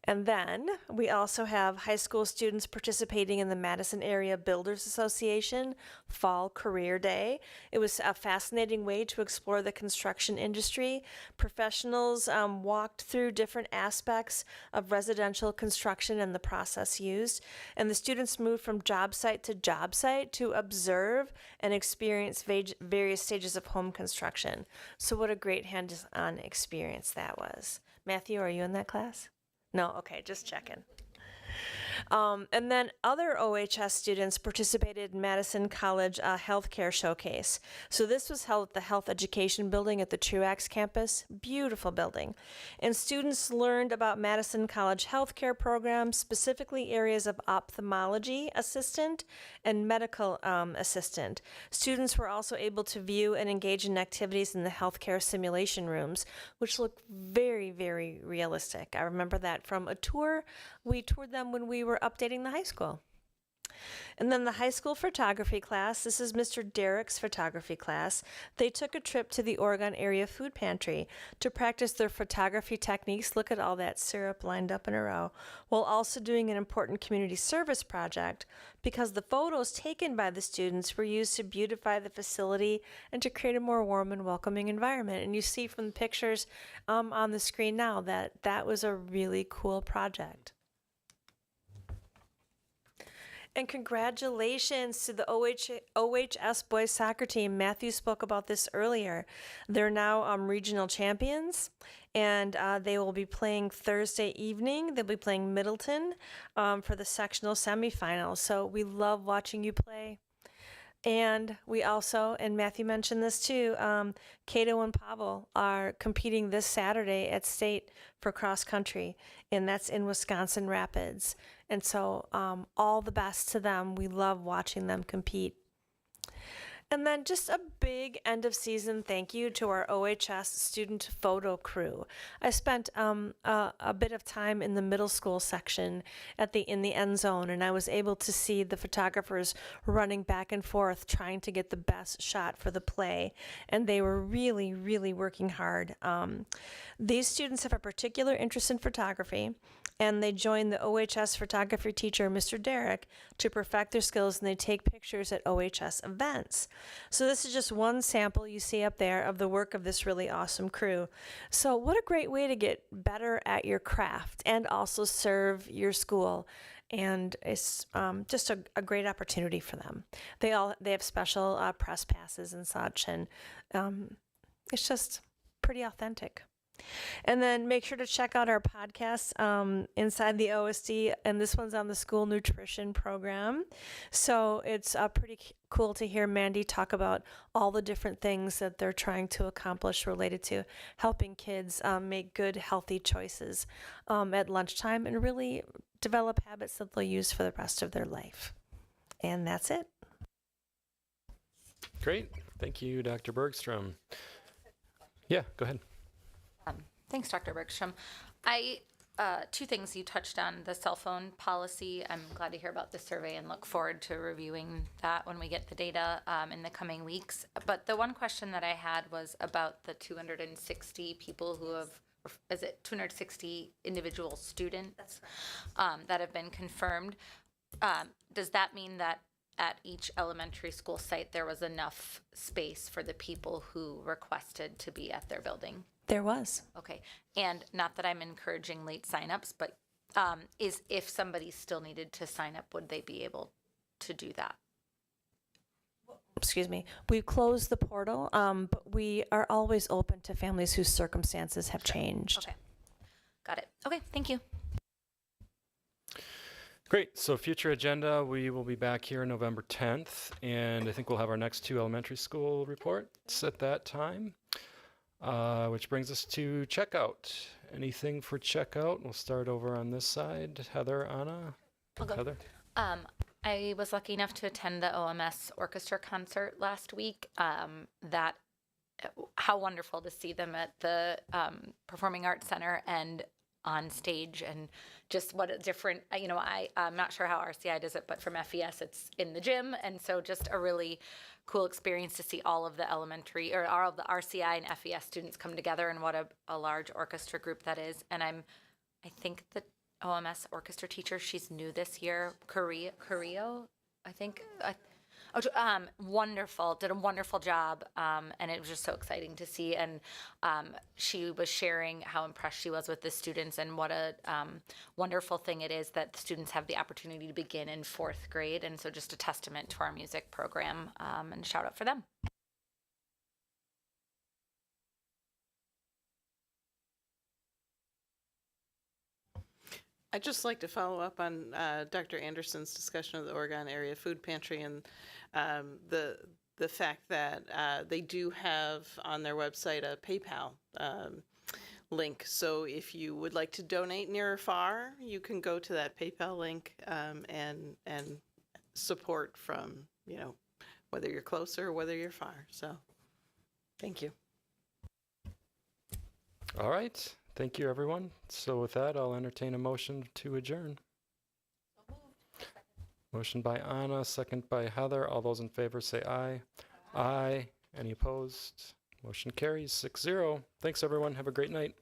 And then we also have high school students participating in the Madison Area Builders Association Fall Career Day. It was a fascinating way to explore the construction industry. Professionals walked through different aspects of residential construction and the process used. And the students moved from job site to observe and experience various stages of home construction. So what a great hands-on experience that was. Matthew, are you in that class? No? Okay, just checking. And then other OHS students participated in Madison College Healthcare Showcase. So this was held at the Health Education Building at the Truax campus. Beautiful building. And students learned about Madison College healthcare programs, specifically areas of ophthalmology assistant and medical assistant. Students were also able to view and engage in activities in the healthcare simulation rooms, which looked very, very realistic. I remember that from a tour. We toured them when we were updating the high school. And then the high school photography class, this is Mr. Derek's photography class. They took a trip to the Oregon Area Food Pantry to practice their photography techniques. Look at all that syrup lined up in a row, while also doing an important community service project because the photos taken by the students were used to beautify the facility and to create a more warm and welcoming environment. And you see from the pictures on the screen now that that was a really cool project. And congratulations to the OHS boys soccer team. Matthew spoke about this earlier. They're now regional champions, and they will be playing Thursday evening. They'll be playing Middleton for the sectional semifinals. So we love watching you play. And we also, and Matthew mentioned this too, Cato and Pavel are competing this Saturday at state for cross country, and that's in Wisconsin Rapids. And so all the best to them. We love watching them compete. And then just a big end of season thank you to our OHS student photo crew. I spent a bit of time in the middle school section in the end zone, and I was able to see the photographers running back and forth trying to get the best shot for the play, and they were really, really working hard. These students have a particular interest in photography, and they join the OHS photography teacher, Mr. Derek, to perfect their skills, and they take pictures at OHS events. So this is just one sample you see up there of the work of this really awesome crew. So what a great way to get better at your craft and also serve your school. And it's just a great opportunity for them. They have special press passes and such, and it's just pretty authentic. And then make sure to check out our podcasts inside the OSD, and this one's on the school nutrition program. So it's pretty cool to hear Mandy talk about all the different things that they're trying to accomplish related to helping kids make good, healthy choices at lunchtime and really develop habits that they'll use for the rest of their life. And that's it. Great. Thank you, Dr. Bergstrom. Yeah, go ahead. Thanks, Dr. Bergstrom. Two things you touched on, the cell phone policy. I'm glad to hear about the survey and look forward to reviewing that when we get the data in the coming weeks. But the one question that I had was about the 260 people who have, is it 260 individual students that have been confirmed? Does that mean that at each elementary school site there was enough space for the people who requested to be at their building? There was. Okay. And not that I'm encouraging late signups, but if somebody still needed to sign up, would they be able to do that? Excuse me. We closed the portal, but we are always open to families whose circumstances have changed. Okay. Got it. Okay. Thank you. Great. So future agenda, we will be back here November 10th, and I think we'll have our next two elementary school reports at that time. Which brings us to checkout. Anything for checkout? We'll start over on this side. Heather, Anna? I'll go. Heather? I was lucky enough to attend the OMS orchestra concert last week. How wonderful to see them at the Performing Arts Center and on stage, and just what a different, I'm not sure how RCI does it, but from FES it's in the gym, and so just a really cool experience to see all of the elementary or all of the RCI and FES students come together, and what a large orchestra group that is. And I think the OMS orchestra teacher, she's new this year, Carrillo, I think. Wonderful, did a wonderful job, and it was just so exciting to see. And she was sharing how impressed she was with the students, and what a wonderful thing it is that the students have the opportunity to begin in 4th grade. And so just a testament to our music program, and shout out for them. I'd just like to follow up on Dr. Anderson's discussion of the Oregon Area Food Pantry, and the fact that they do have on their website a PayPal link. So if you would like to donate near or far, you can go to that PayPal link and support from, whether you're close or whether you're far. So thank you. All right. Thank you, everyone. So with that, I'll entertain a motion to adjourn. Motion by Anna, second by Heather. All those in favor say aye. Aye. Any opposed? Motion carries 6-0. Thanks, everyone. Have a great night.